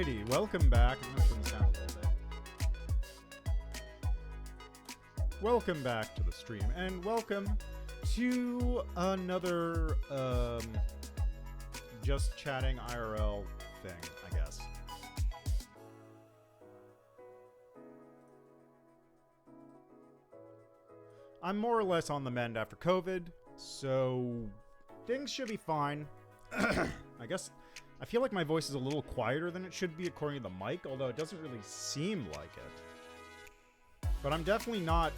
Alrighty, welcome back. I'm going to turn the sound a little bit. Welcome back to the stream, and welcome to another, just chatting IRL thing, I guess. I'm more or less on the mend after COVID, so things should be fine. I guess I feel like my voice is a little quieter than it should be according to the mic, although it doesn't really seem like it. But I'm definitely not...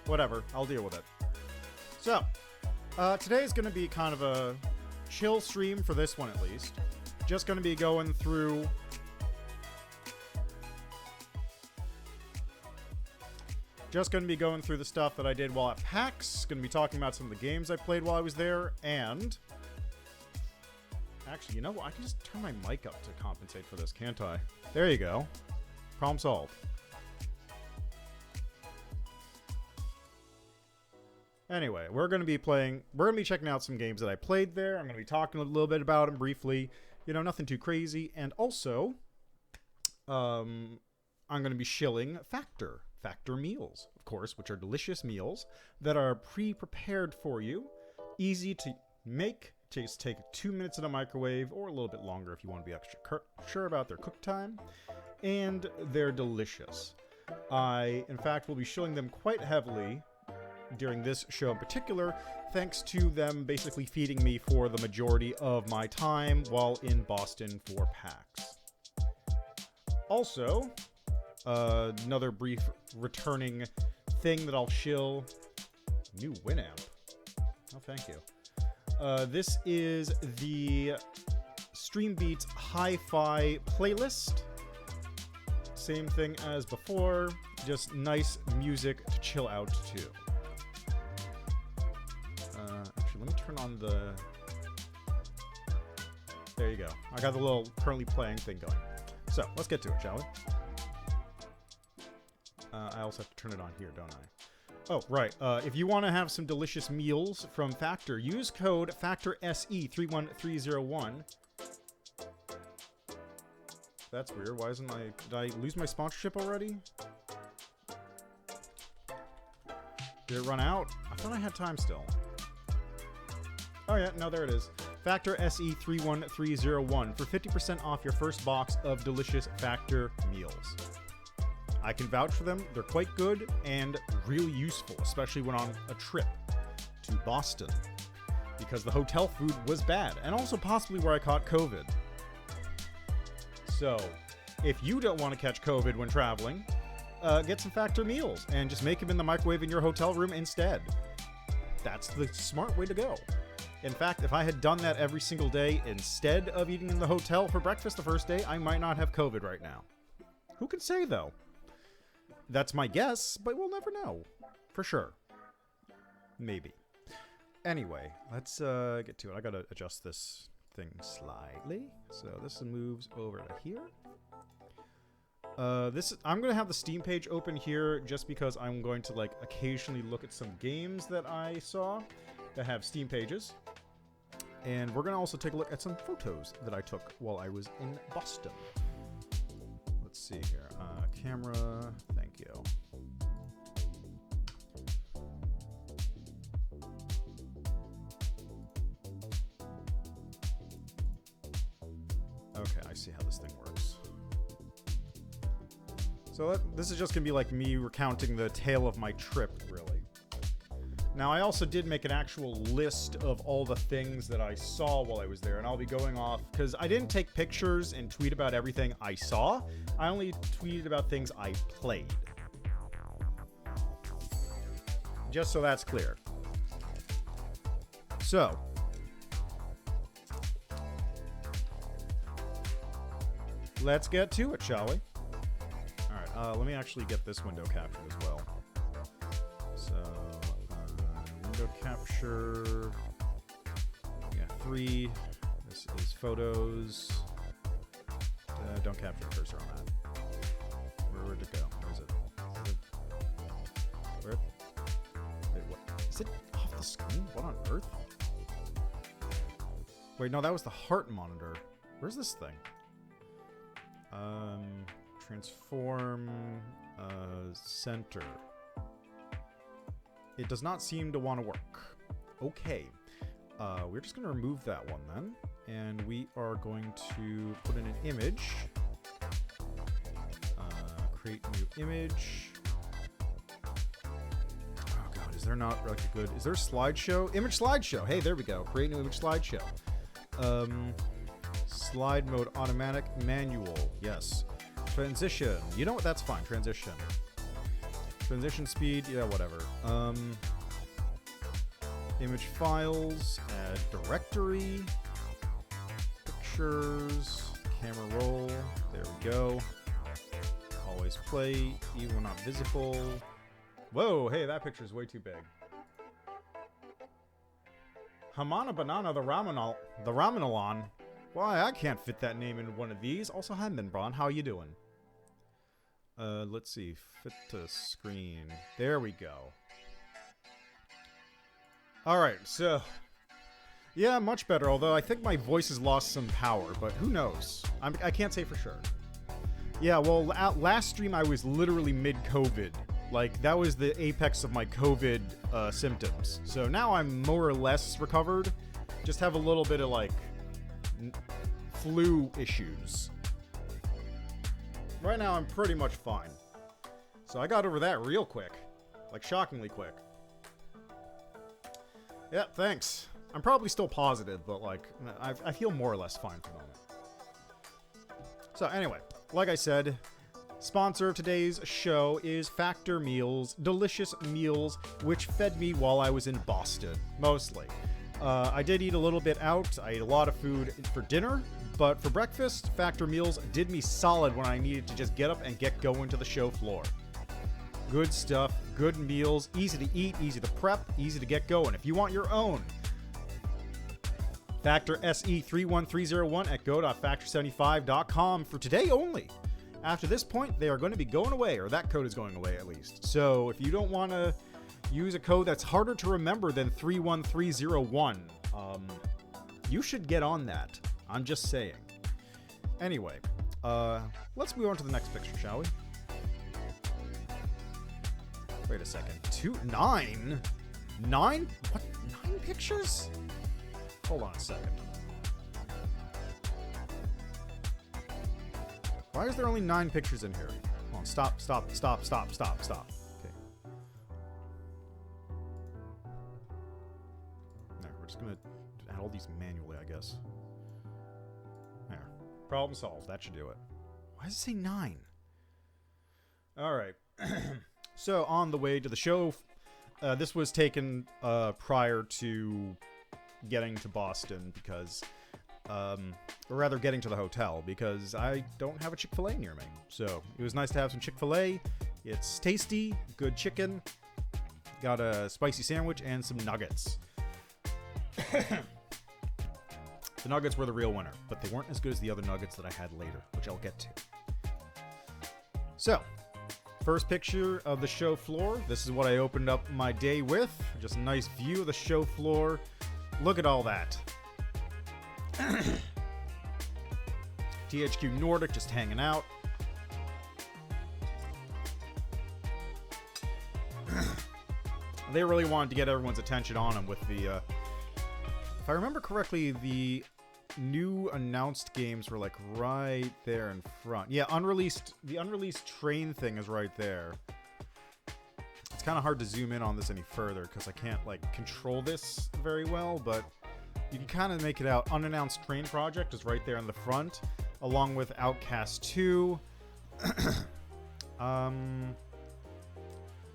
whatever. I'll deal with it. So, today is going to be kind of a chill stream for this one at least. Just going to be going through... Just going to be going through the stuff that I did while at PAX. Going to be talking about some of the games I played while I was there. And... Actually, you know what? I can just turn my mic up to compensate for this, can't I? There you go. Problem solved. Anyway, we're going to be checking out some games that I played there. I'm going to be talking a little bit about them briefly. You know, nothing too crazy. And also, I'm going to be shilling Factor meals, of course, which are delicious meals that are pre-prepared for you, easy to make. Just take 2 minutes in a microwave, or a little bit longer if you want to be extra sure about their cook time, and they're delicious. I, in fact, will be shilling them quite heavily during this show in particular, thanks to them basically feeding me for the majority of my time while in Boston for PAX. Also, another brief returning thing that I'll shill. New Winamp. Oh, thank you. This is the Stream Beats Hi-Fi playlist. Same thing as before, just nice music to chill out to. Actually, let me turn on the... There you go. I got the little currently playing thing going. So, let's get to it, shall we? I also have to turn it on here, don't I? Oh, right. If you want to have some delicious meals from Factor, use code FACTORSE31301. That's weird. Why isn't my... Did I lose my sponsorship already? Did it run out? I thought I had time still. Oh yeah, no, there it is. Factor SE31301 for 50% off your first box of delicious Factor meals. I can vouch for them. They're quite good and really useful, especially when on a trip to Boston, because the hotel food was bad, and also possibly where I caught COVID. So, if you don't want to catch COVID when traveling, get some Factor meals and just make them in the microwave in your hotel room instead. That's the smart way to go. In fact, if I had done that every single day instead of eating in the hotel for breakfast the first day, I might not have COVID right now. Who can say, though? That's my guess, but we'll never know. For sure. Maybe. Anyway, let's get to it. I gotta adjust this thing slightly. So this moves over to here. I'm gonna have the Steam page open here just because I'm going to like occasionally look at some games that I saw that have Steam pages. And we're gonna also take a look at some photos that I took while I was in Boston. Let's see here. Camera, thank you. Okay, I see how this thing works. So this is just going to be like me recounting the tale of my trip, really. Now, I also did make an actual list of all the things that I saw while I was there, and I'll be going off, because I didn't take pictures and tweet about everything I saw. I only tweeted about things I played. Just so that's clear. So, let's get to it, shall we? Alright, let me actually get this window captured as well. So, window capture. Yeah, 3. This is photos. Don't capture the cursor on that. Where'd it go? Where is it? Where? Wait, what? Is it off the screen? What on earth? Wait, no, that was the heart monitor. Where's this thing? Transform center. It does not seem to want to work. Okay. We're just going to remove that one then. And we are going to put in an image. Create new image. Oh god, is there not like a good... Is there a slideshow? Image slideshow. Hey, there we go. Create new image slideshow. Slide mode automatic manual. Yes. Transition. You know what? That's fine. Transition. Transition speed. Yeah, whatever. Image files. Add directory. Pictures. Camera roll. There we go. Always play. Even when not visible. Whoa, hey, that picture is way too big. Hamana Banana the Ramenalon. Why, I can't fit that name in one of these. Also, hi, Minbron. How you doing? Let's see. Fit to screen. There we go. Alright, so... Yeah, much better, although I think my voice has lost some power, but who knows? I can't say for sure. Yeah, well, last stream I was literally mid-COVID. Like, that was the apex of my COVID symptoms. So now I'm more or less recovered. Just have a little bit of, like, flu issues. Right now I'm pretty much fine. So I got over that real quick. Like, shockingly quick. Yeah, thanks. I'm probably still positive, but, like, I feel more or less fine for the moment. So, anyway, like I said, sponsor of today's show is Factor Meals, delicious meals which fed me while I was in Boston, mostly. I did eat a little bit out. I ate a lot of food for dinner, but for breakfast, Factor Meals did me solid when I needed to just get up and get going to the show floor. Good stuff, good meals, easy to eat, easy to prep, easy to get going. If you want your own, Factor SE31301 at go.factor75.com for today only. After this point, they are going to be going away, or that code is going away at least. So if you don't want to use a code that's harder to remember than 31301, you should get on that. I'm just saying. Anyway, let's move on to the next picture, shall we? Wait a second. 9? 9? What? 9 pictures? Hold on a second. Why is there only 9 pictures in here? Hold on, stop. Okay. There, we're just gonna add all these manually, I guess. There. Problem solved. That should do it. Why does it say 9? Alright. So, on the way to the show, this was taken prior to getting to Boston because... or rather getting to the hotel, because I don't have a Chick-fil-A near me. So, it was nice to have some Chick-fil-A. It's tasty, good chicken. Got a spicy sandwich and some nuggets. The nuggets were the real winner, but they weren't as good as the other nuggets that I had later, which I'll get to. So, first picture of the show floor. This is what I opened up my day with. Just a nice view of the show floor. Look at all that. THQ Nordic just hanging out. They really wanted to get everyone's attention on them with the... if I remember correctly, the new announced games were like right there in front. Yeah, the unreleased train thing is right there. It's kind of hard to zoom in on this any further because I can't like control this very well, but you can kind of make it out. Unannounced Train Project is right there in the front, along with Outcast 2.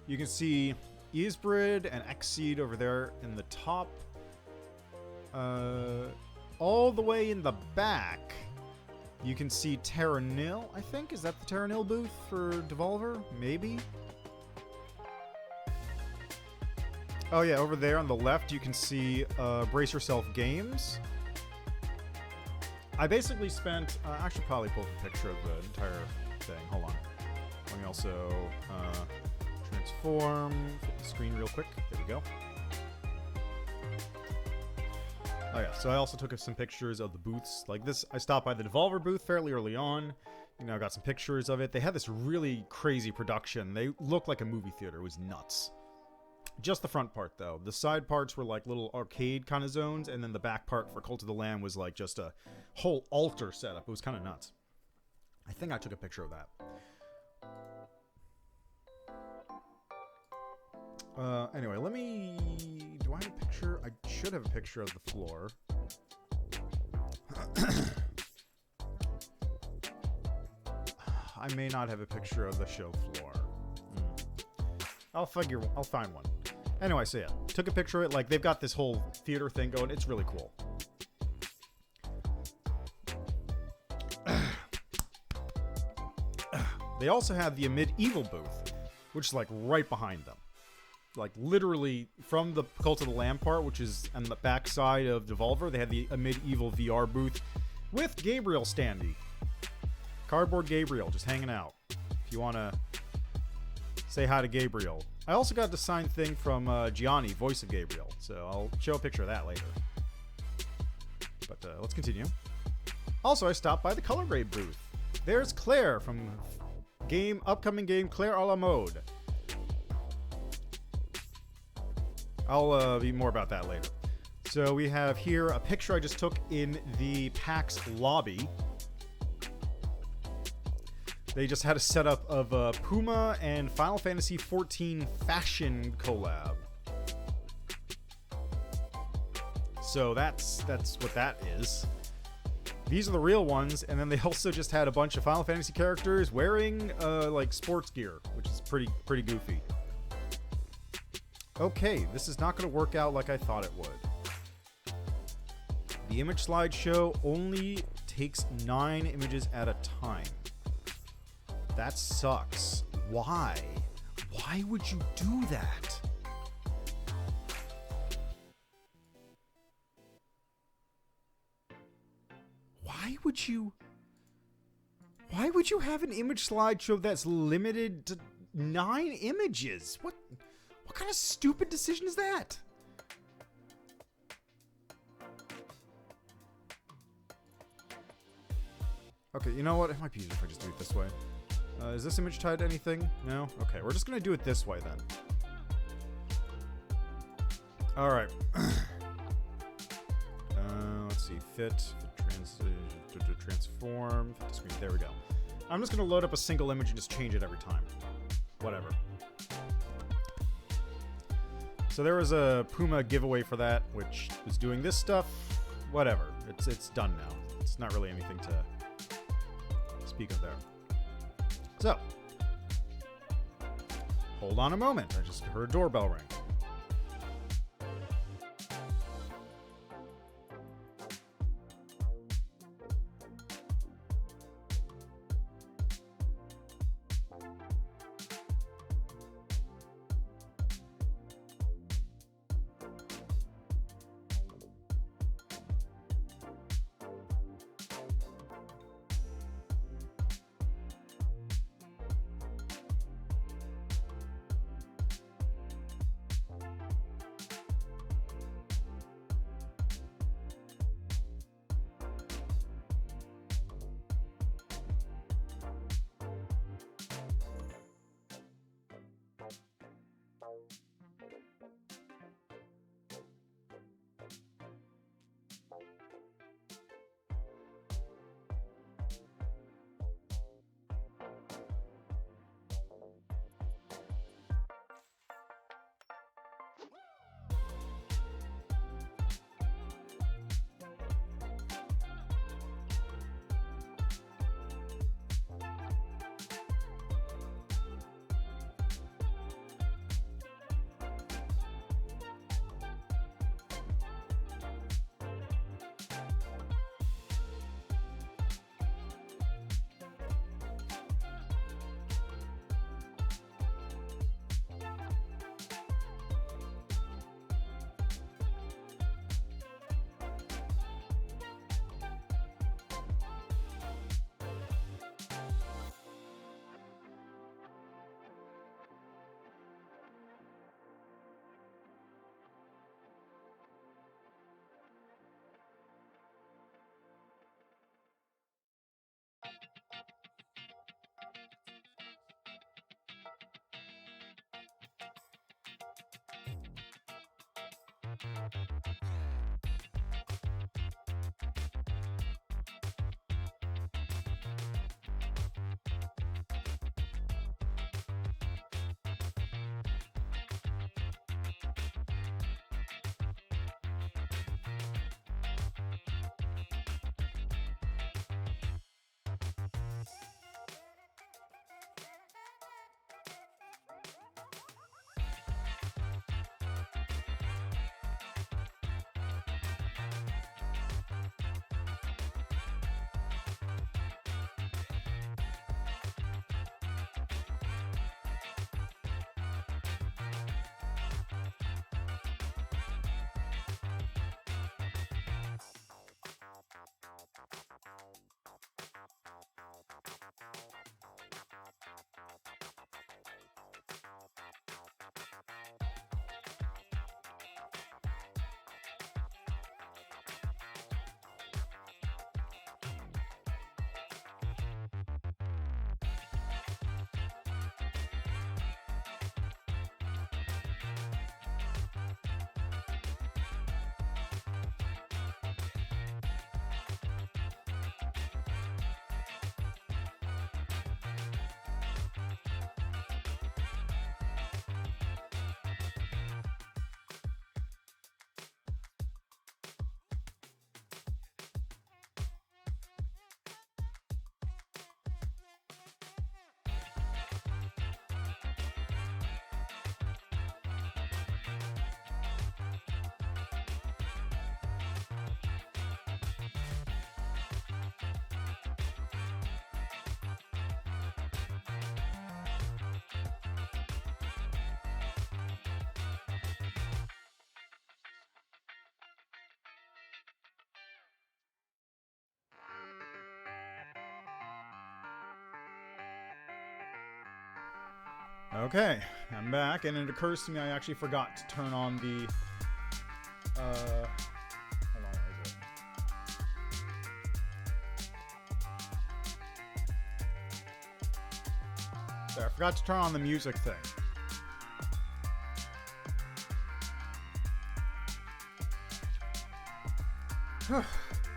You can see Easbrid and Xseed over there in the top. All the way in the back, you can see Terra Nil, I think. Is that the Terra Nil booth for Devolver? Maybe? Oh yeah, over there on the left, you can see Brace Yourself Games. I basically spent... I should probably pull up a picture of the entire thing. Hold on. Let me also transform, flip the screen real quick. There we go. Oh yeah, so I also took some pictures of the booths. Like this, I stopped by the Devolver booth fairly early on. You know, I got some pictures of it. They had this really crazy production. They looked like a movie theater. It was nuts. Just the front part, though. The side parts were like little arcade kind of zones, and then the back part for Cult of the Lamb was like just a whole altar setup. It was kind of nuts. I think I took a picture of that. Anyway, let me... Do I have a picture? I should have a picture of the floor. I may not have a picture of the show floor. I'll find one. Anyway, so yeah, took a picture of it. Like, they've got this whole theater thing going. It's really cool. They also have the Medieval booth, which is like right behind them. Like literally from the Cult of the Lamb part, which is on the back side of Devolver, they had the Medieval VR booth with Gabriel standee. Cardboard Gabriel just hanging out. If you want to say hi to Gabriel. I also got the signed thing from Gianni, voice of Gabriel, so I'll show a picture of that later. But let's continue. Also, I stopped by the Color Grade booth. There's Claire from upcoming game Claire a la Mode. I'll be more about that later. So we have here a picture I just took in the PAX lobby. They just had a setup of Puma and Final Fantasy XIV fashion collab. So that's what that is. These are the real ones, and then they also just had a bunch of Final Fantasy characters wearing like sports gear, which is pretty goofy. Okay, this is not going to work out like I thought it would. The image slideshow only takes 9 images at a time. That sucks. Why? Why would you do that? Why would you have an image slideshow that's limited to 9 images? What kind of stupid decision is that? Okay, you know what? It might be easier if I just do it this way. Is this image tied to anything? No? Okay, we're just going to do it this way then. Alright. Let's see. Fit transform, fit to screen. There we go. I'm just going to load up a single image and just change it every time. Whatever. So there was a Puma giveaway for that, which is doing this stuff. Whatever. It's done now. It's not really anything to speak of there. So, hold on a moment. I just heard a doorbell ring. Okay, I'm back, and it occurs to me I actually forgot to turn on the... hold on, where is it? There, I forgot to turn on the music thing.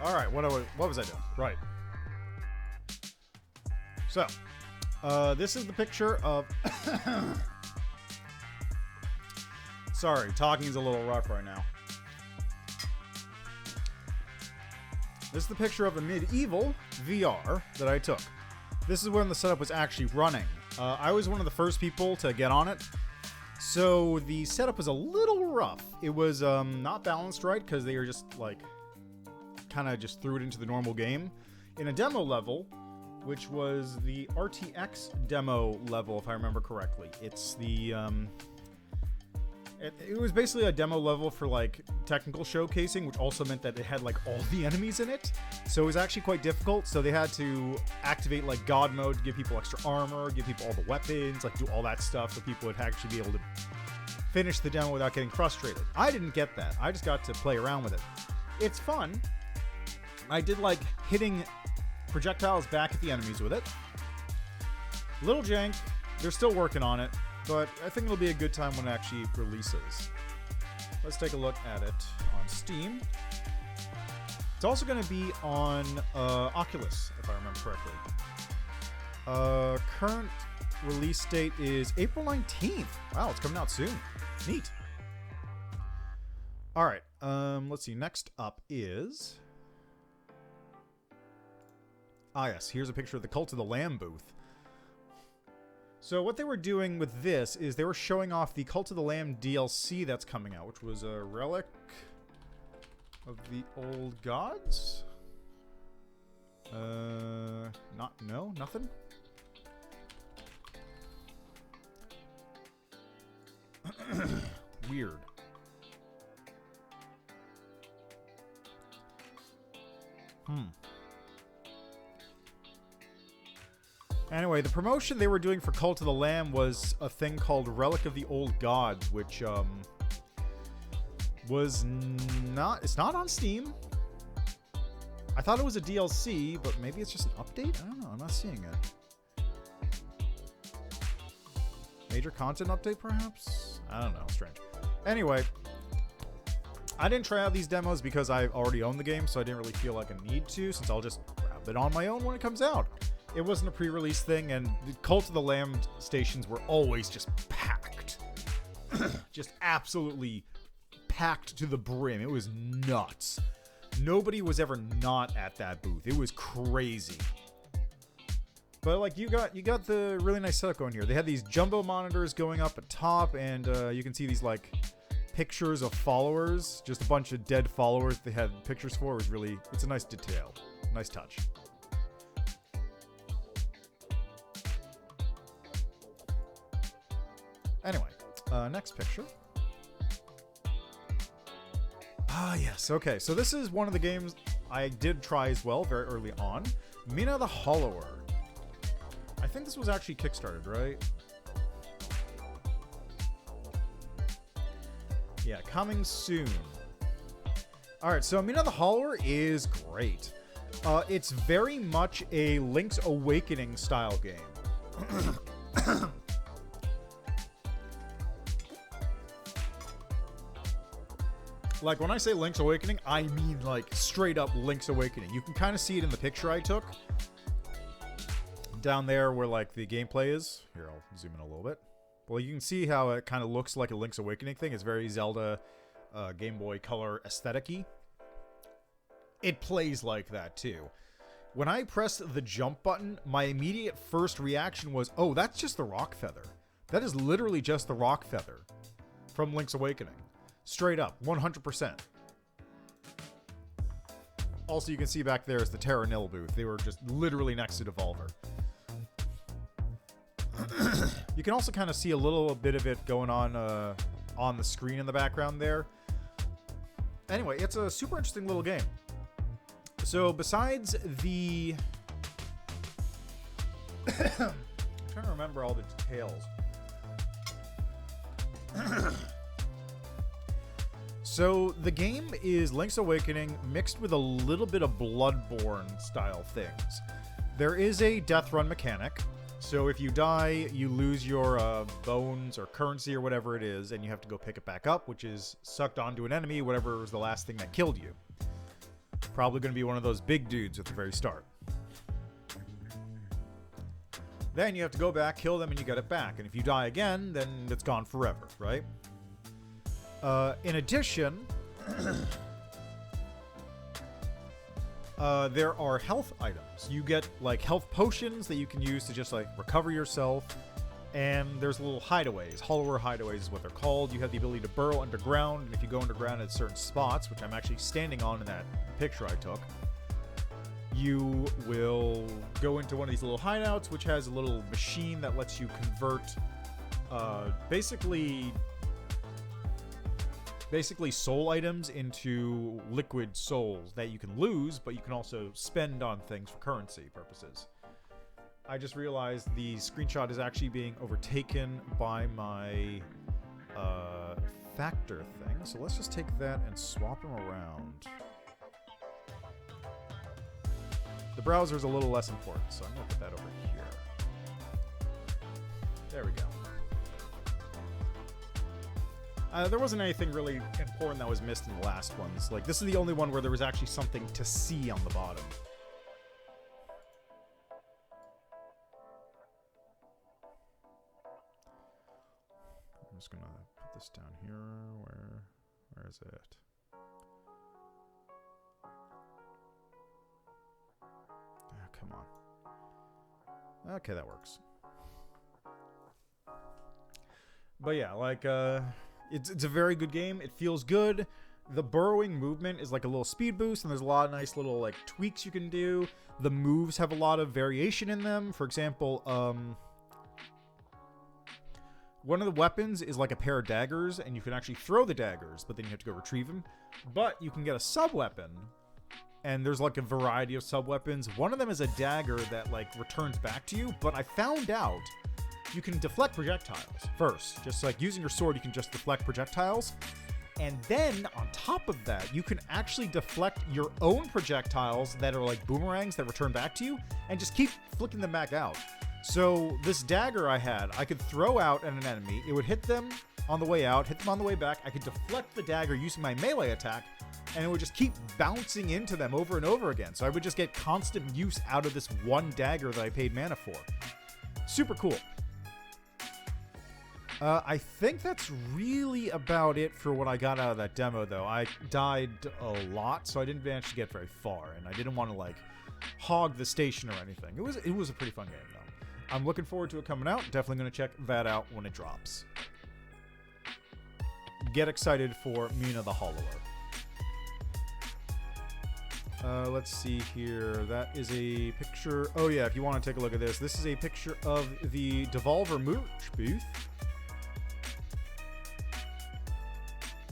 Alright, what was I doing? Right. So, this is the picture of... Sorry, talking's a little rough right now. This is the picture of the medieval VR that I took. This is when the setup was actually running. I was one of the first people to get on it. So the setup was a little rough. It was not balanced right because they were just like kind of just threw it into the normal game. In a demo level, which was the RTX demo level, if I remember correctly. It's the it was basically a demo level for like technical showcasing, which also meant that it had like all the enemies in it. So it was actually quite difficult. So they had to activate like God mode to give people extra armor, give people all the weapons, like do all that stuff so people would actually be able to finish the demo without getting frustrated. I didn't get that. I just got to play around with it. It's fun. I did like hitting projectiles back at the enemies with it. Little jank. They're still working on it. But I think it'll be a good time when it actually releases. Let's take a look at it on Steam. It's also going to be on Oculus, if I remember correctly. Current release date is April 19th. Wow, it's coming out soon. Neat. All right, let's see. Next up is... Ah, yes, here's a picture of the Cult of the Lamb booth. So what they were doing with this is they were showing off the Cult of the Lamb DLC that's coming out, which was a relic of the old gods. Nothing. Weird. Anyway, the promotion they were doing for Cult of the Lamb was a thing called Relic of the Old Gods, which was not... It's not on Steam. I thought it was a DLC, but maybe it's just an update? I don't know. I'm not seeing it. Major content update, perhaps? I don't know. Strange. Anyway, I didn't try out these demos because I already own the game, so I didn't really feel like a need to, since I'll just grab it on my own when it comes out. It wasn't a pre-release thing, and the Cult of the Lamb stations were always just packed. Just absolutely packed to the brim. It was nuts. Nobody was ever not at that booth. It was crazy. But like you got the really nice setup going here. They had these jumbo monitors going up at top, and you can see these like pictures of followers, just a bunch of dead followers they had pictures for. It's a nice detail. Nice touch. Anyway, next picture. Ah, yes. Okay, so this is one of the games I did try as well very early on. Mina the Hollower. I think this was actually kickstarted, right? Yeah, coming soon. Alright, so Mina the Hollower is great. It's very much a Link's Awakening style game. Like, when I say Link's Awakening, I mean, like, straight up Link's Awakening. You can kind of see it in the picture I took. Down there where, like, the gameplay is. Here, I'll zoom in a little bit. Well, you can see how it kind of looks like a Link's Awakening thing. It's very Zelda, Game Boy Color aesthetic-y. It plays like that, too. When I pressed the jump button, my immediate first reaction was, oh, that's just the rock feather. That is literally just the rock feather from Link's Awakening. Straight up, 100%. Also, you can see back there is the Terra Nil booth. They were just literally next to Devolver. You can also kind of see a little bit of it going on the screen in the background there. Anyway, it's a super interesting little game. So, besides the... I'm trying to remember all the details. So the game is Link's Awakening mixed with a little bit of Bloodborne style things. There is a death run mechanic. So if you die, you lose your bones or currency or whatever it is, and you have to go pick it back up, which is sucked onto an enemy, whatever was the last thing that killed you. Probably going to be one of those big dudes at the very start. Then you have to go back, kill them, and you get it back. And if you die again, then it's gone forever, right? In addition, there are health items. You get, like, health potions that you can use to just, like, recover yourself. And there's little hideaways. Hollower hideaways is what they're called. You have the ability to burrow underground. And if you go underground at certain spots, which I'm actually standing on in that picture I took, you will go into one of these little hideouts, which has a little machine that lets you convert basically soul items into liquid souls that you can lose, but you can also spend on things for currency purposes. I just realized the screenshot is actually being overtaken by my factor thing, so let's just take that and swap them around. The browser's a little less important, so I'm going to put that over here. There we go. There wasn't anything really important that was missed in the last ones. Like, this is the only one where there was actually something to see on the bottom. I'm just going to put this down here. Where is it? Come on. Okay, that works. But yeah, like, it's a very good game. It feels good. The burrowing movement is like a little speed boost, and there's a lot of nice little, like, tweaks you can do. The moves have a lot of variation in them. For example, one of the weapons is like a pair of daggers, and you can actually throw the daggers, but then you have to go retrieve them. But you can get a sub-weapon, and there's like a variety of sub-weapons. One of them is a dagger that, like, returns back to you, but I found out you can deflect projectiles first. Just like using your sword, you can just deflect projectiles. And then on top of that, you can actually deflect your own projectiles that are like boomerangs that return back to you, and just keep flicking them back out. So this dagger I had, I could throw out at an enemy. It would hit them on the way out, hit them on the way back. I could deflect the dagger using my melee attack, and it would just keep bouncing into them over and over again. So I would just get constant use out of this one dagger that I paid mana for. Super cool. I think that's really about it for what I got out of that demo, though. I died a lot, so I didn't manage to get very far, and I didn't want to, like, hog the station or anything. It was a pretty fun game, though. I'm looking forward to it coming out. Definitely going to check that out when it drops. Get excited for Mina the Hollower. Let's see here. That is a picture. Oh, yeah, if you want to take a look at this. This is a picture of the Devolver merch booth.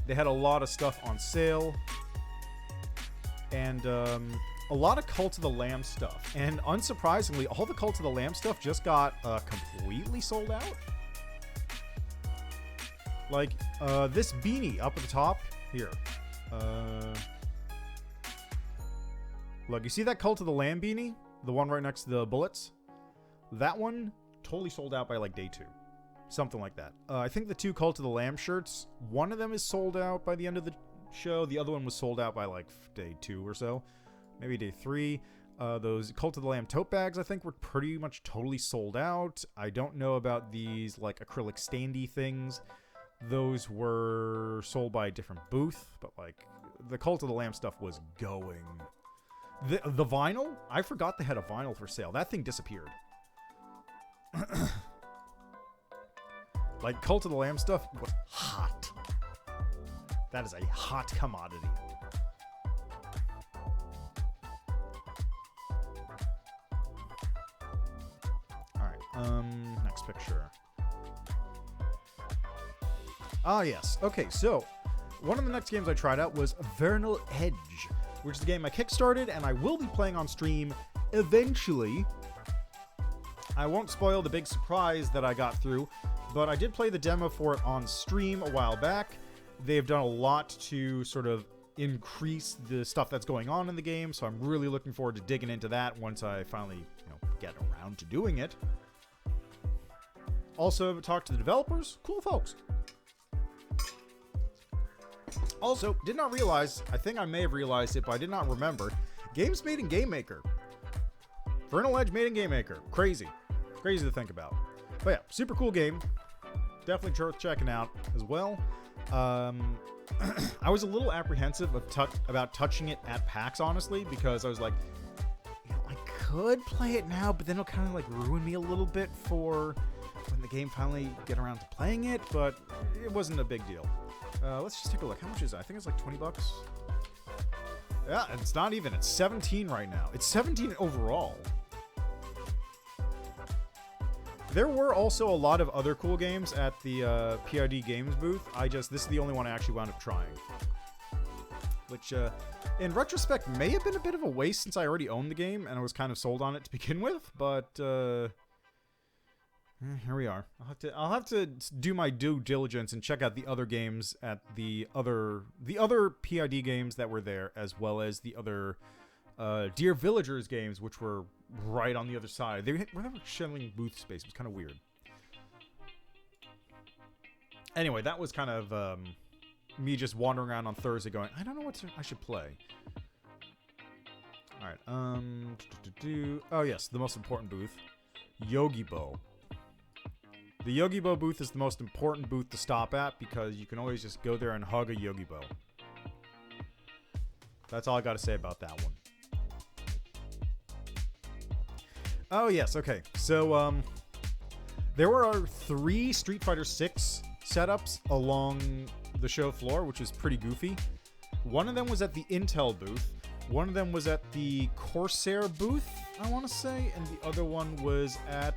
They had a lot of stuff on sale. And a lot of Cult of the Lamb stuff. And unsurprisingly, all the Cult of the Lamb stuff just got completely sold out. Like, this beanie up at the top. Here. Look, you see that Cult of the Lamb beanie? The one right next to the bullets? That one totally sold out by, like, day 2. Something like that. I think the 2 Cult of the Lamb shirts, one of them is sold out by the end of the show. The other one was sold out by, like, day 2 or so. Maybe day 3. Those Cult of the Lamb tote bags, I think, were pretty much totally sold out. I don't know about these, like, acrylic standy things. Those were sold by a different booth. But, like, the Cult of the Lamb stuff was going. The vinyl? I forgot they had a vinyl for sale. That thing disappeared. Like, Cult of the Lamb stuff was hot. That is a hot commodity. Alright, next picture. Ah, yes. Okay, so, one of the next games I tried out was Vernal Edge, which is a game I kickstarted and I will be playing on stream eventually. I won't spoil the big surprise that I got through, but I did play the demo for it on stream a while back. They've done a lot to sort of increase the stuff that's going on in the game, so I'm really looking forward to digging into that once I finally, get around to doing it. Also, talked to the developers. Cool folks. Also, did not realize, I think I may have realized it, but I did not remember, games made in Game Maker. Vernal Edge made in Game Maker. Crazy. Crazy to think about. But yeah, super cool game. Definitely worth checking out as well. I was a little apprehensive about touching it at PAX, honestly, because I was like, I could play it now, but then it'll kind of like ruin me a little bit for when the game finally get around to playing it, but it wasn't a big deal. Let's just take a look. How much is it? I think it's like 20 bucks. Yeah, it's not even. It's 17 right now. It's 17 overall. There were also a lot of other cool games at the PID Games booth. This is the only one I actually wound up trying. Which, in retrospect, may have been a bit of a waste since I already owned the game and I was kind of sold on it to begin with, but, here we are. I'll have to do my due diligence and check out the other games at the other PID games that were there, as well as the other Dear Villagers games, which were right on the other side. They were sharing booth space. It was kind of weird. Anyway, that was kind of me just wandering around on Thursday going, I don't know what I should play. Alright, oh yes, the most important booth. Yogi-Bo. The Yogi-Bo booth is the most important booth to stop at because you can always just go there and hug a Yogi-Bo. That's all I gotta say about that one. Oh, yes, okay. So, there were 3 Street Fighter 6 setups along the show floor, which is pretty goofy. One of them was at the Intel booth. One of them was at the Corsair booth, I want to say. And the other one was at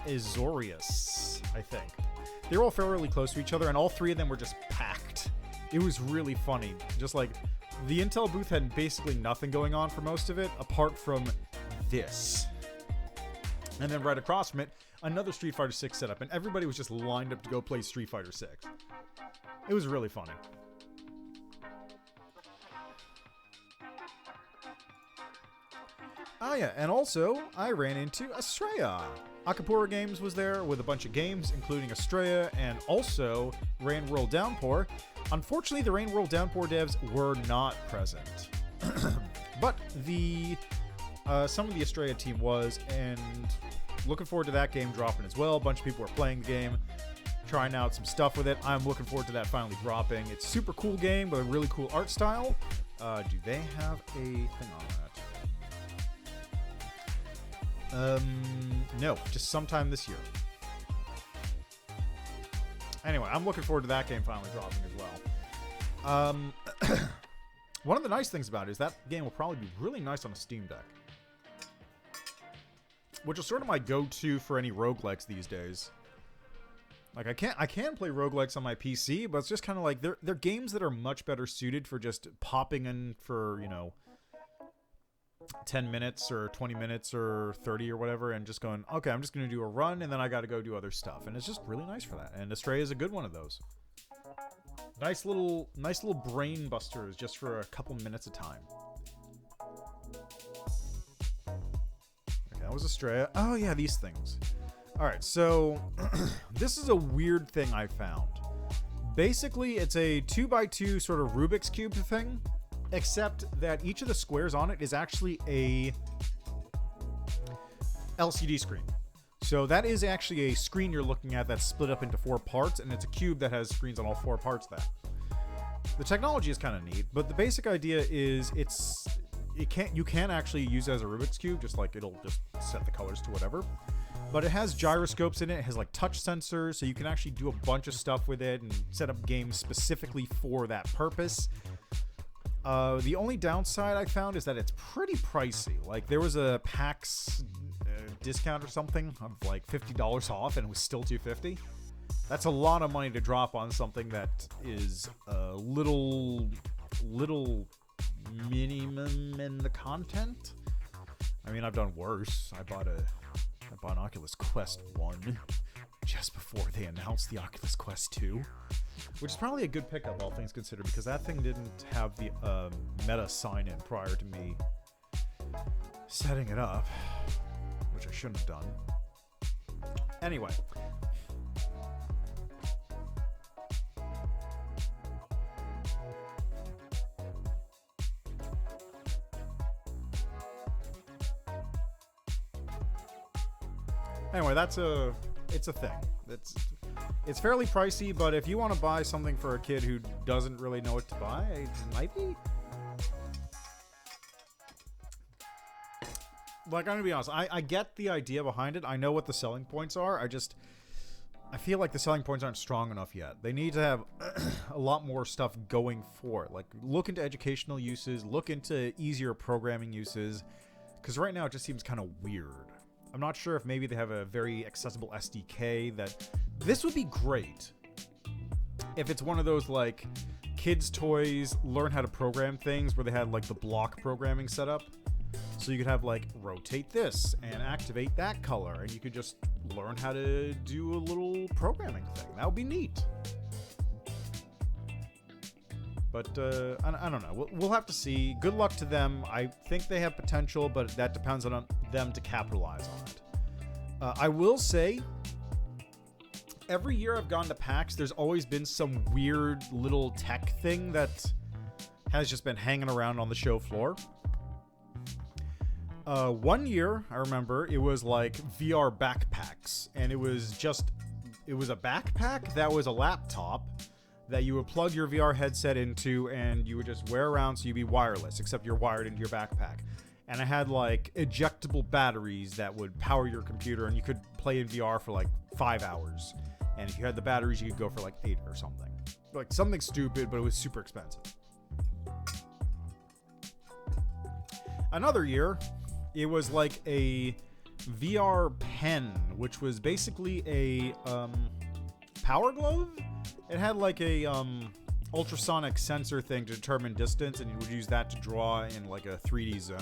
Azorius, I think. They were all fairly close to each other, and all 3 of them were just packed. It was really funny. Just like, the Intel booth had basically nothing going on for most of it, apart from this. And then right across from it, another Street Fighter 6 setup, and everybody was just lined up to go play Street Fighter 6. It was really funny. Oh yeah, and also, I ran into Estrella. Akapura Games was there with a bunch of games, including Estrella, and also Rain World Downpour. Unfortunately, the Rain World Downpour devs were not present. But some of the Estrella team was, and looking forward to that game dropping as well. A bunch of people are playing the game, trying out some stuff with it. I'm looking forward to that finally dropping. It's a super cool game with a really cool art style. Do they have a thing on that? No, just sometime this year. Anyway, I'm looking forward to that game finally dropping as well. One of the nice things about it is that game will probably be really nice on a Steam Deck. Which is sort of my go-to for any roguelikes these days. Like, I can play roguelikes on my PC, but it's just kind of like, they're games that are much better suited for just popping in for, 10 minutes or 20 minutes or 30 or whatever, and just going, okay, I'm just going to do a run, and then I got to go do other stuff. And it's just really nice for that. And Estrella is a good one of those. Nice little brain busters just for a couple minutes of time. That was Estrella. Oh, yeah, these things. Alright, so this is a weird thing I found. Basically, it's a 2x2 sort of Rubik's Cube thing, except that each of the squares on it is actually a LCD screen. So that is actually a screen you're looking at that's split up into 4 parts, and it's a cube that has screens on all 4 parts of that. The technology is kind of neat, but the basic idea is you can actually use it as a Rubik's Cube, just like it'll just set the colors to whatever. But it has gyroscopes in it. It has like touch sensors, so you can actually do a bunch of stuff with it and set up games specifically for that purpose. The only downside I found is that it's pretty pricey. Like, there was a PAX discount or something of like $50 off, and it was still $250. That's a lot of money to drop on something that is a little minimum in the content. I mean, I've done worse. I bought a I bought an Oculus Quest 1 just before they announced the Oculus Quest 2, which is probably a good pickup, all things considered, because that thing didn't have the Meta sign-in prior to me setting it up, which I shouldn't have done. Anyway. Anyway, it's a thing. It's fairly pricey, but if you want to buy something for a kid who doesn't really know what to buy, it might be. Like, I'm gonna be honest, I get the idea behind it. I know what the selling points are. I feel like the selling points aren't strong enough yet. They need to have a lot more stuff going for it. Like, look into educational uses, look into easier programming uses, because right now it just seems kind of weird. I'm not sure if maybe they have a very accessible SDK that... This would be great if it's one of those, like, kids' toys, learn how to program things where they had, like, the block programming set up. So you could have, like, rotate this and activate that color, and you could just learn how to do a little programming thing. That would be neat. But, I don't know. We'll have to see. Good luck to them. I think they have potential, but that depends on them to capitalize on it. I will say, every year I've gone to PAX, there's always been some weird little tech thing that has just been hanging around on the show floor. One year, I remember, it was like VR backpacks, and it was a backpack that was a laptop that you would plug your VR headset into, and you would just wear around so you'd be wireless, except you're wired into your backpack. And it had, like, ejectable batteries that would power your computer, and you could play in VR for, like, 5 hours. And if you had the batteries, you could go for, like, 8 or something. Like, something stupid, but it was super expensive. Another year, it was like a VR pen, which was basically a power glove. It had like a ultrasonic sensor thing to determine distance, and you would use that to draw in like a 3D zone.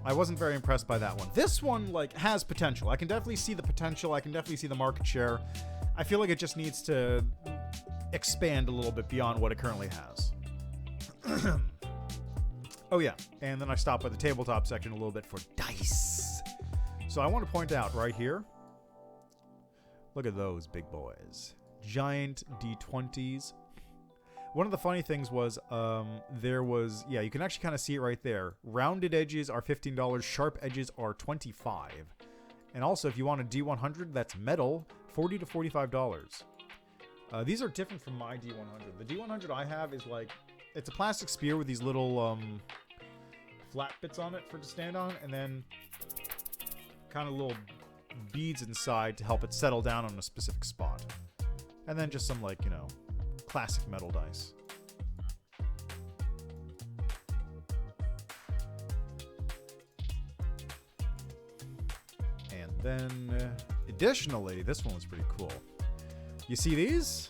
I wasn't very impressed by that one. This one, like, has potential. I can definitely see the potential. I can definitely see the market share. I feel like it just needs to expand a little bit beyond what it currently has. Oh yeah, and then I stopped by the tabletop section a little bit for dice. So I want to point out right here, look at those big boys. Giant D20s. One of the funny things was, there was, yeah, you can actually kind of see it right there. Rounded edges are $15, sharp edges are $25. And also, if you want a D100 that's metal, $40 to $45. These are different from my D100. The D100 I have is like, it's a plastic spear with these little flat bits on it to stand on, and then kind of little beads inside to help it settle down on a specific spot. And then just some, like, you know, classic metal dice. And then, additionally, this one was pretty cool. You see these?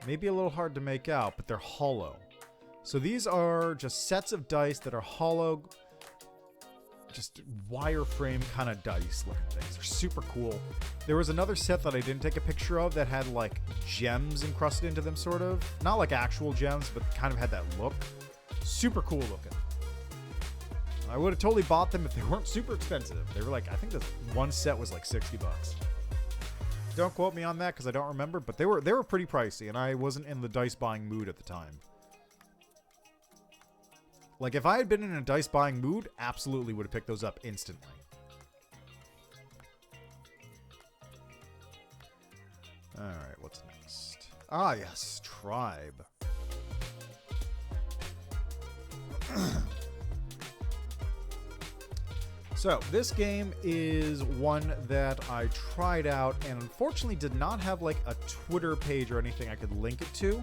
Maybe a little hard to make out, but they're hollow. So these are just sets of dice that are hollow, just wireframe kind of dice looking things. They're super cool. There was another set that I didn't take a picture of that had like gems encrusted into them, sort of. Not like actual gems, but kind of had that look. Super cool looking. I would have totally bought them if they weren't super expensive. They were like, I think the one set was like $60. Don't quote me on that because I don't remember, but they were pretty pricey, and I wasn't in the dice buying mood at the time. Like, if I had been in a dice buying mood, absolutely would have picked those up instantly. Alright, what's next? Ah, yes, Tribe. So, this game is one that I tried out and unfortunately did not have like a Twitter page or anything I could link it to.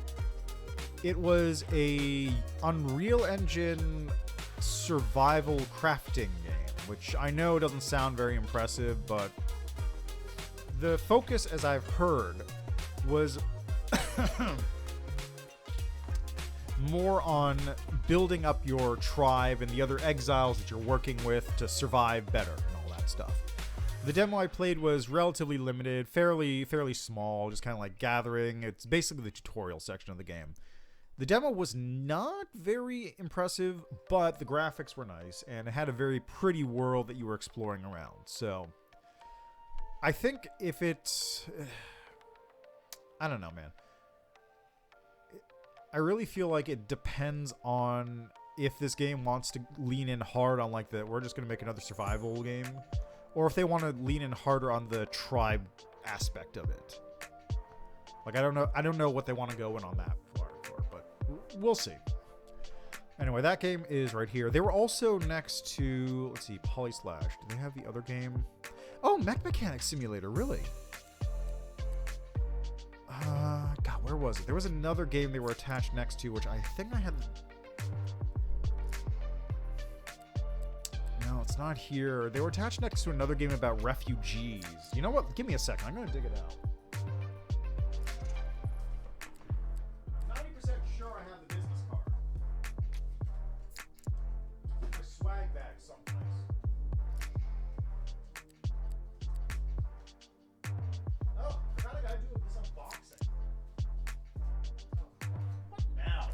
It was a Unreal Engine survival crafting game, which I know doesn't sound very impressive, but the focus, as I've heard, was more on building up your tribe and the other exiles that you're working with to survive better and all that stuff. The demo I played was relatively limited, fairly small, just kind of like gathering. It's basically the tutorial section of the game. The demo was not very impressive, but the graphics were nice, and it had a very pretty world that you were exploring around. So, I think if it's... I don't know, man. I really feel like it depends on if this game wants to lean in hard on like the, we're just going to make another survival game, or if they want to lean in harder on the tribe aspect of it. Like, I don't know what they want to go in on that for, but we'll see. Anyway, that game is right here. They were also next to, let's see, Polyslash. Do they have the other game? Oh, Mech Mechanic Simulator, really? God, where was it? There was another game they were attached next to, which I think I had... No, it's not here. They were attached next to another game about refugees. You know what? Give me a second. I'm going to dig it out. 90% sure I have the business card. A swag bag someplace. Oh, I forgot I got to do this unboxing. What now?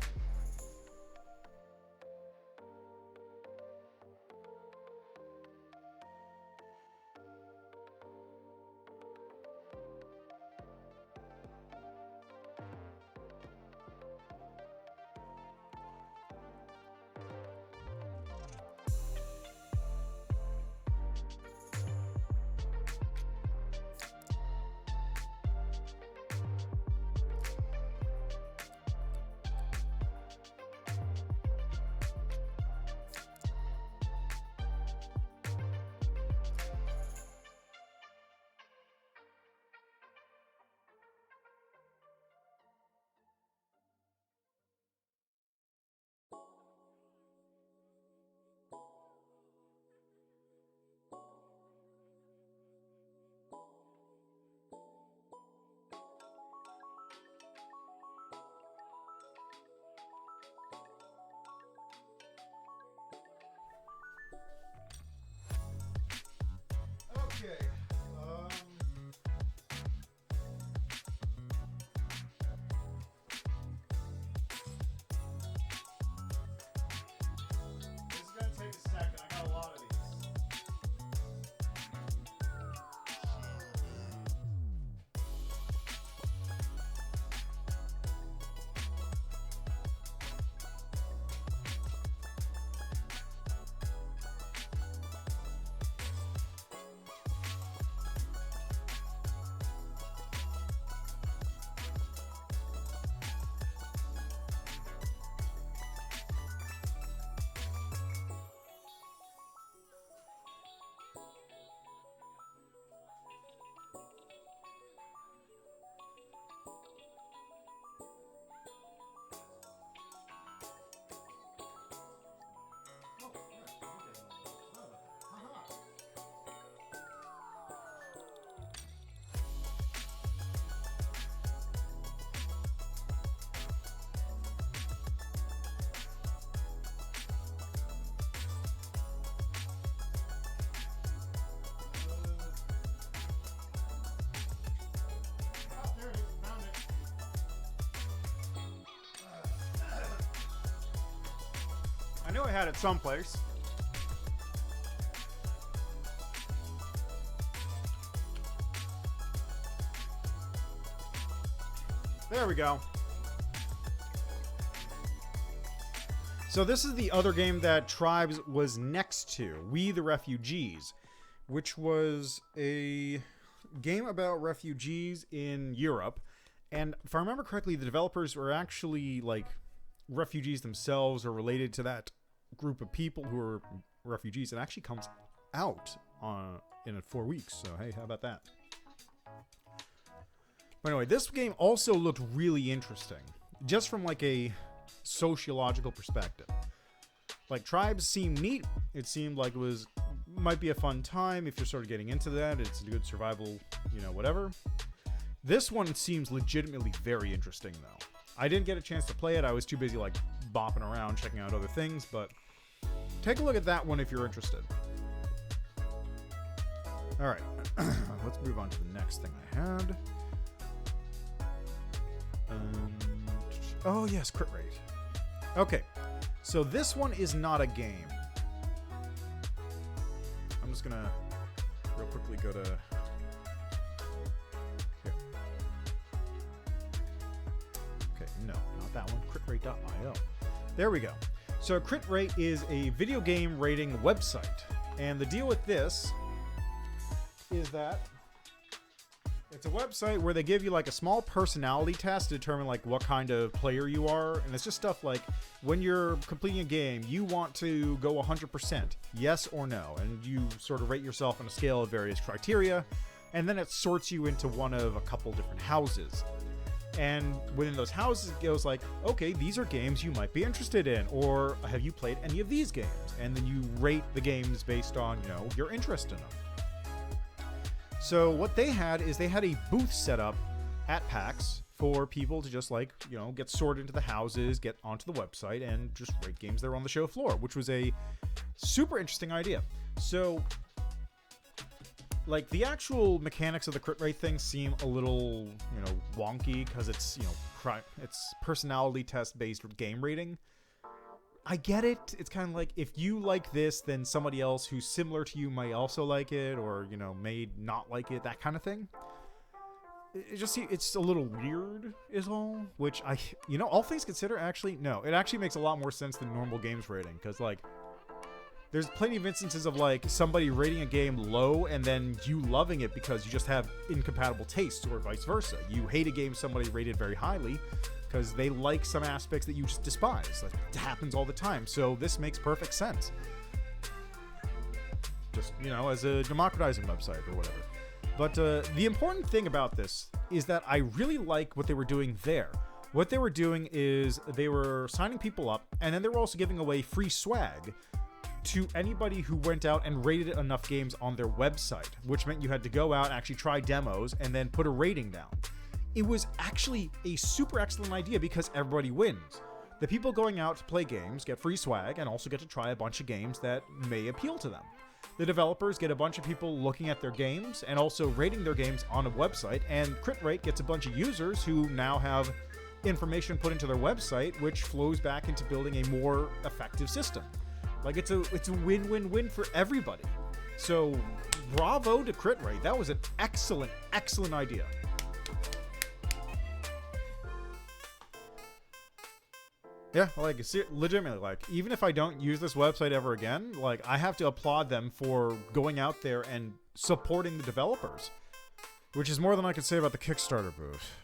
Okay. This is gonna take a second. I got a lot of these. I knew I had it someplace. There we go. So this is the other game that Tribes was next to, We the Refugees, which was a game about refugees in Europe. And if I remember correctly, the developers were actually like refugees themselves or related to that group of people who are refugees. It actually comes out in 4 weeks. So, hey, how about that? But anyway, this game also looked really interesting, just from like a sociological perspective. Like, Tribes seemed neat. It seemed like it might be a fun time if you're sort of getting into that. It's a good survival, whatever. This one seems legitimately very interesting, though. I didn't get a chance to play it. I was too busy, like, bopping around checking out other things, but take a look at that one if you're interested. All right, let's move on to the next thing I had. Oh yes, crit rate. Okay, so this one is not a game. I'm just gonna real quickly go to here. Okay, no, not that one. Critrate.io. There we go. So Crit Rate is a video game rating website, and the deal with this is that it's a website where they give you like a small personality test to determine like what kind of player you are, and it's just stuff like when you're completing a game, you want to go 100%, yes or no, and you sort of rate yourself on a scale of various criteria, and then it sorts you into one of a couple different houses. And within those houses, it goes like, okay, these are games you might be interested in, or have you played any of these games? And then you rate the games based on, you know, your interest in them. So what they had is they had a booth set up at PAX for people to just like, you know, get sorted into the houses, get onto the website, and just rate games that are on the show floor, which was a super interesting idea. So, like, the actual mechanics of the crit rate thing seem a little, you know, wonky because it's, you know, it's personality test based game rating. I get it. It's kind of like if you like this, then somebody else who's similar to you might also like it, or, you know, may not like it, that kind of thing. It just, it's a little weird is all, which you know, all things considered, actually, no, it actually makes a lot more sense than normal games rating, because, like, there's plenty of instances of, like, somebody rating a game low and then you loving it because you just have incompatible tastes, or vice versa. You hate a game somebody rated very highly because they like some aspects that you just despise. Like, it happens all the time. So this makes perfect sense. Just, you know, as a democratizing website or whatever. But the important thing about this is that I really like what they were doing there. What they were doing is they were signing people up, and then they were also giving away free swag to anybody who went out and rated enough games on their website, which meant you had to go out, actually try demos, and then put a rating down. It was actually a super excellent idea because everybody wins. The people going out to play games get free swag and also get to try a bunch of games that may appeal to them. The developers get a bunch of people looking at their games and also rating their games on a website, and Crit Rate gets a bunch of users who now have information put into their website, which flows back into building a more effective system. Like, it's a win-win-win for everybody. So, bravo to Crit Rate. That was an excellent, excellent idea. Yeah, like, legitimately, like, even if I don't use this website ever again, like, I have to applaud them for going out there and supporting the developers, which is more than I could say about the Kickstarter booth.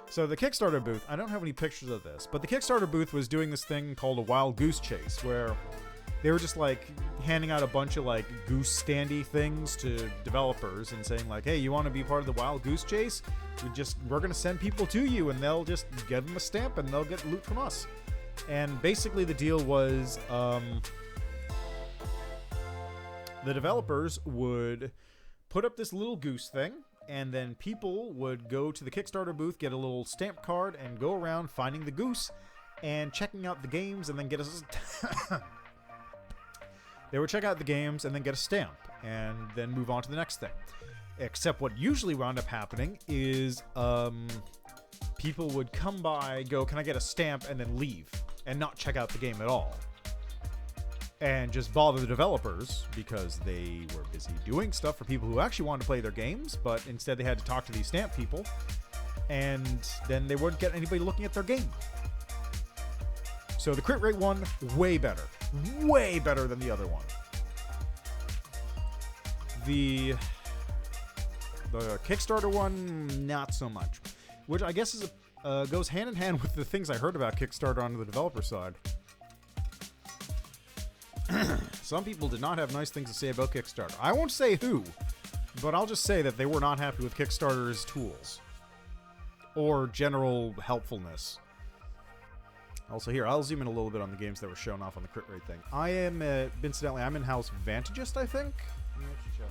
So the Kickstarter booth, I don't have any pictures of this, but the Kickstarter booth was doing this thing called a wild goose chase, where they were just, like, handing out a bunch of, like, goose standy things to developers and saying, like, hey, you want to be part of the wild goose chase? We're going to send people to you, and they'll just give them a stamp, and they'll get loot from us. And basically the deal was, the developers would put up this little goose thing, and then people would go to the Kickstarter booth, get a little stamp card, and go around finding the goose and checking out the games, and then get a... They would check out the games and then get a stamp, and then move on to the next thing. Except what usually wound up happening is people would come by, go, can I get a stamp, and then leave, and not check out the game at all. And just bother the developers, because they were busy doing stuff for people who actually wanted to play their games, but instead they had to talk to these stamp people, and then they wouldn't get anybody looking at their game. So the Crit Rate one, way better. Way better than the other one. The Kickstarter one, not so much. Which I guess is goes hand in hand with the things I heard about Kickstarter on the developer side. Some people did not have nice things to say about Kickstarter. I won't say who, but I'll just say that they were not happy with Kickstarter's tools or general helpfulness. Also here, I'll zoom in a little bit on the games that were shown off on the Crit Rate thing. I am, incidentally, I'm in-house Vantagist, I think? Let me actually check.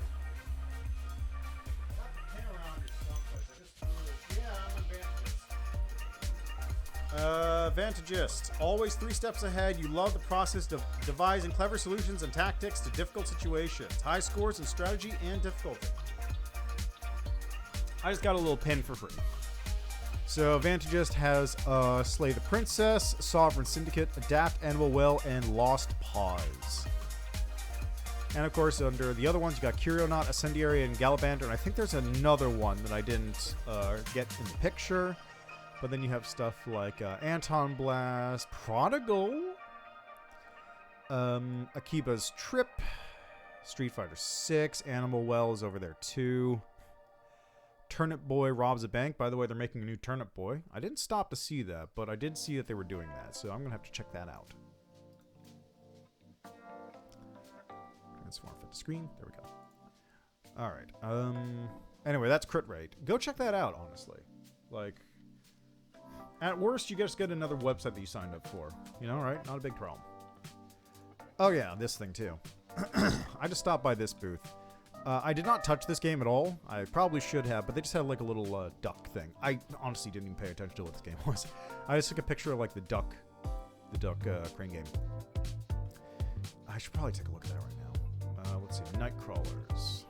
Vantagist. Always 3 steps ahead. You love the process of devising clever solutions and tactics to difficult situations. High scores in strategy and difficulty. I just got a little pin for free. So Vantagist has Slay the Princess, Sovereign Syndicate, Adapt, Animal Well, and Lost Pause. And of course, under the other ones, you got Curionaut, Ascendiary, and Galabander. And I think there's another one that I didn't get in the picture. But then you have stuff like Anton Blast, Prodigal, Akiba's Trip, Street Fighter 6, Animal Well is over there too. Turnip Boy robs a bank. By the way, they're making a new Turnip Boy. I didn't stop to see that, but I did see that they were doing that, so I'm going to have to check that out. Transform for the screen. There we go. All right. Anyway, that's Crit Rate. Go check that out, honestly. Like, at worst, you just get another website that you signed up for. You know, right? Not a big problem. Oh, yeah, this thing, too. I just stopped by this booth. I did not touch this game at all. I probably should have, but they just had like a little duck thing. I honestly didn't even pay attention to what this game was. I just took a picture of like the duck crane game. I should probably take a look at that right now. Let's see, Nightcrawlers.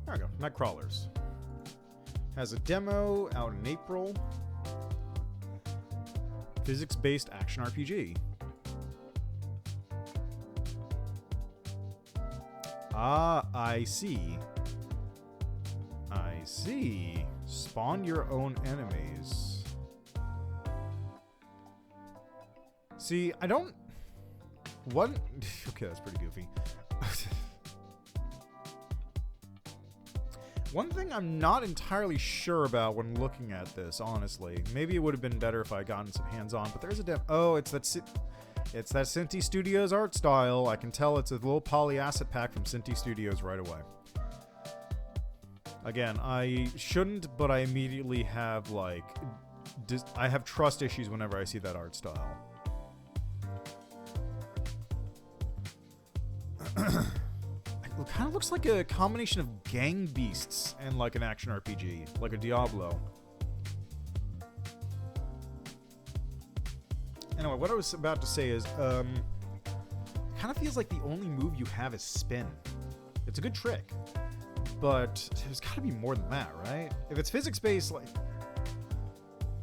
There we go, Nightcrawlers. Has a demo out in April. Physics-based action RPG. Ah, I see. I see. Spawn your own enemies. See, I don't... What? Okay, that's pretty goofy. One thing I'm not entirely sure about when looking at this, honestly. Maybe it would have been better if I gotten some hands-on, but there's a demo... Oh, it's that Cinti Studios art style. I can tell it's a little poly asset pack from Cinti Studios right away. Again, I shouldn't, but I immediately have, like... I have trust issues whenever I see that art style. It kind of looks like a combination of Gang Beasts and, like, an action RPG. Like a Diablo. Anyway, what I was about to say is, it kind of feels like the only move you have is spin. It's a good trick, but there's got to be more than that, right? If it's physics-based, like...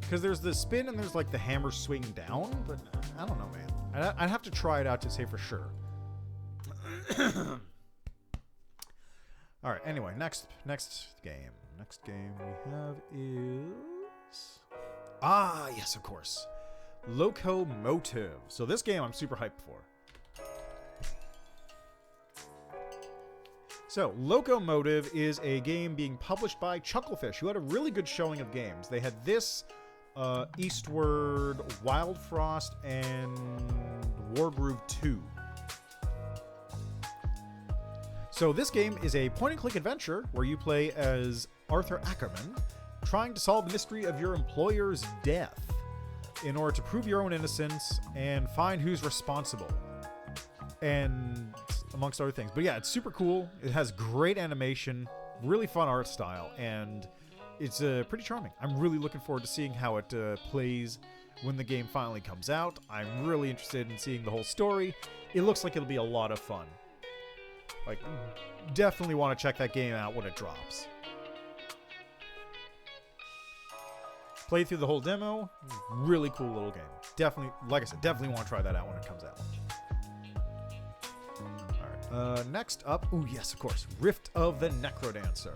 Because there's the spin and there's, like, the hammer swing down, but I don't know, man. I'd have to try it out to say for sure. Alright, anyway, next game. Next game we have is... Ah, yes, of course. Locomotive. So this game I'm super hyped for. So, Locomotive is a game being published by Chucklefish, who had a really good showing of games. They had this, Eastward, Wild Frost, and Wargroove 2. So this game is a point-and-click adventure where you play as Arthur Ackerman, trying to solve the mystery of your employer's death in order to prove your own innocence and find who's responsible. And amongst other things. But yeah, it's super cool. It has great animation, really fun art style, and it's pretty charming. I'm really looking forward to seeing how it plays when the game finally comes out. I'm really interested in seeing the whole story. It looks like it'll be a lot of fun. Like, definitely want to check that game out when it drops. Played through the whole demo. Really cool little game. Definitely, like I said, definitely want to try that out when it comes out. Alright, next up, oh yes, of course, Rift of the Necrodancer.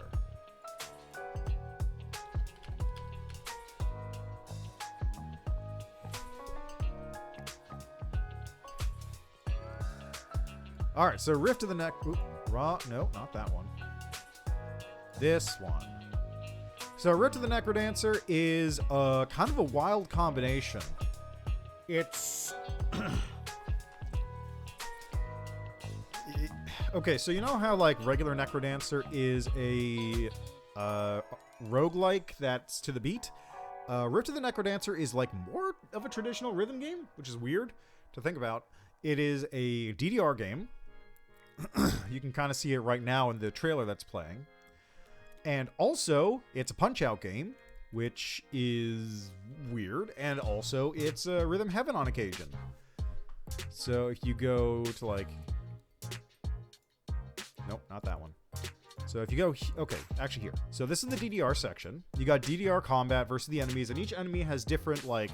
Alright, so Rift of the no, not that one. This one. So Rift of the Necrodancer is kind of a wild combination. It's... Okay, so you know how, like, regular Necrodancer is a roguelike that's to the beat? Rift of the Necrodancer is, like, more of a traditional rhythm game, which is weird to think about. It is a DDR game. You can kind of see it right now in the trailer that's playing. And also, it's a Punch-Out game, which is weird, and also it's Rhythm Heaven on occasion. So if you go to like... Nope, not that one. So if you go... Okay, actually here. So this is the DDR section. You got DDR combat versus the enemies, and each enemy has different like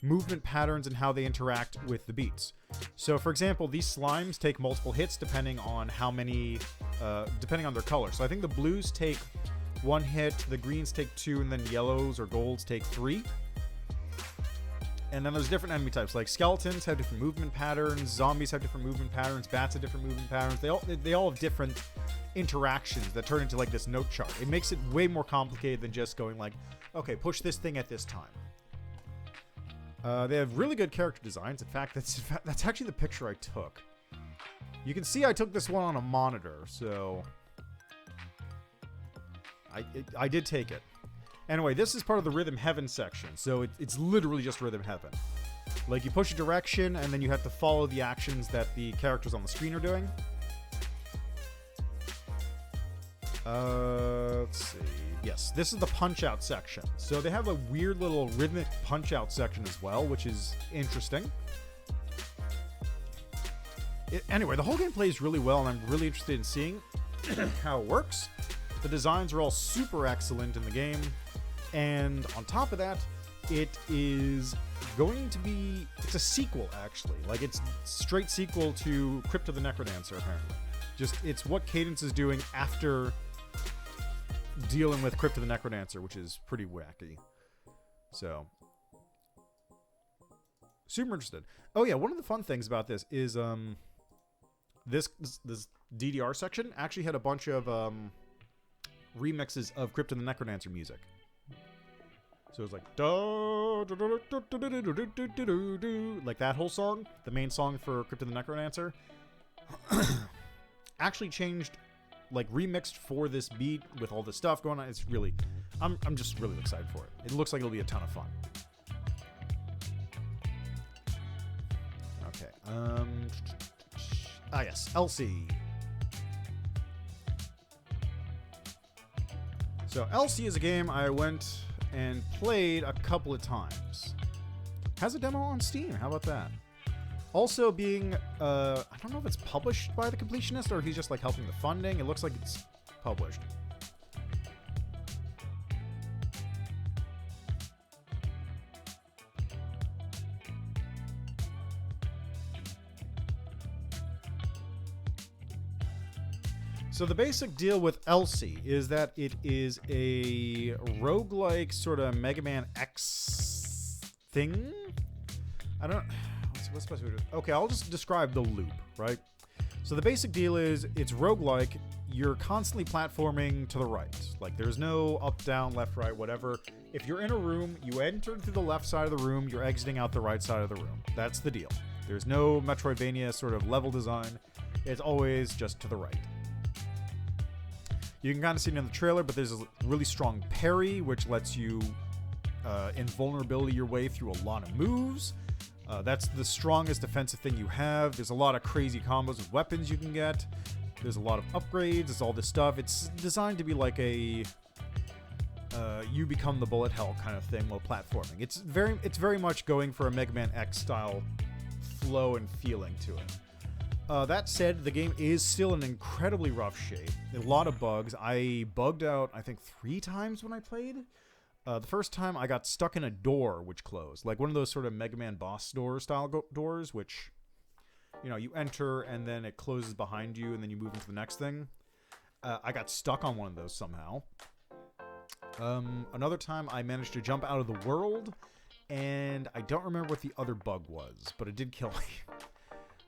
movement patterns and how they interact with the beats. So for example, these slimes take multiple hits depending on how many... depending on their color. So I think the blues take 1 hit, the greens take 2, and then yellows or golds take 3. And then there's different enemy types, like skeletons have different movement patterns, zombies have different movement patterns, bats have different movement patterns. They all have different interactions that turn into like this note chart. It makes it way more complicated than just going like, okay, push this thing at this time. They have really good character designs. In fact, that's actually the picture I took. You can see I took this one on a monitor, so I did take it. Anyway, this is part of the Rhythm Heaven section, so it's literally just Rhythm Heaven. Like, you push a direction, and then you have to follow the actions that the characters on the screen are doing. Let's see. Yes, this is the Punch-Out section. So they have a weird little rhythmic Punch-Out section as well, which is interesting. Anyway, the whole game plays really well, and I'm really interested in seeing how it works. The designs are all super excellent in the game. And on top of that, it is going to be... It's a sequel, actually. Like, it's straight sequel to Crypt of the Necrodancer, apparently. Just, it's what Cadence is doing after dealing with Crypt of the Necrodancer, which is pretty wacky. So, super interested. Oh yeah, one of the fun things about this is this DDR section actually had a bunch of remixes of Crypt of the Necrodancer music. So it was like like that whole song, the main song for Crypt of the Necrodancer, actually changed, like remixed for this beat with all this stuff going on. It's really, I'm just really excited for it. It looks like it'll be a ton of fun. Okay. Yes, LC. So LC is a game I went and played a couple of times. Has a demo on Steam. How about that? Also being, I don't know if it's published by the Completionist or if he's just like helping the funding. It looks like it's published. So the basic deal with Elsie is that it is a roguelike sort of Mega Man X thing. I don't... What's supposed to be... Okay, I'll just describe the loop, right? So the basic deal is it's roguelike. You're constantly platforming to the right. Like, there's no up, down, left, right, whatever. If you're in a room, you enter through the left side of the room, you're exiting out the right side of the room. That's the deal. There's no Metroidvania sort of level design. It's always just to the right. You can kind of see it in the trailer, but there's a really strong parry, which lets you invulnerability your way through a lot of moves. That's the strongest defensive thing you have. There's a lot of crazy combos with weapons you can get. There's a lot of upgrades. There's all this stuff. It's designed to be like a you become the bullet hell kind of thing while platforming. It's very much going for a Mega Man X style flow and feeling to it. That said, the game is still in incredibly rough shape. A lot of bugs. I bugged out, I think, 3 times when I played. The first time, I got stuck in a door which closed. Like one of those sort of Mega Man boss door style doors, which, you know, you enter and then it closes behind you and then you move into the next thing. I got stuck on one of those somehow. Another time, I managed to jump out of the world, and I don't remember what the other bug was, but it did kill me.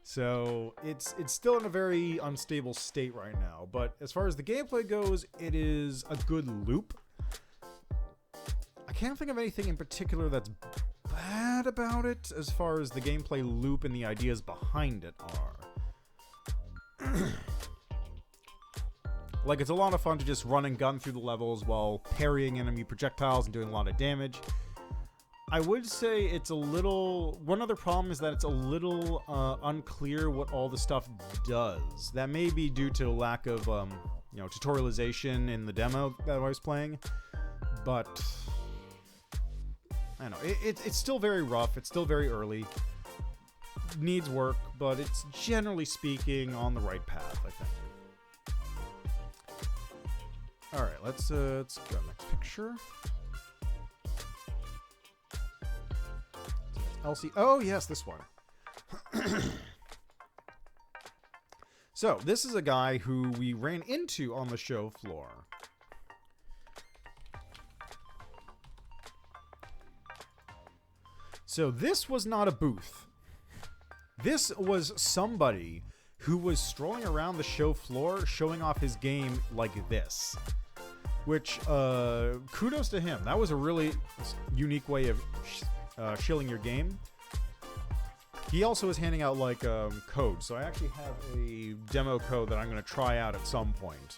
So it's still in a very unstable state right now, but as far as the gameplay goes, it is a good loop. I can't think of anything in particular that's bad about it as far as the gameplay loop and the ideas behind it are. Like, it's a lot of fun to just run and gun through the levels while parrying enemy projectiles and doing a lot of damage. I would say it's a little... One other problem is that it's a little unclear what all the stuff does. That may be due to a lack of tutorialization in the demo that I was playing. But I don't know. It's still very rough. It's still very early. Needs work, but it's generally speaking on the right path, I think. All right, let's go next picture. Elsie. Oh yes, this one. So this is a guy who we ran into on the show floor. So this was not a booth. This was somebody who was strolling around the show floor showing off his game like this. Which, kudos to him. That was a really unique way of shilling your game. He also was handing out, like, code. So I actually have a demo code that I'm going to try out at some point.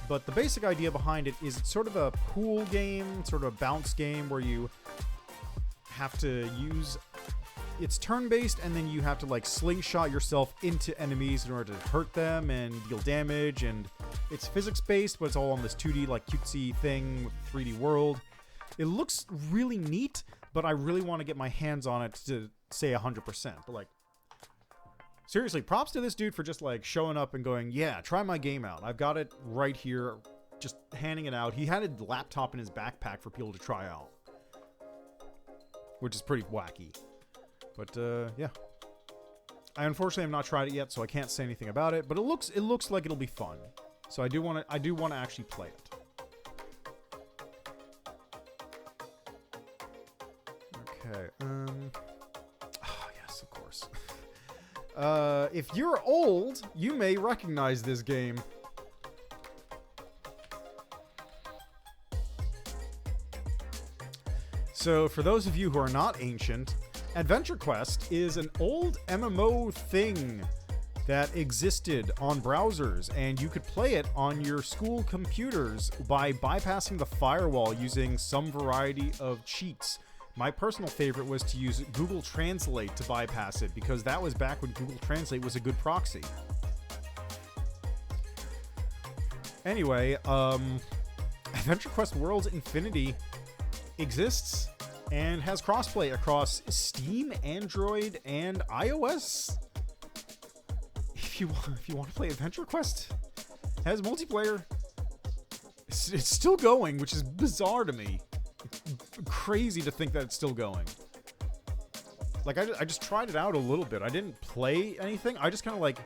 But the basic idea behind it is it's sort of a pool game, sort of a bounce game where you have to use... It's turn-based, and then you have to, like, slingshot yourself into enemies in order to hurt them and deal damage, and it's physics-based, but it's all on this 2D, like, cutesy thing with 3D world. It looks really neat, but I really want to get my hands on it to say 100%. But, like, seriously, props to this dude for just, like, showing up and going, yeah, try my game out. I've got it right here, just handing it out. He had a laptop in his backpack for people to try out, which is pretty wacky. But, yeah. I unfortunately have not tried it yet, so I can't say anything about it. But it looks like it'll be fun. So I do want to actually play it. Okay. Yes, of course. If you're old, you may recognize this game. So for those of you who are not ancient, Adventure Quest is an old MMO thing that existed on browsers, and you could play it on your school computers by bypassing the firewall using some variety of cheats. My personal favorite was to use Google Translate to bypass it, because that was back when Google Translate was a good proxy. Anyway, Adventure Quest Worlds Infinity exists and has crossplay across Steam, Android, and iOS. If you want to play Adventure Quest, it has multiplayer. It's still going, which is bizarre to me. It's crazy to think that it's still going. Like, I just tried it out a little bit. I didn't play anything. I just kind of, like,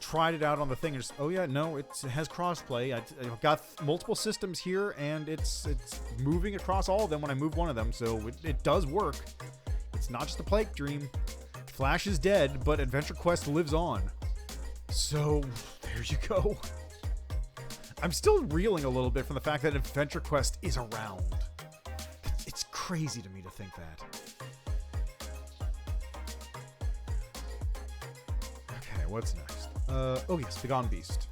tried it out on the thing and just, oh yeah, no, it has crossplay. I've got multiple systems here, and it's moving across all of them when I move one of them, so it does work. It's not just a pipe dream. Flash is dead, but Adventure Quest lives on. So, there you go. I'm still reeling a little bit from the fact that Adventure Quest is around. It's crazy to me to think that. Okay, what's next? Oh yes, Begone Beast.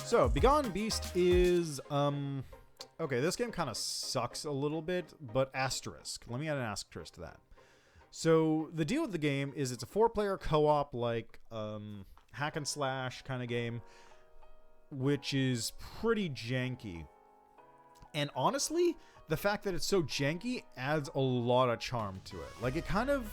So, Begone Beast is, okay, this game kind of sucks a little bit, but asterisk. Let me add an asterisk to that. So, the deal with the game is it's a 4-player co-op, like, hack and slash kind of game, which is pretty janky. And honestly, the fact that it's so janky adds a lot of charm to it. Like, it kind of...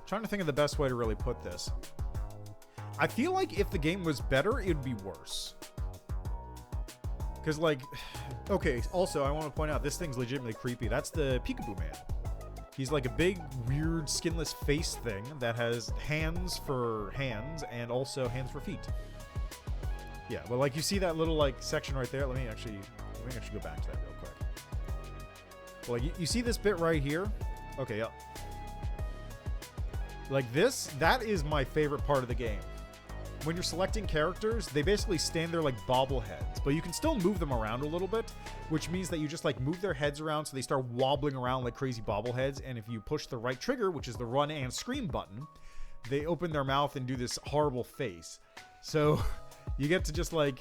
Trying to think of the best way to really put this. I feel like if the game was better, it would be worse. Because, like... Okay, also, I want to point out, this thing's legitimately creepy. That's the Peekaboo Man. He's like a big, weird, skinless face thing that has hands for hands and also hands for feet. Yeah, well, like, you see that little, like, section right there? Let me actually go back to that real quick. Well, like, you see this bit right here? Okay, yeah. Like this, that is my favorite part of the game. When you're selecting characters, they basically stand there like bobbleheads, but you can still move them around a little bit, which means that you just like move their heads around so they start wobbling around like crazy bobbleheads, and if you push the right trigger, which is the run and scream button, they open their mouth and do this horrible face. So you get to just like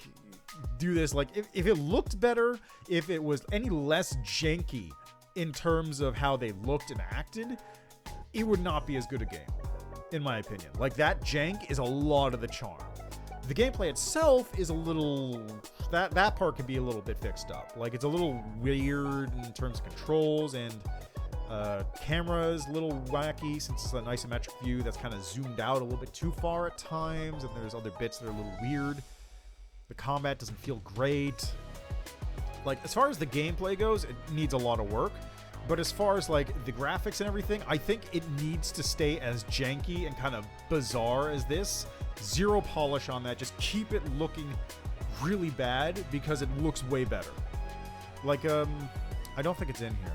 do this. Like if it looked better, if it was any less janky in terms of how they looked and acted, it would not be as good a game, in my opinion. Like that jank is a lot of the charm. The gameplay itself is a little, that part can be a little bit fixed up. Like it's a little weird in terms of controls, and camera's a little wacky since it's an isometric view that's kind of zoomed out a little bit too far at times, and there's other bits that are a little weird. The combat doesn't feel great. Like as far as the gameplay goes, it needs a lot of work. But as far as like the graphics and everything, I think it needs to stay as janky and kind of bizarre as this. Zero polish on that. Just keep it looking really bad because it looks way better. Like, I don't think it's in here.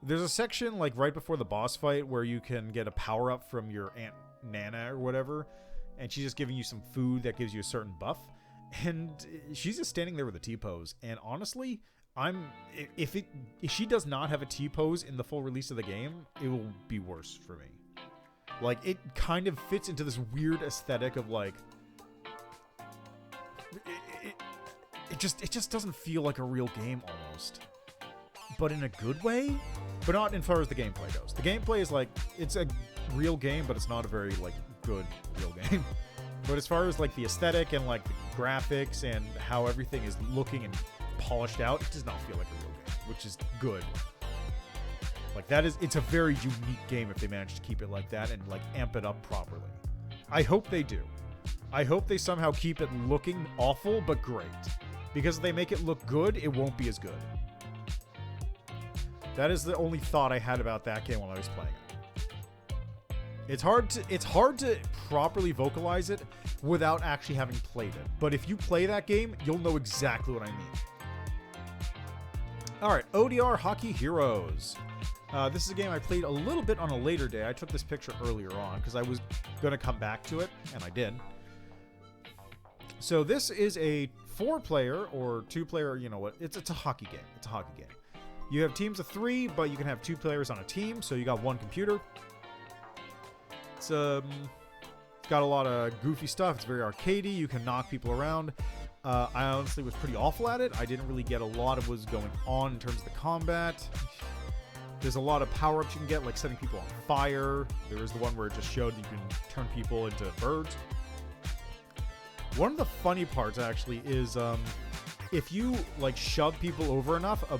There's a section like right before the boss fight where you can get a power up from your Aunt Nana or whatever, and she's just giving you some food that gives you a certain buff, and she's just standing there with a T-pose. And honestly, if she does not have a T-pose in the full release of the game, it will be worse for me. Like, it kind of fits into this weird aesthetic of like, it just doesn't feel like a real game almost, but in a good way, but not as far as the gameplay goes. The gameplay is like, it's a real game, but it's not a very like good real game. But as far as like the aesthetic and like the graphics and how everything is looking and polished out, it does not feel like a real game, which is good. Like it's a very unique game if they manage to keep it like that and like amp it up properly. I hope they do. I hope they somehow keep it looking awful but great, because if they make it look good, it won't be as good. That is the only thought I had about that game while I was playing it. It's hard to properly vocalize it without actually having played it. But if you play that game, you'll know exactly what I mean. Alright, ODR Hockey Heroes. This is a game I played a little bit on a later day. I took this picture earlier on because I was going to come back to it, and I did. So this is a 4-player or 2-player, you know what, it's a hockey game. It's a hockey game. You have teams of 3, but you can have 2 players on a team, so you got one computer. It's got a lot of goofy stuff. It's very arcadey. You can knock people around. I honestly was pretty awful at it. I didn't really get a lot of what was going on in terms of the combat. There's a lot of power-ups you can get, like setting people on fire. There was the one where it just showed you can turn people into birds. One of the funny parts, actually, is if you like shove people over enough, a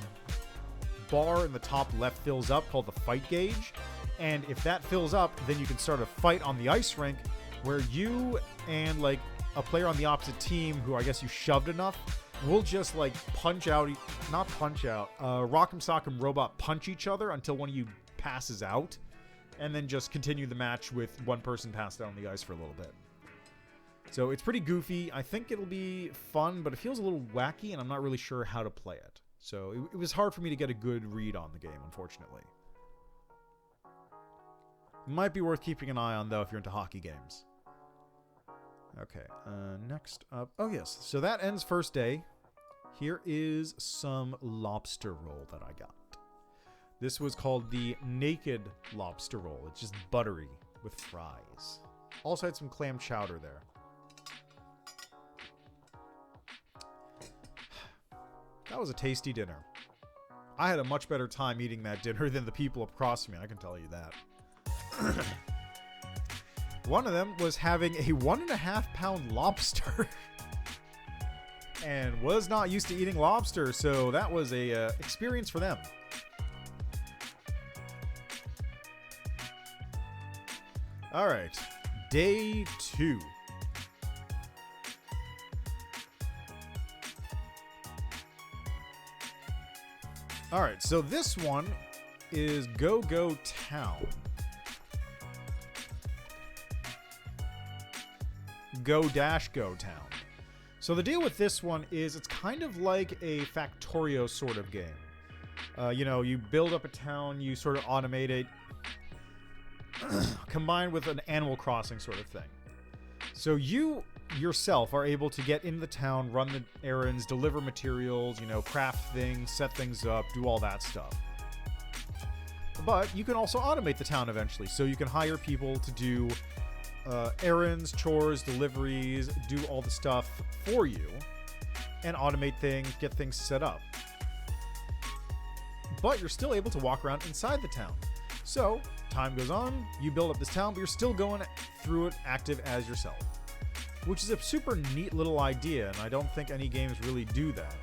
bar in the top left fills up called the fight gauge. And if that fills up, then you can start a fight on the ice rink where you and like a player on the opposite team who I guess you shoved enough will just like Rock'em Sock'em Robot punch each other until one of you passes out, and then just continue the match with one person passed out on the ice for a little bit. So it's pretty goofy. I think it'll be fun, but it feels a little wacky, and I'm not really sure how to play it. So it was hard for me to get a good read on the game, unfortunately. Might be worth keeping an eye on, though, if you're into hockey games. Okay, next up... Oh, yes. So that ends first day. Here is some lobster roll that I got. This was called the Naked Lobster Roll. It's just buttery with fries. Also had some clam chowder there. That was a tasty dinner. I had a much better time eating that dinner than the people across from me, I can tell you that. One of them was having a 1.5 pound lobster and was not used to eating lobster, so that was a experience for them. All right, day 2. All right, so this one is Go Go Town. Go Town. So the deal with this one is it's kind of like a Factorio sort of game. You know, you build up a town, you sort of automate it, combined with an Animal Crossing sort of thing. So you yourself are able to get into the town, run the errands, deliver materials, you know, craft things, set things up, do all that stuff. But you can also automate the town eventually. So you can hire people to do errands, chores, deliveries, do all the stuff for you, and automate things, get things set up. But you're still able to walk around inside the town. So, time goes on, you build up this town, but you're still going through it active as yourself. Which is a super neat little idea, and I don't think any games really do that.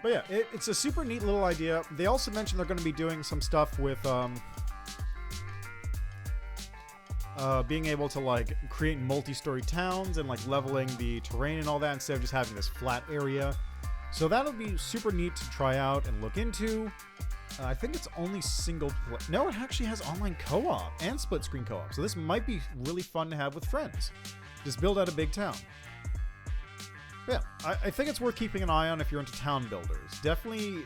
But yeah, it's a super neat little idea. They also mentioned they're going to be doing some stuff with being able to like create multi-story towns and like leveling the terrain and all that instead of just having this flat area. So that'll be super neat to try out and look into. I think it's only single play. No, it actually has online co-op and split screen co-op. So this might be really fun to have with friends. Just build out a big town. Yeah, I think it's worth keeping an eye on if you're into town builders. Definitely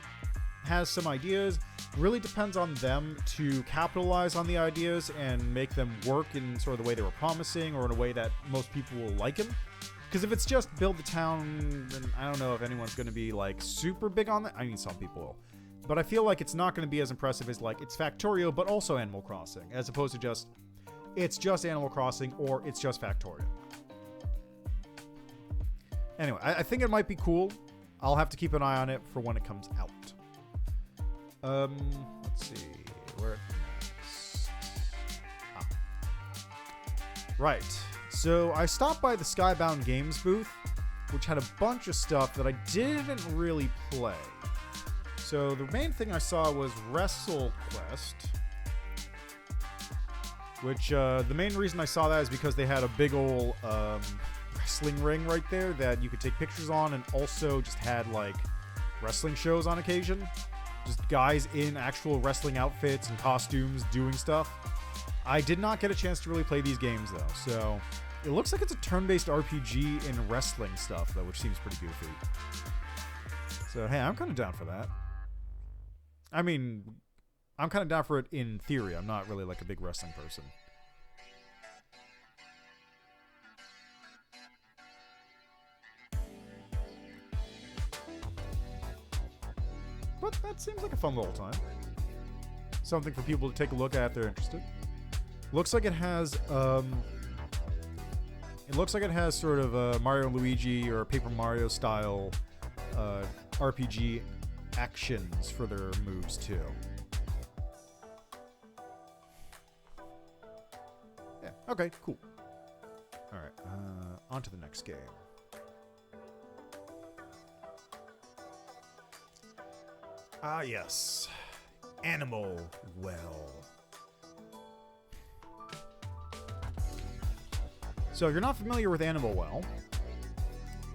has some ideas. Really depends on them to capitalize on the ideas and make them work in sort of the way they were promising or in a way that most people will like them. Because if it's just build the town, then I don't know if anyone's going to be like super big on that. I mean, some people will. But I feel like it's not going to be as impressive as like it's Factorio, but also Animal Crossing, as opposed to just it's just Animal Crossing or it's just Factorio. Anyway, I think it might be cool. I'll have to keep an eye on it for when it comes out. Let's see. Where next? Right. So I stopped by the Skybound Games booth, which had a bunch of stuff that I didn't really play. So the main thing I saw was WrestleQuest, which the main reason I saw that is because they had a big ol' wrestling ring right there that you could take pictures on, and also just had like wrestling shows on occasion. Just guys in actual wrestling outfits and costumes doing stuff. I did not get a chance to really play these games though, so it looks like it's a turn-based RPG in wrestling stuff though, which seems pretty goofy. So hey, I'm kind of down for that. I mean, I'm kind of down for it in theory. I'm not really like a big wrestling person. But that seems like a fun little time. Something for people to take a look at if they're interested. Looks like it has sort of a Mario and Luigi or Paper Mario style RPG actions for their moves too. Yeah. Okay. Cool. All right. On to the next game. Ah, yes. Animal Well. So if you're not familiar with Animal Well,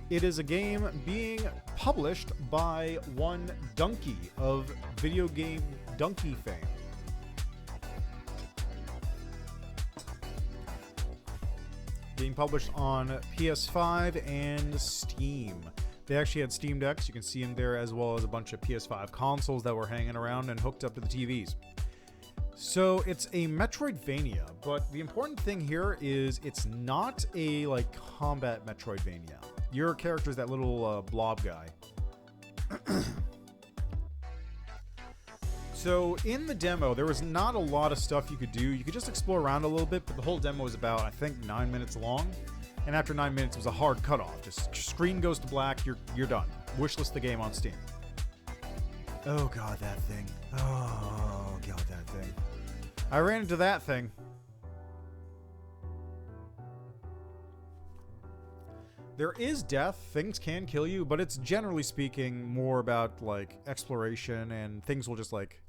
it is a game being published by one Donkey of video game Donkey fame. Being published on PS5 and Steam. They actually had Steam Decks. You can see them there, as well as a bunch of PS5 consoles that were hanging around and hooked up to the TVs. So it's a Metroidvania, but the important thing here is it's not a like combat Metroidvania. Your character is that little blob guy. So in the demo, there was not a lot of stuff you could do. You could just explore around a little bit, but the whole demo was about, I think, 9 minutes long. And after 9 minutes, it was a hard cutoff. Just screen goes to black, you're done. Wishlist the game on Steam. Oh god, that thing. Oh god, that thing. I ran into that thing. There is death, things can kill you, but it's generally speaking more about like exploration, and things will just like,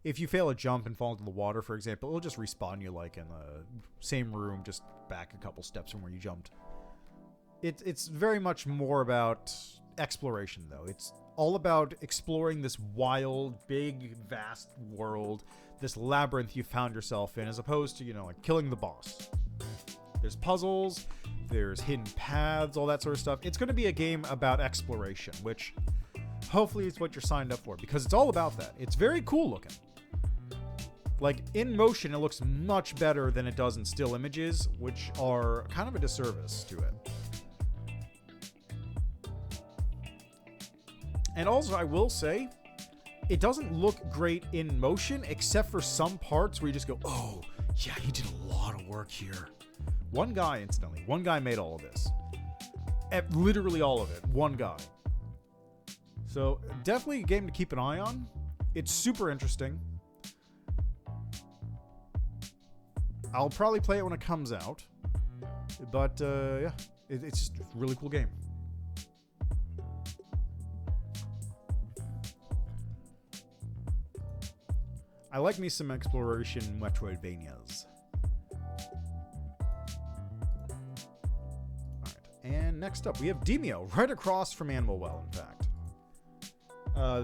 if you fail a jump and fall into the water, for example, it'll just respawn you like in the same room, just back a couple steps from where you jumped. It's very much more about exploration, though. It's all about exploring this wild, big, vast world, this labyrinth you found yourself in, as opposed to, like killing the boss. There's puzzles, there's hidden paths, all that sort of stuff. It's going to be a game about exploration, which hopefully is what you're signed up for, because it's all about that. It's very cool looking. Like, in motion, it looks much better than it does in still images, which are kind of a disservice to it. And also, I will say, it doesn't look great in motion, except for some parts where you just go, oh, yeah, he did a lot of work here. One guy, incidentally, one guy made all of this. Literally all of it. One guy. So, definitely a game to keep an eye on. It's super interesting. I'll probably play it when it comes out. But, yeah, it's just a really cool game. I like me some exploration Metroidvanias. Alright, and next up we have Demeo, right across from Animal Well, in fact.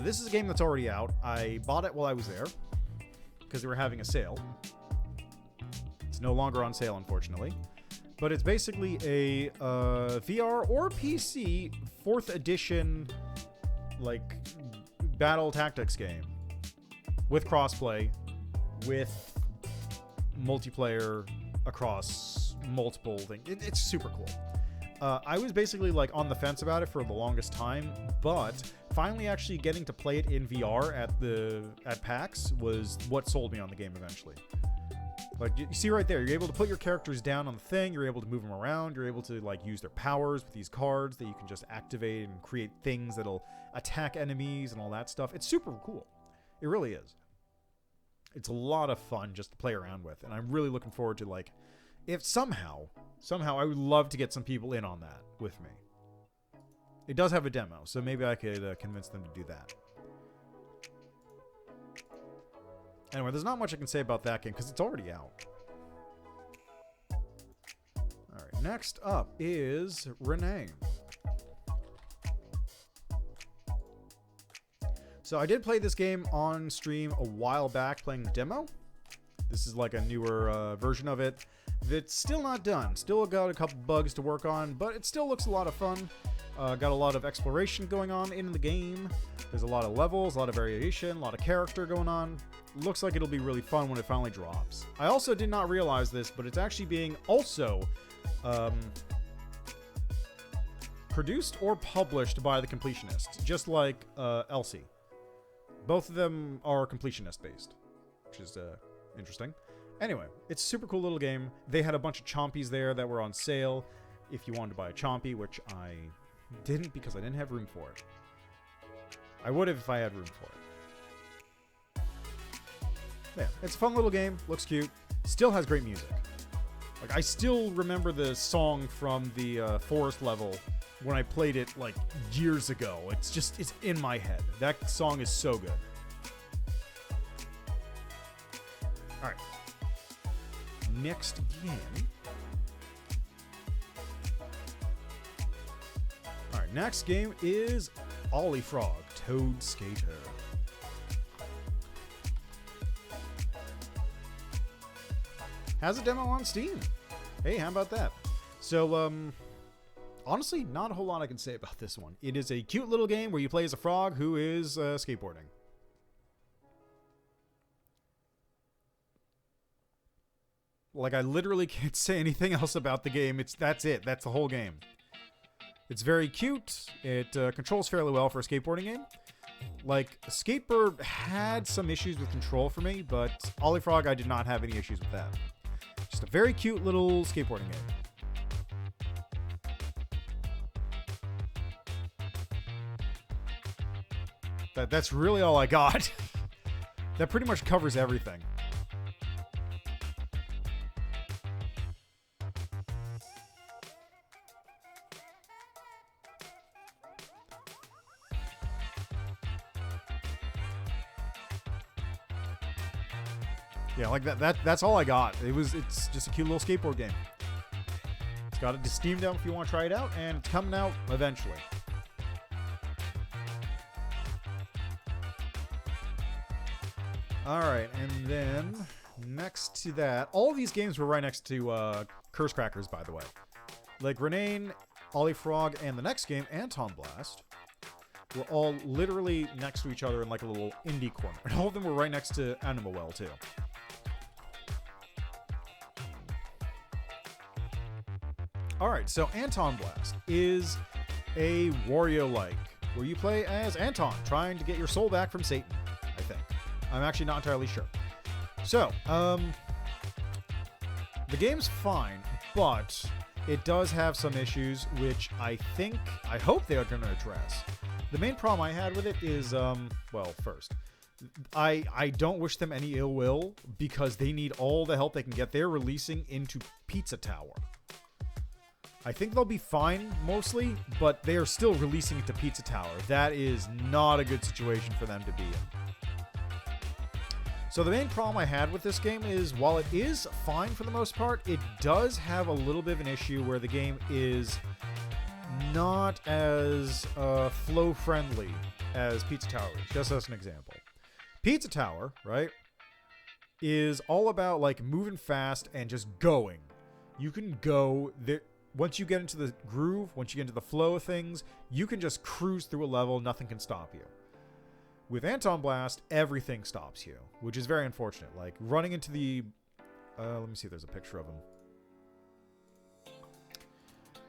This is a game that's already out. I bought it while I was there, because they were having a sale. It's no longer on sale, unfortunately. But it's basically a VR or PC 4th edition, like, battle tactics game. With crossplay, with multiplayer across multiple things. It's super cool. I was basically like on the fence about it for the longest time, but finally actually getting to play it in VR at PAX was what sold me on the game eventually. Like, you see right there, you're able to put your characters down on the thing, you're able to move them around, you're able to like use their powers with these cards that you can just activate and create things that'll attack enemies and all that stuff. It's super cool. It really is. It's a lot of fun just to play around with, and I'm really looking forward to, like, if somehow I would love to get some people in on that with me. It does have a demo, so maybe I could convince them to do that. Anyway, there's not much I can say about that game because it's already out. Alright, next up is Renee. So I did play this game on stream a while back playing the demo. This is like a newer version of it. It's still not done. Still got a couple bugs to work on, but it still looks a lot of fun. Got a lot of exploration going on in the game. There's a lot of levels, a lot of variation, a lot of character going on. Looks like it'll be really fun when it finally drops. I also did not realize this, but it's actually being also produced or published by the Completionist, just like Elsie. Both of them are completionist based, which is interesting. Anyway, it's a super cool little game. They had a bunch of chompies there that were on sale if you wanted to buy a chompy, which I didn't because I didn't have room for it. I would have if I had room for it. Yeah, it's a fun little game. Looks cute. Still has great music. Like, I still remember the song from the forest level when I played it, like, years ago. It's in my head. That song is so good. Alright. Next game. Alright, next game is Ollie Frog, Toad Skater. Has a demo on Steam. Hey, how about that? So, honestly, not a whole lot I can say about this one. It is a cute little game where you play as a frog who is skateboarding. Like, I literally can't say anything else about the game. That's it. That's the whole game. It's very cute. It controls fairly well for a skateboarding game. Like, Skatebird had some issues with control for me, but Ollie Frog, I did not have any issues with that. Just a very cute little skateboarding game. That's really all I got. That pretty much covers everything. Yeah, like that's all I got. It's just a cute little skateboard game. It's got it to Steam down if you want to try it out, and it's coming out eventually. Alright, and then next to that, all of these games were right next to Curse Crackers, by the way. Like Renane, Ollie Frog, and the next game, Anton Blast, were all literally next to each other in like a little indie corner. And all of them were right next to Animal Well, too. Alright, so Anton Blast is a Wario-like, where you play as Anton, trying to get your soul back from Satan, I think. I'm actually not entirely sure. So, the game's fine, but it does have some issues, which I hope they are going to address. The main problem I had with it is, well, first, I don't wish them any ill will, because they need all the help they can get. They're releasing into Pizza Tower. I think they'll be fine, mostly, but they are still releasing it to Pizza Tower. That is not a good situation for them to be in. So the main problem I had with this game is, while it is fine for the most part, it does have a little bit of an issue where the game is not as flow-friendly as Pizza Tower is, just as an example. Pizza Tower, right, is all about, like, moving fast and just going. You can go... Once you get into the groove, once you get into the flow of things, you can just cruise through a level, nothing can stop you. With Anton Blast, everything stops you, which is very unfortunate. Like, running into the... let me see if there's a picture of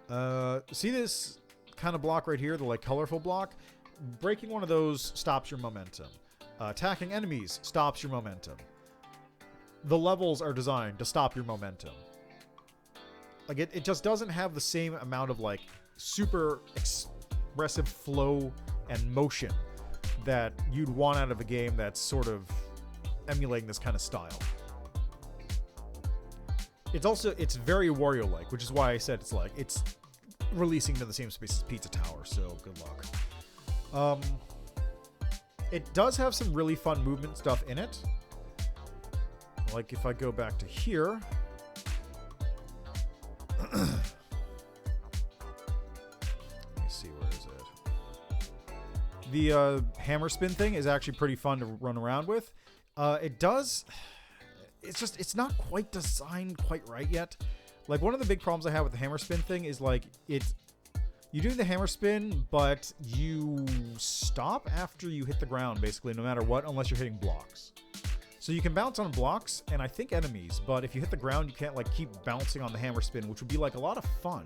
him. See this kind of block right here, the, like, colorful block? Breaking one of those stops your momentum. Attacking enemies stops your momentum. The levels are designed to stop your momentum. Like, it just doesn't have the same amount of, like, super expressive flow and motion that you'd want out of a game that's sort of emulating this kind of style. It's very Wario-like, which is why I said it's releasing to the same space as Pizza Tower, so good luck. It does have some really fun movement stuff in it. Like, if I go back to here... Let me see, where is it? The hammer spin thing is actually pretty fun to run around with. It's not quite designed quite right yet. Like, one of the big problems I have with the hammer spin thing is, like, you do the hammer spin, but you stop after you hit the ground, basically, no matter what, unless you're hitting blocks. So you can bounce on blocks, and I think enemies, but if you hit the ground, you can't, like, keep bouncing on the hammer spin, which would be, like, a lot of fun.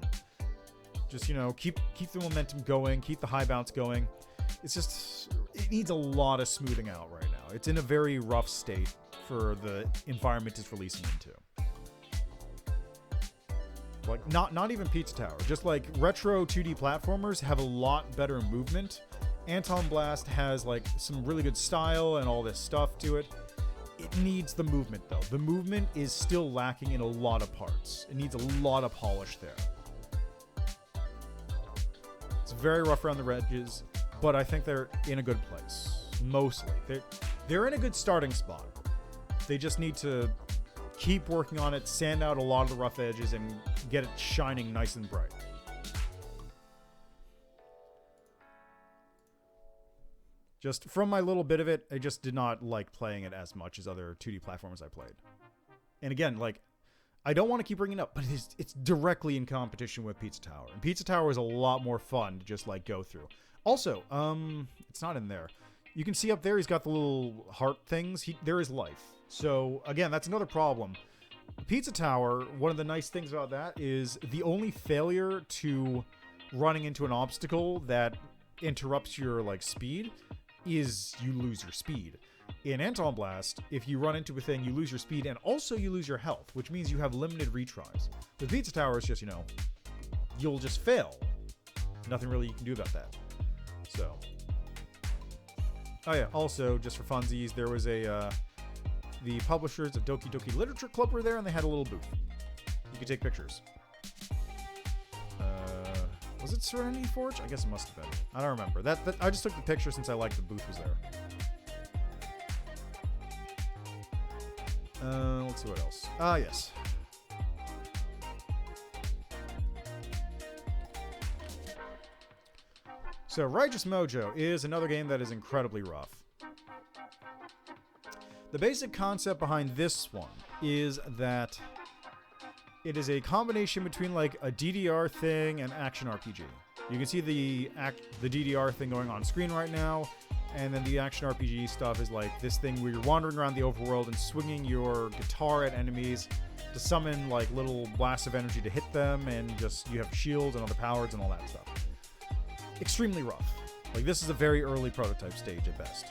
Just, you know, keep the momentum going, keep the high bounce going. It's just, it needs a lot of smoothing out right now. It's in a very rough state for the environment it's releasing into. Like, not even Pizza Tower. Just, like, retro 2D platformers have a lot better movement. Anton Blast has, like, some really good style and all this stuff to it. It needs the movement, though. The movement is still lacking in a lot of parts. It needs a lot of polish there. It's very rough around the edges, but I think they're in a good place. Mostly. They're in a good starting spot. They just need to keep working on it, sand out a lot of the rough edges, and get it shining nice and bright. Just from my little bit of it, I just did not like playing it as much as other 2D platformers I played. And again, like, I don't want to keep bringing it up, but it's directly in competition with Pizza Tower. And Pizza Tower is a lot more fun to just, like, go through. Also, it's not in there. You can see up there he's got the little heart things. There is life. So, again, that's another problem. Pizza Tower, one of the nice things about that is the only failure to running into an obstacle that interrupts your, like, speed is you lose your speed. In Anton Blast, if you run into a thing, you lose your speed, and also you lose your health, which means you have limited retries. The Pizza Tower is just, you know, you'll just fail. Nothing really you can do about that. So. Oh yeah, also, just for funsies, there was the publishers of Doki Doki Literature Club were there, and they had a little booth. You could take pictures. Was it Serenity Forge? I guess it must have been. I don't remember. I just took the picture since I liked the booth was there. Let's see what else. Yes. So, Righteous Mojo is another game that is incredibly rough. The basic concept behind this one is that it is a combination between like a DDR thing and action RPG. You can see the DDR thing going on screen right now, and then the action RPG stuff is like this thing where you're wandering around the overworld and swinging your guitar at enemies to summon like little blasts of energy to hit them, and just you have shields and other powers and all that stuff. Extremely rough. Like, this is a very early prototype stage at best.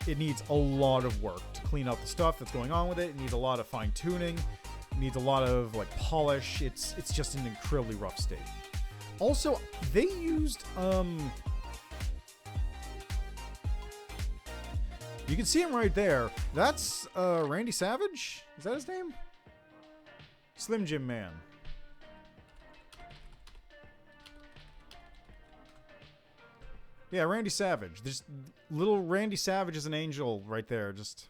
It needs a lot of work to clean up the stuff that's going on with it. It needs a lot of fine-tuning. It needs a lot of like polish. It's just an incredibly rough state. Also, they used you can see him right there. That's Randy Savage? Is that his name? Slim Jim Man. Yeah, Randy Savage. There's little Randy Savage is an angel right there. Just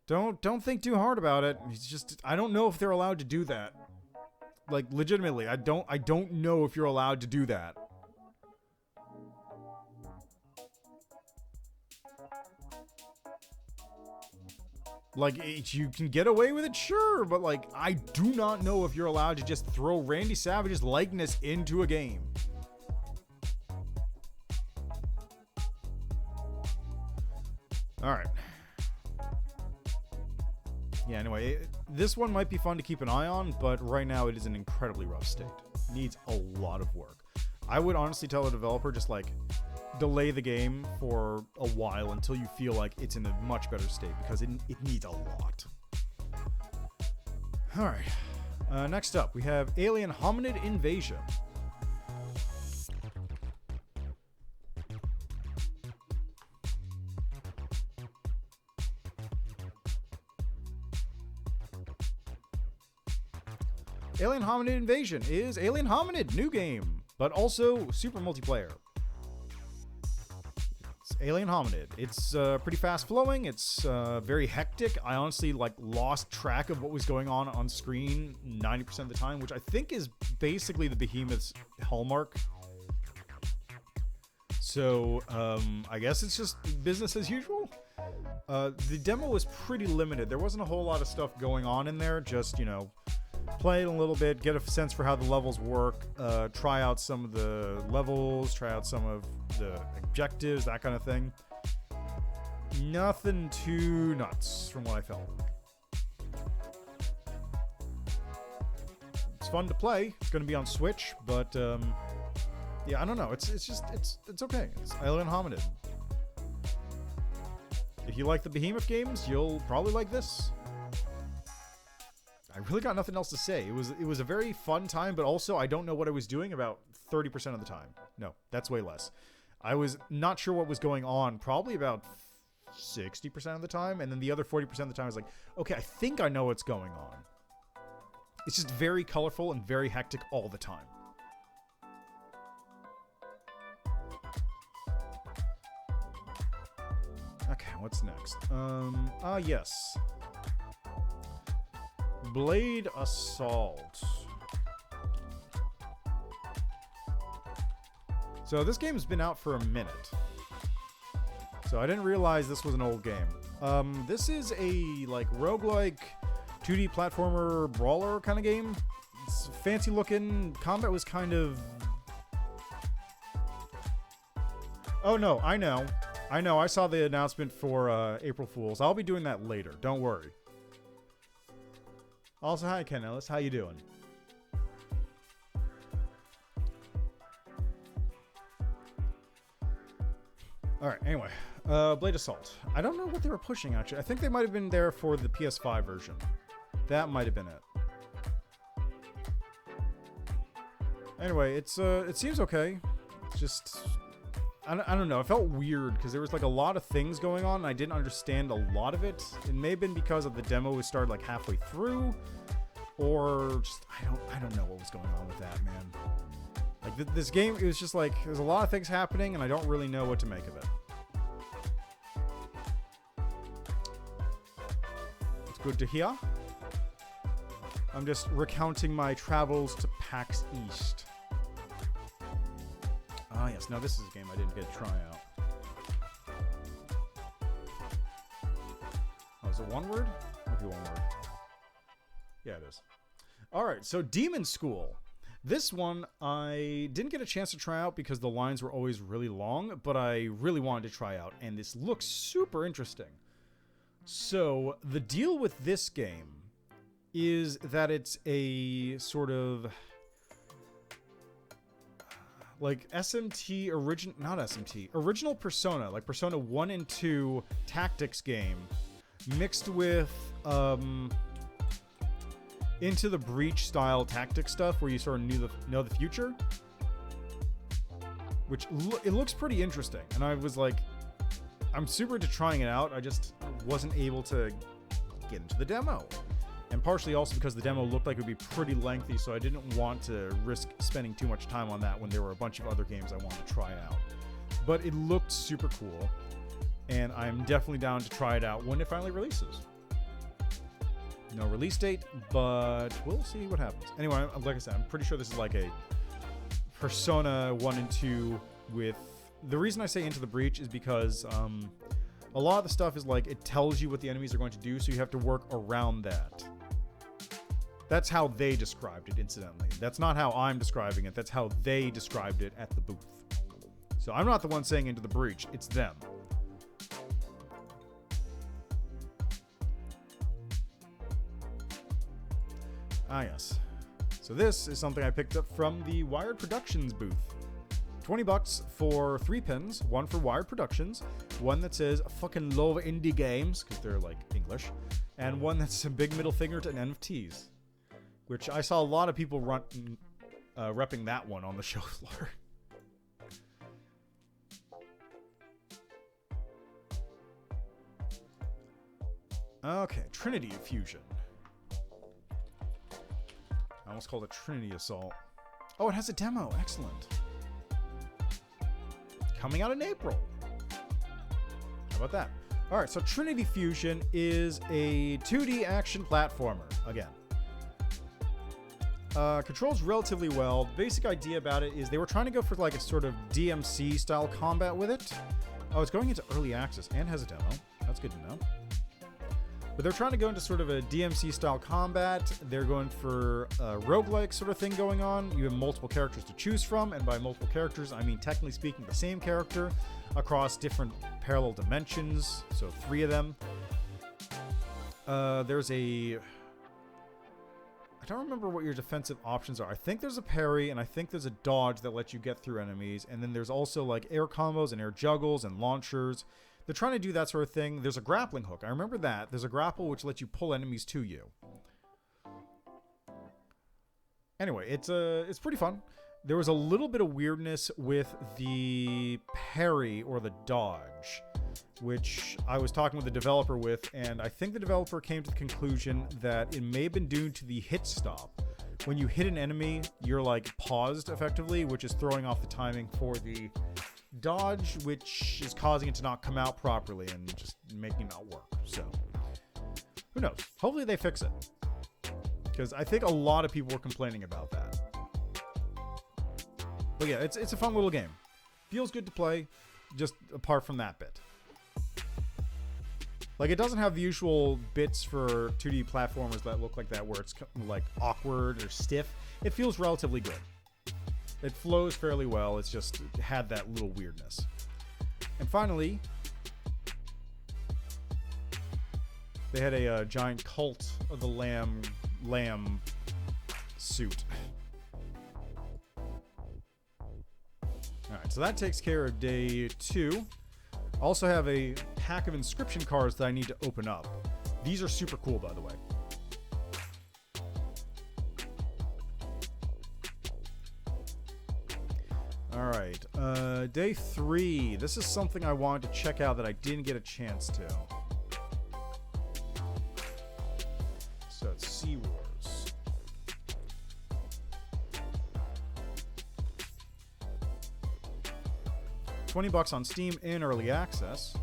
don't think too hard about it. He's just, I don't know if they're allowed to do that. Like, legitimately, I don't know if you're allowed to do that. Like, you can get away with it, sure, but like, I do not know if you're allowed to just throw Randy Savage's likeness into a game. Alright. Yeah, anyway, this one might be fun to keep an eye on, but right now it is an incredibly rough state. Needs a lot of work. I would honestly tell a developer just like delay the game for a while until you feel like it's in a much better state, because it needs a lot. Alright. Next up, we have Alien Hominid Invasion. Alien Hominid Invasion is Alien Hominid, new game, but also super multiplayer. It's Alien Hominid. It's pretty fast flowing. It's very hectic. I honestly like lost track of what was going on screen 90% of the time, which I think is basically the Behemoth's hallmark. So I guess it's just business as usual. The demo was pretty limited. There wasn't a whole lot of stuff going on in there. Just, you know, play it a little bit, get a sense for how the levels work, try out some of the levels, try out some of the objectives, that kind of thing. Nothing too nuts from what I felt. It's fun to play. It's going to be on Switch, but yeah, I don't know. It's okay. It's Alien Hominid. If you like the Behemoth games, you'll probably like this. I really got nothing else to say. It was a very fun time, but also I don't know what I was doing about 30% of the time. No, that's way less. I was not sure what was going on probably about 60% of the time, and then the other 40% of the time I was like, okay, I think I know what's going on. It's just very colorful and very hectic all the time. Okay, what's next? Yes. Blade Assault. So this game's been out for a minute. So I didn't realize this was an old game. This is a like roguelike 2D platformer brawler kind of game. It's fancy looking. Combat was kind of... Oh no, I know. I saw the announcement for April Fools. I'll be doing that later. Don't worry. Also, hi Ken Ellis. How you doing? Alright, anyway. Blade Assault. I don't know what they were pushing, actually. I think they might have been there for the PS5 version. That might have been it. Anyway, it seems okay. It's just... I don't know. It felt weird because there was like a lot of things going on and I didn't understand a lot of it. It may have been because of the demo was started like halfway through, or just I don't know what was going on with that, man. Like this game, it was just like there's a lot of things happening and I don't really know what to make of it. It's good to hear. I'm just recounting my travels to PAX East. Ah, yes. Now this is a game I didn't get to try out. Is it one word? Might be one word. Yeah, it is. All right, so Demon School. This one I didn't get a chance to try out because the lines were always really long, but I really wanted to try out, and this looks super interesting. So the deal with this game is that it's a sort of like SMT original Persona, like Persona 1 and 2 tactics game mixed with Into the Breach style tactic stuff where you sort of know the future, which it looks pretty interesting. And I was like, I'm super into trying it out. I just wasn't able to get into the demo. And partially also because the demo looked like it would be pretty lengthy, so I didn't want to risk spending too much time on that when there were a bunch of other games I wanted to try out. But it looked super cool, and I'm definitely down to try it out when it finally releases. No release date, but we'll see what happens. Anyway, like I said, I'm pretty sure this is like a Persona 1 and 2 with... The reason I say Into the Breach is because a lot of the stuff is like it tells you what the enemies are going to do, so you have to work around that. That's how they described it, incidentally. That's not how I'm describing it. That's how they described it at the booth. So I'm not the one saying Into the Breach. It's them. Ah, yes. So this is something I picked up from the Wired Productions booth. $20 for 3 pins, one for Wired Productions, one that says fucking love indie games, because they're like English, and one that's a big middle finger to NFTs, which I saw a lot of people repping that one on the show floor. Okay, Trinity Fusion. I almost called it Trinity Assault. Oh, it has a demo. Excellent. Coming out in April. How about that? All right, so Trinity Fusion is a 2D action platformer, again. Controls relatively well. The basic idea about it is they were trying to go for like a sort of DMC style combat with it. Oh, it's going into early access and has a demo. That's good to know. But they're trying to go into sort of a DMC style combat. They're going for a roguelike sort of thing going on. You have multiple characters to choose from, and by multiple characters, I mean technically speaking the same character across different parallel dimensions, so 3 of them. There's a... I don't remember what your defensive options are. I think there's a parry, and I think there's a dodge that lets you get through enemies, and then there's also like air combos and air juggles and launchers. They're trying to do that sort of thing. There's a grappling hook. I remember that. There's a grapple which lets you pull enemies to you. Anyway, it's pretty fun. There was a little bit of weirdness with the parry or the dodge, which I was talking with the developer with, and I think the developer came to the conclusion that it may have been due to the hit stop. When you hit an enemy, you're like paused effectively, which is throwing off the timing for the dodge, which is causing it to not come out properly and just making it not work. So who knows? Hopefully they fix it, because I think a lot of people were complaining about that. But yeah, it's a fun little game. Feels good to play, just apart from that bit. Like, it doesn't have the usual bits for 2D platformers that look like that, where it's like awkward or stiff. It feels relatively good. It flows fairly well. It's just had that little weirdness. And finally, they had a giant Cult of the Lamb suit. Alright, so that takes care of day 2. Also have a pack of inscription cards that I need to open up. These are super cool, by the way. Alright, day 3. This is something I wanted to check out that I didn't get a chance to. So it's Sea Wars. $20 on Steam in early access.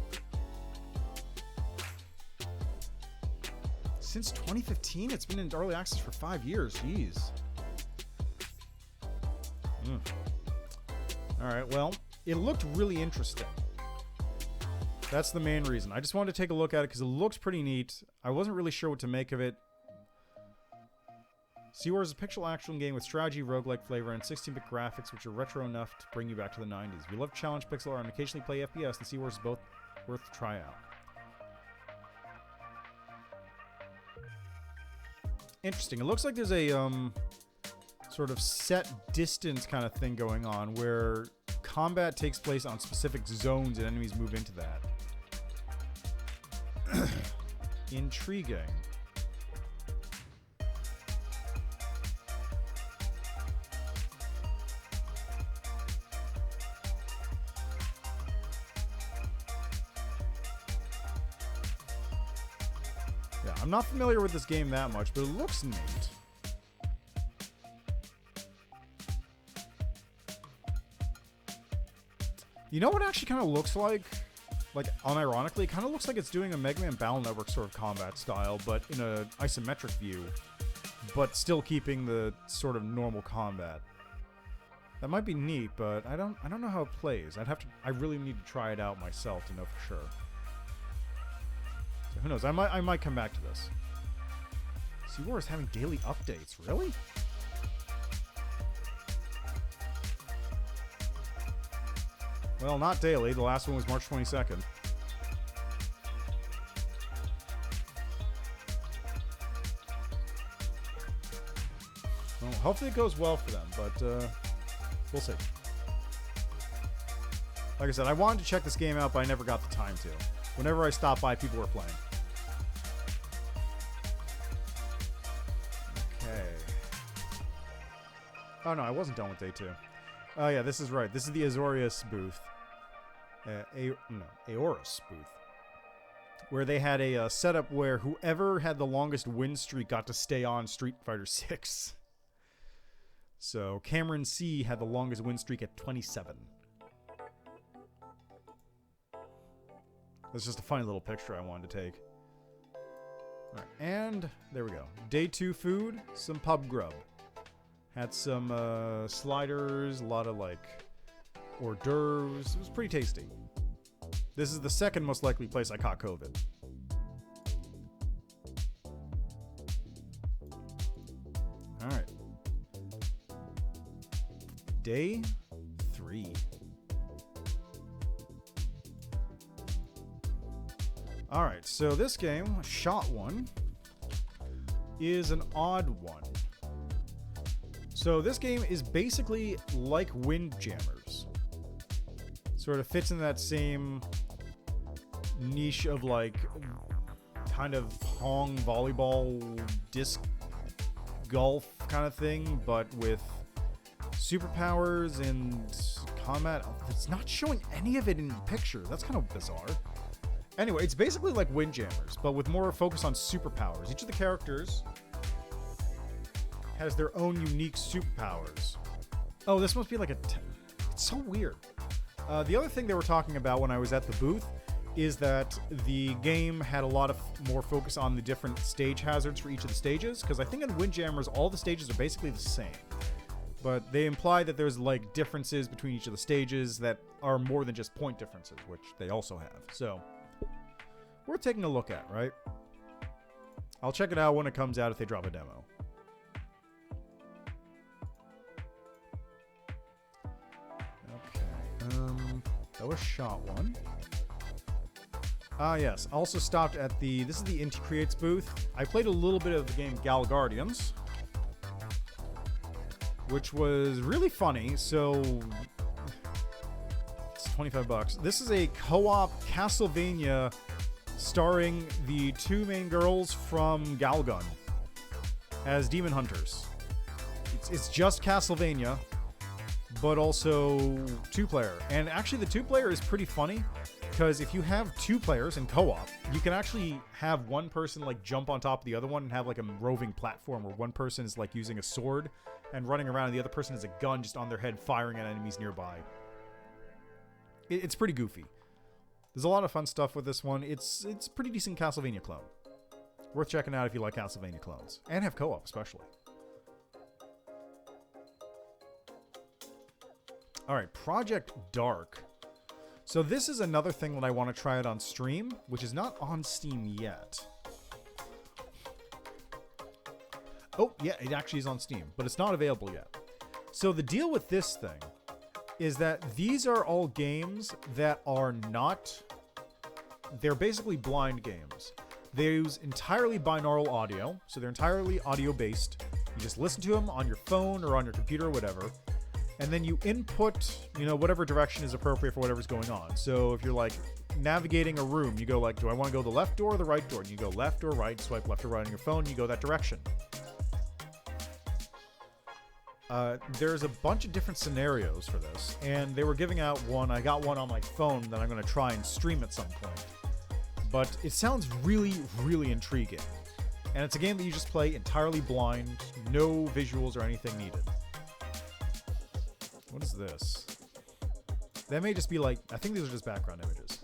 Since 2015? It's been in early access for 5 years. Jeez. Alright, well, it looked really interesting. That's the main reason. I just wanted to take a look at it because it looks pretty neat. I wasn't really sure what to make of it. SeaWars is a pixel action game with strategy, roguelike flavor, and 16-bit graphics, which are retro enough to bring you back to the 90s. If you love challenge pixel art and occasionally play FPS, then SeaWars is both worth a try out. Interesting. It looks like there's a sort of set distance kind of thing going on where combat takes place on specific zones and enemies move into that. Intriguing. Yeah, I'm not familiar with this game that much, but it looks neat. You know what it actually kind of looks like? Like, unironically, it kind of looks like it's doing a Mega Man Battle Network sort of combat style, but in an isometric view, but still keeping the sort of normal combat. That might be neat, but I don't know how it plays. I really need to try it out myself to know for sure. So who knows? I might come back to this. SeaWars is having daily updates, really? Well, not daily. The last one was March 22nd. Well, hopefully it goes well for them, but we'll see. Like I said, I wanted to check this game out, but I never got the time to. Whenever I stopped by, people were playing. Okay. Oh, no, I wasn't done with day 2. Oh, yeah, this is right. This is the Azorius booth. Aorus booth. Where they had a setup where whoever had the longest win streak got to stay on Street Fighter 6. So, Cameron C had the longest win streak at 27. That's just a funny little picture I wanted to take. Alright, and there we go. Day 2 food, some pub grub. Had some sliders, a lot of like hors d'oeuvres. It was pretty tasty. This is the second most likely place I caught COVID. Alright. Day 3. Alright, so this game, Shot One, is an odd one. So this game is basically like Windjammers. Sort of fits in that same niche of like kind of Hong volleyball disc golf kind of thing, but with superpowers and combat. It's not showing any of it in the picture. That's kind of bizarre. Anyway, it's basically like Windjammers, but with more focus on superpowers. Each of the characters has their own unique superpowers. Oh, this must be like it's so weird. The other thing they were talking about when I was at the booth is that the game had a lot of more focus on the different stage hazards for each of the stages, because I think in Windjammers all the stages are basically the same. But they imply that there's like differences between each of the stages that are more than just point differences, which they also have. So, worth taking a look at, right? I'll check it out when it comes out if they drop a demo. That was Shot One. Ah, yes. Also stopped at the... This is the Inti Creates booth. I played a little bit of the game Gal Guardians, which was really funny. So, it's $25. This is a co-op Castlevania starring the two main girls from Galgun as demon hunters. It's just Castlevania, but also two-player. And actually the two-player is pretty funny, because if you have two players in co-op, you can actually have one person like jump on top of the other one and have like a roving platform where one person is like using a sword and running around and the other person has a gun just on their head firing at enemies nearby. It's pretty goofy. There's a lot of fun stuff with this one. It's a pretty decent Castlevania clone. Worth checking out if you like Castlevania clones. And have co-op especially. Alright, Project Dark. So this is another thing that I want to try it on stream, which is not on Steam yet. Oh, yeah, it actually is on Steam, but it's not available yet. So the deal with this thing is that these are all games that are not... They're basically blind games. They use entirely binaural audio, so they're entirely audio-based. You just listen to them on your phone or on your computer or whatever. And then you input, you know, whatever direction is appropriate for whatever's going on. So if you're like navigating a room, you go like, do I want to go the left door or the right door? And you go left or right, swipe left or right on your phone, you go that direction. There's a bunch of different scenarios for this, and they were giving out one. I got one on my phone that I'm going to try and stream at some point. But it sounds really, really intriguing. And it's a game that you just play entirely blind, no visuals or anything needed. What is this? That may just be like, I think these are just background images.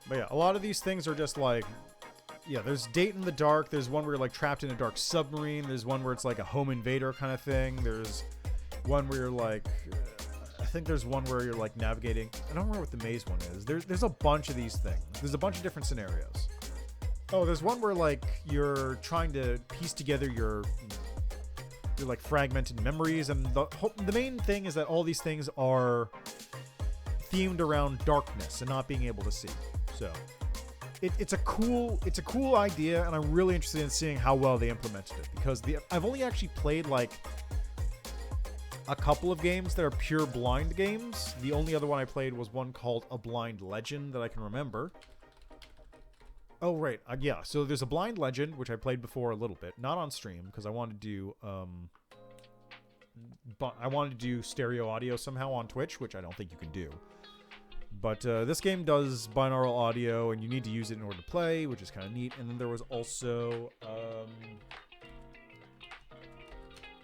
But yeah, a lot of these things are just like, yeah, there's Date in the Dark. There's one where you're like trapped in a dark submarine. There's one where it's like a home invader kind of thing. There's one where you're like, I think there's one where you're like navigating. I don't remember what the maze one is. There's a bunch of these things. There's a bunch of different scenarios. Oh, there's one where like you're trying to piece together your like fragmented memories, and the main thing is that all these things are themed around darkness and not being able to see. So it's a cool idea, and I'm really interested in seeing how well they implemented it, because I've only actually played like a couple of games that are pure blind games. The only other one I played was one called A Blind Legend that I can remember. Oh, right. Yeah, so there's A Blind Legend, which I played before a little bit. Not on stream, because I wanted to do stereo audio somehow on Twitch, which I don't think you can do. But this game does binaural audio, and you need to use it in order to play, which is kind of neat. And then there was also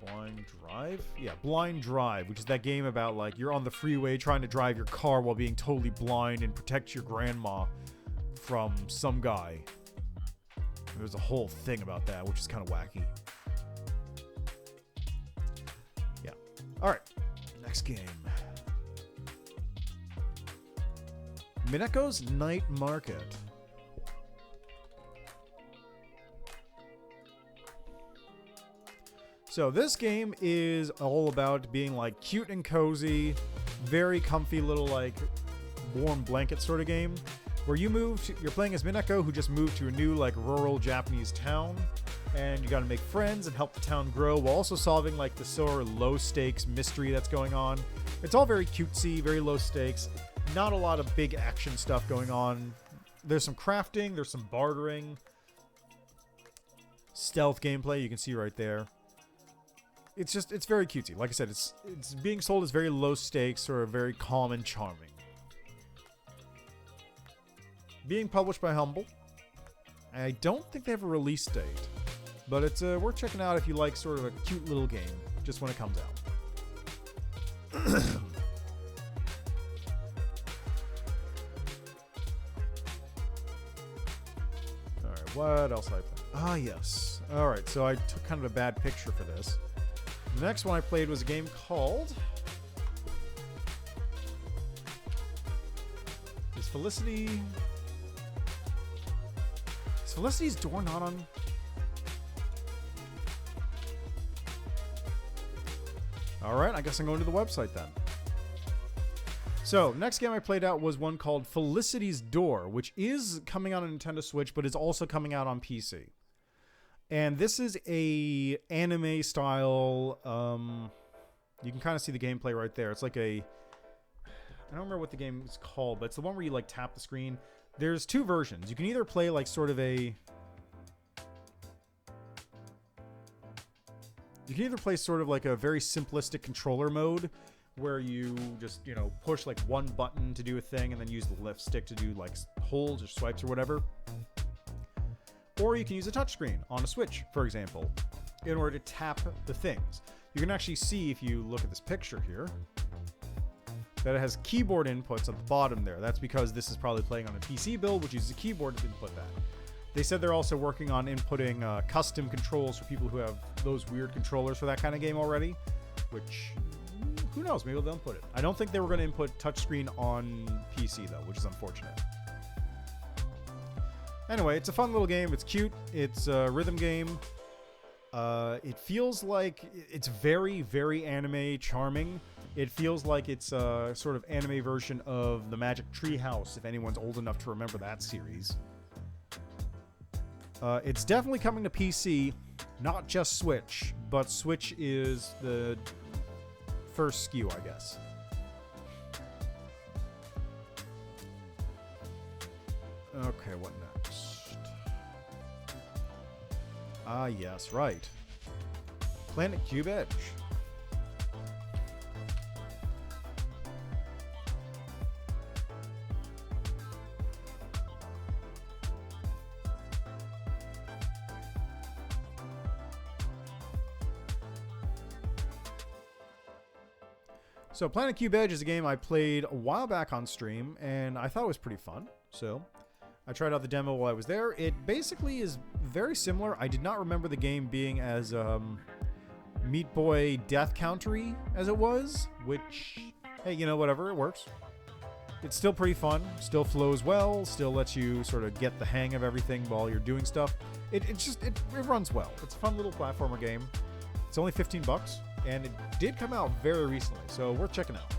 Blind Drive? Yeah, Blind Drive, which is that game about, like, you're on the freeway trying to drive your car while being totally blind and protect your grandma from some guy. And there's a whole thing about that, which is kind of wacky. Yeah. Alright, next game. Mineko's Night Market. So this game is all about being like cute and cozy, very comfy little like warm blanket sort of game, where you're playing as Mineko, who just moved to a new like rural Japanese town, and you got to make friends and help the town grow while also solving like the sort of low stakes mystery that's going on. It's all very cutesy, very low stakes. Not a lot of big action stuff going on. There's some crafting, there's some bartering, stealth gameplay you can see right there. It's very cutesy. Like I said, it's being sold as very low stakes or very calm and charming. Being published by Humble. I don't think they have a release date, but it's worth checking out if you like sort of a cute little game just when it comes out. What else I played? Ah, yes. Alright, so I took kind of a bad picture for this. The next one I played was a game called... Is Felicity's door not on? Alright, I guess I'm going to the website then. So, next game I played out was one called Felicity's Door, which is coming out on Nintendo Switch, but is also coming out on PC. And this is a anime style, you can kind of see the gameplay right there. It's like I don't remember what the game is called, but it's the one where you like tap the screen. There's two versions. You can either play like sort of a... You can either play sort of like a very simplistic controller mode, where you just, you know, push like one button to do a thing and then use the left stick to do like holds or swipes or whatever. Or you can use a touchscreen on a Switch, for example, in order to tap the things. You can actually see, if you look at this picture here, that it has keyboard inputs at the bottom there. That's because this is probably playing on a PC build, which uses a keyboard to input that. They said they're also working on inputting custom controls for people who have those weird controllers for that kind of game already, which, who knows, maybe they'll input it. I don't think they were going to input touchscreen on PC, though, which is unfortunate. Anyway, it's a fun little game. It's cute. It's a rhythm game. It feels like it's very, very anime charming. It feels like it's a sort of anime version of the Magic Tree House, if anyone's old enough to remember that series. It's definitely coming to PC, not just Switch, but Switch is the first SKU, I guess. Okay, what next? Ah, yes, right. Planet Cube Edge. So Planet Cube Edge is a game I played a while back on stream, and I thought it was pretty fun. So I tried out the demo while I was there. It basically is very similar. I did not remember the game being as Meat Boy death countery as it was, which, hey, you know, whatever, it works. It's still pretty fun, still flows well, still lets you sort of get the hang of everything while you're doing stuff. It runs well. It's a fun little platformer game. It's only $15, and it did come out very recently, so worth checking out.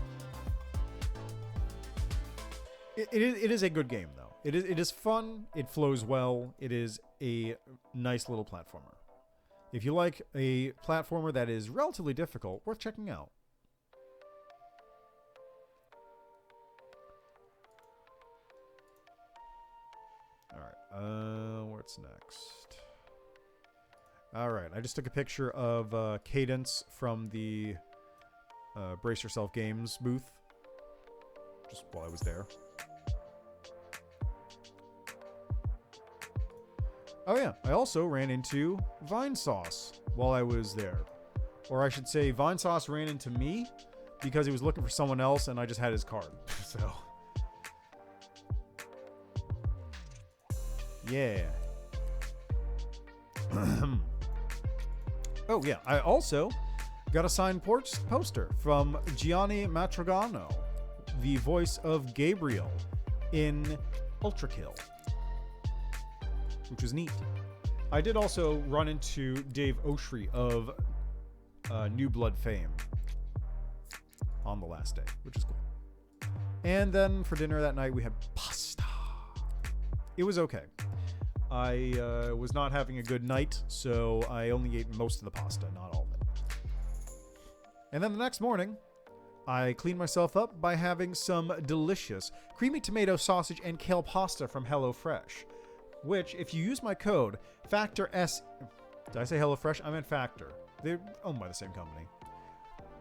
It is a good game, though. It is fun. It flows well. It is a nice little platformer. If you like a platformer that is relatively difficult, worth checking out. Alright, what's next? Alright, I just took a picture of Cadence from the Brace Yourself Games booth, just while I was there. Oh yeah, I also ran into Vinesauce while I was there. Or I should say, Vinesauce ran into me because he was looking for someone else and I just had his card. So, yeah. Oh yeah, I also got a signed poster from Gianni Matrogano, the voice of Gabriel in Ultra Kill, which was neat. I did also run into Dave Oshry of New Blood fame on the last day, which is cool. And then for dinner that night, we had pasta. It was okay. I was not having a good night, so I only ate most of the pasta, not all of it. And then the next morning, I cleaned myself up by having some delicious creamy tomato sausage and kale pasta from HelloFresh, which, if you use my code, FactorS... Did I say HelloFresh? I meant Factor. They're owned by the same company.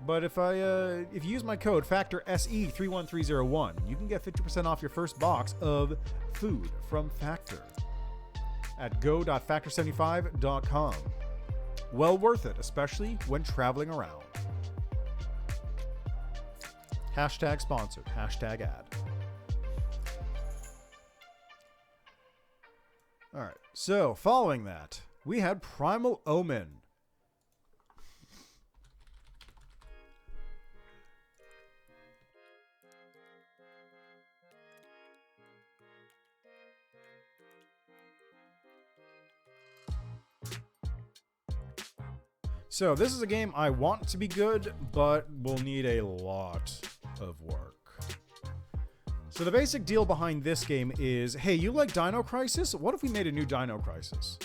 But if you use my code FactorSE31301, you can get 50% off your first box of food from Factor at go.factor75.com. Well worth it, especially when traveling around. Hashtag sponsored. Hashtag ad. Alright, so following that, we had Primal Omen. So this is a game I want to be good, but will need a lot of work. So the basic deal behind this game is, hey, you like Dino Crisis? What if we made a new Dino Crisis?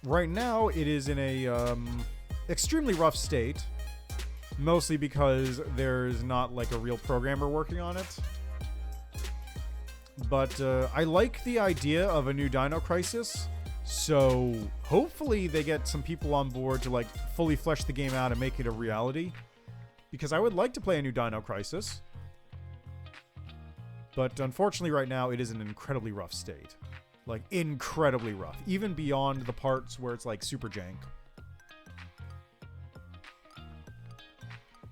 Right now, it is in a extremely rough state, mostly because there's not like a real programmer working on it. But I like the idea of a new Dino Crisis, so hopefully they get some people on board to like fully flesh the game out and make it a reality. Because I would like to play a new Dino Crisis. But unfortunately right now it is in an incredibly rough state. Like incredibly rough. Even beyond the parts where it's like super jank.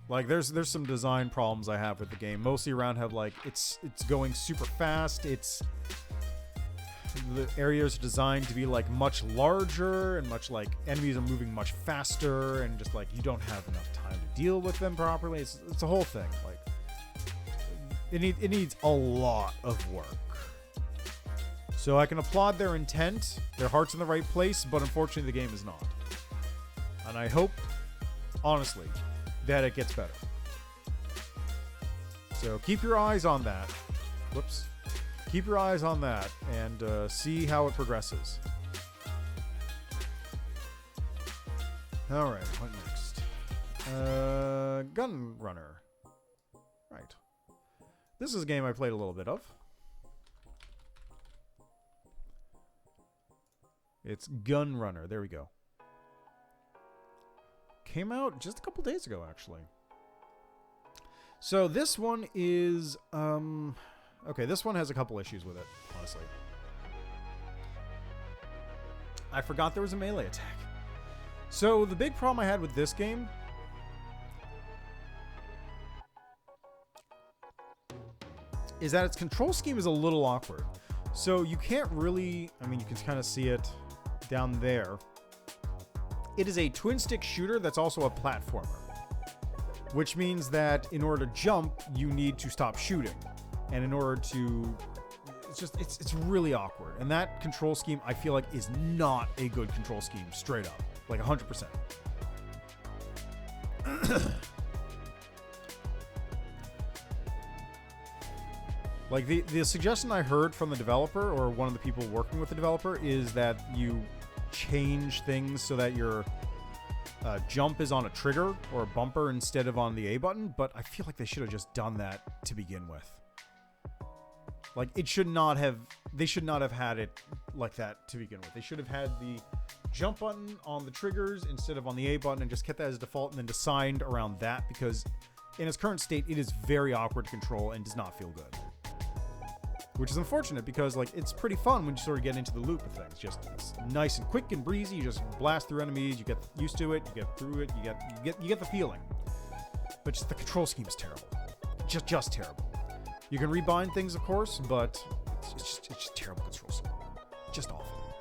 Like, there's some design problems I have with the game, mostly around how, like, it's going super fast. The areas are designed to be, like, much larger and much, like, enemies are moving much faster, and just, like, you don't have enough time to deal with them properly. It's a whole thing. Like, it needs a lot of work. So I can applaud their intent. Their heart's in the right place, but unfortunately the game is not. And I hope, honestly, that it gets better. So keep your eyes on that. Whoops. Keep your eyes on that and see how it progresses. All right, what next? Gun Runner. Right. This is a game I played a little bit of. It's Gun Runner. There we go. Came out just a couple days ago, actually. So this one is... Okay, this one has a couple issues with it, honestly. I forgot there was a melee attack. So the big problem I had with this game is that its control scheme is a little awkward. So you can't really... I mean, you can kind of see it down there. It is a twin-stick shooter that's also a platformer. Which means that in order to jump, you need to stop shooting. And in order to... It's really awkward. And that control scheme, I feel like, is not a good control scheme, straight up. Like, 100%. Like, the suggestion I heard from the developer, or one of the people working with the developer, is that you change things so that your jump is on a trigger or a bumper instead of on the A button, but I feel like they should have just done that to begin with. Like, they should not have had it like that to begin with. They should have had the jump button on the triggers instead of on the A button and just kept that as default and then designed around that, because in its current state, it is very awkward to control and does not feel good. Which is unfortunate because, like, it's pretty fun when you sort of get into the loop of things. It's nice and quick and breezy. You just blast through enemies. You get used to it. You get through it. You get the feeling. But just the control scheme is terrible. Just terrible. You can rebind things, of course, but it's just terrible control scheme. Just awful.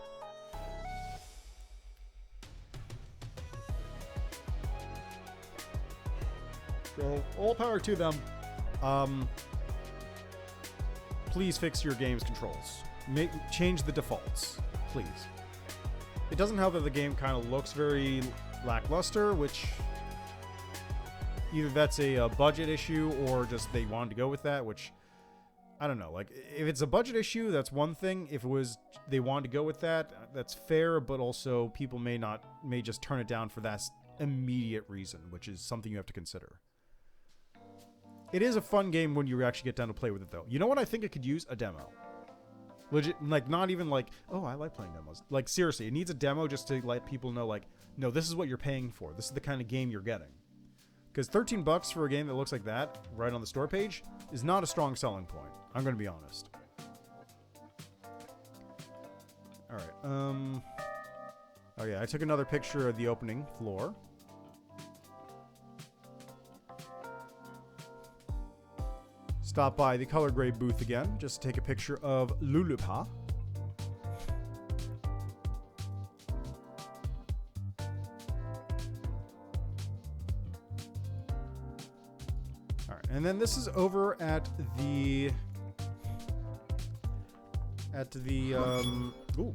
So, all power to them. Please fix your game's controls. Change the defaults, please. It doesn't help that the game kind of looks very lackluster, which either that's a budget issue or just they wanted to go with that, which I don't know. Like, if it's a budget issue, that's one thing. If it was they wanted to go with that, that's fair, but also people may just turn it down for that immediate reason, which is something you have to consider. It is a fun game when you actually get down to play with it, though. You know what I think it could use? A demo. Legit, like, not even like, oh, I like playing demos. Like, seriously, it needs a demo just to let people know, like, no, this is what you're paying for. This is the kind of game you're getting. Because $13 for a game that looks like that, right on the store page, is not a strong selling point. I'm going to be honest. Alright, oh yeah, I took another picture of the opening floor. Stop by the color grade booth again, just to take a picture of Lulupa. Alright, and then this is over at the... ooh.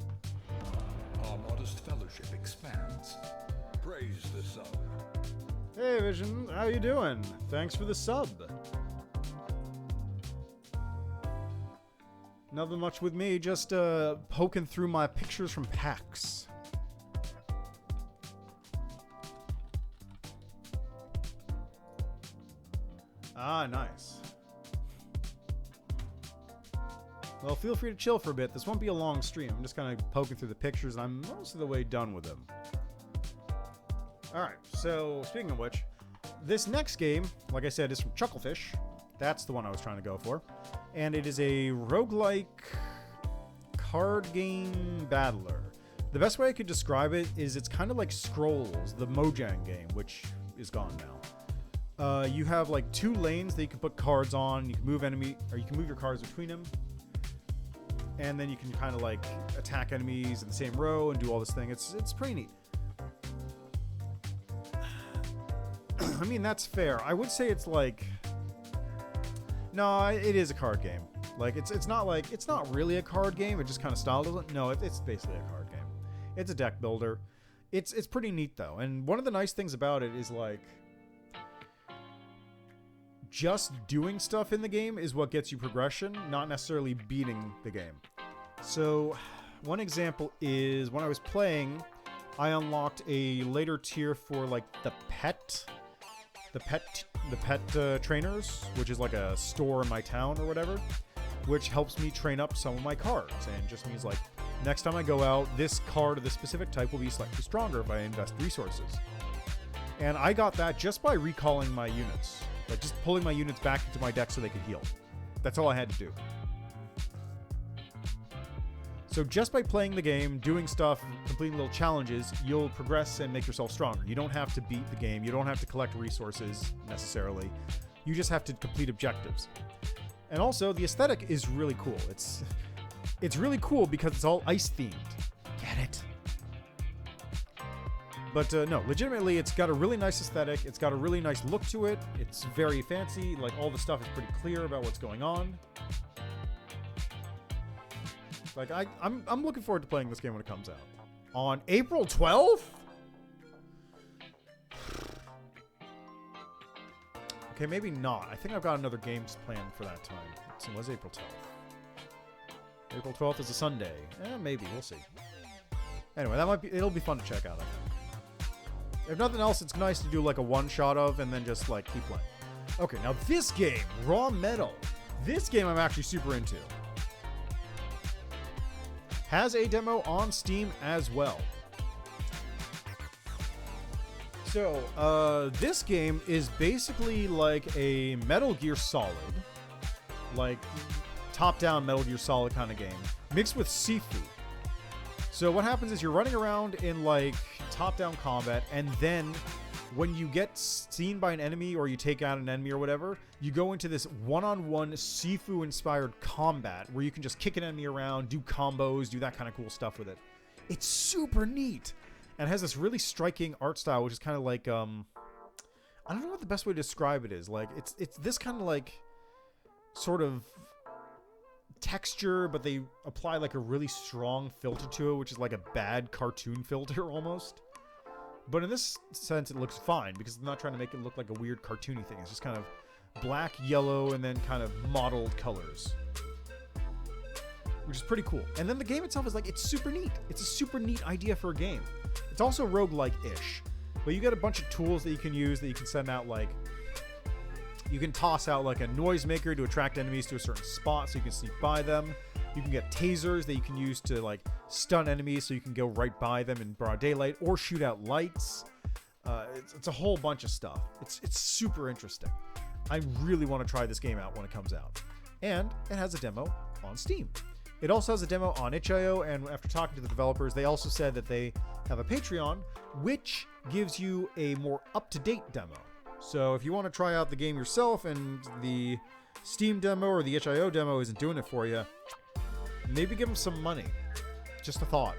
Our modest fellowship expands. Praise the sub. Hey, Vision, how you doing? Thanks for the sub. Nothing much with me, just poking through my pictures from PAX. Ah, nice. Well, feel free to chill for a bit. This won't be a long stream. I'm just kind of poking through the pictures, and I'm most of the way done with them. Alright, so speaking of which, this next game, like I said, is from Chucklefish. That's the one I was trying to go for. And it is a roguelike card game battler. The best way I could describe it is it's kind of like Scrolls, the Mojang game, which is gone You have like 2 lanes that you can put cards on. You can move you can move your cards between them. And then you can kind of like attack enemies in the same row and do all this thing. It's pretty neat. I mean, that's fair. I would say it's like, no, it is a card game. Like it's not really a card game. It just kind of styled it. No, it's basically a card game. It's a deck builder. It's pretty neat though. And one of the nice things about it is like, just doing stuff in the game is what gets you progression, not necessarily beating the game. So one example is when I was playing, I unlocked a later tier for like the pet trainers, which is like a store in my town or whatever, which helps me train up some of my cards and just means like next time I go out, this card of this specific type will be slightly stronger if I invest resources. And I got that just by recalling my units. Like just pulling my units back into my deck so they could heal. That's all I had to do. So just by playing the game, doing stuff, completing little challenges, you'll progress and make yourself stronger. You don't have to beat the game. You don't have to collect resources necessarily. You just have to complete objectives. And also, the aesthetic is really cool. It's really cool because it's all ice themed. Get it? But no, legitimately, it's got a really nice aesthetic. It's got a really nice look to it. It's very fancy. Like, all the stuff is pretty clear about what's going on. Like, I'm looking forward to playing this game when it comes out. On April 12th? Okay, maybe not. I think I've got another games planned for that time. It was April 12th. April 12th is a Sunday. Maybe. We'll see. Anyway, it'll be fun to check out, I think. If nothing else, it's nice to do like a one-shot of and then just like keep playing. Okay, now this game, Raw Metal. This game I'm actually super into. Has a demo on Steam as well. So, this game is basically like a Metal Gear Solid, like top-down Metal Gear Solid kind of game, mixed with Sifu. So what happens is you're running around in like top-down combat, and then when you get seen by an enemy or you take out an enemy or whatever, you go into this one-on-one Sifu-inspired combat where you can just kick an enemy around, do combos, do that kind of cool stuff with it. It's super neat, and it has this really striking art style, which is kind of like I don't know what the best way to describe it is. Like it's this kind of like sort of texture, but they apply like a really strong filter to it, which is like a bad cartoon filter almost. But in this sense, it looks fine because I'm not trying to make it look like a weird cartoony thing. It's just kind of black, yellow, and then kind of mottled colors, which is pretty cool. And then the game itself is like, it's super neat. It's a super neat idea for a game. It's also roguelike-ish, but you get a bunch of tools that you can use that you can send out, like you can toss out like a noisemaker to attract enemies to a certain spot so you can sneak by them. You can get tasers that you can use to like stun enemies so you can go right by them in broad daylight or shoot out lights. It's a whole bunch of stuff. It's super interesting. I really want to try this game out when it comes out. And it has a demo on Steam. It also has a demo on itch.io, and after talking to the developers, they also said that they have a Patreon, which gives you a more up-to-date demo. So if you want to try out the game yourself and the Steam demo or the itch.io demo isn't doing it for you, maybe give them some money. Just a thought.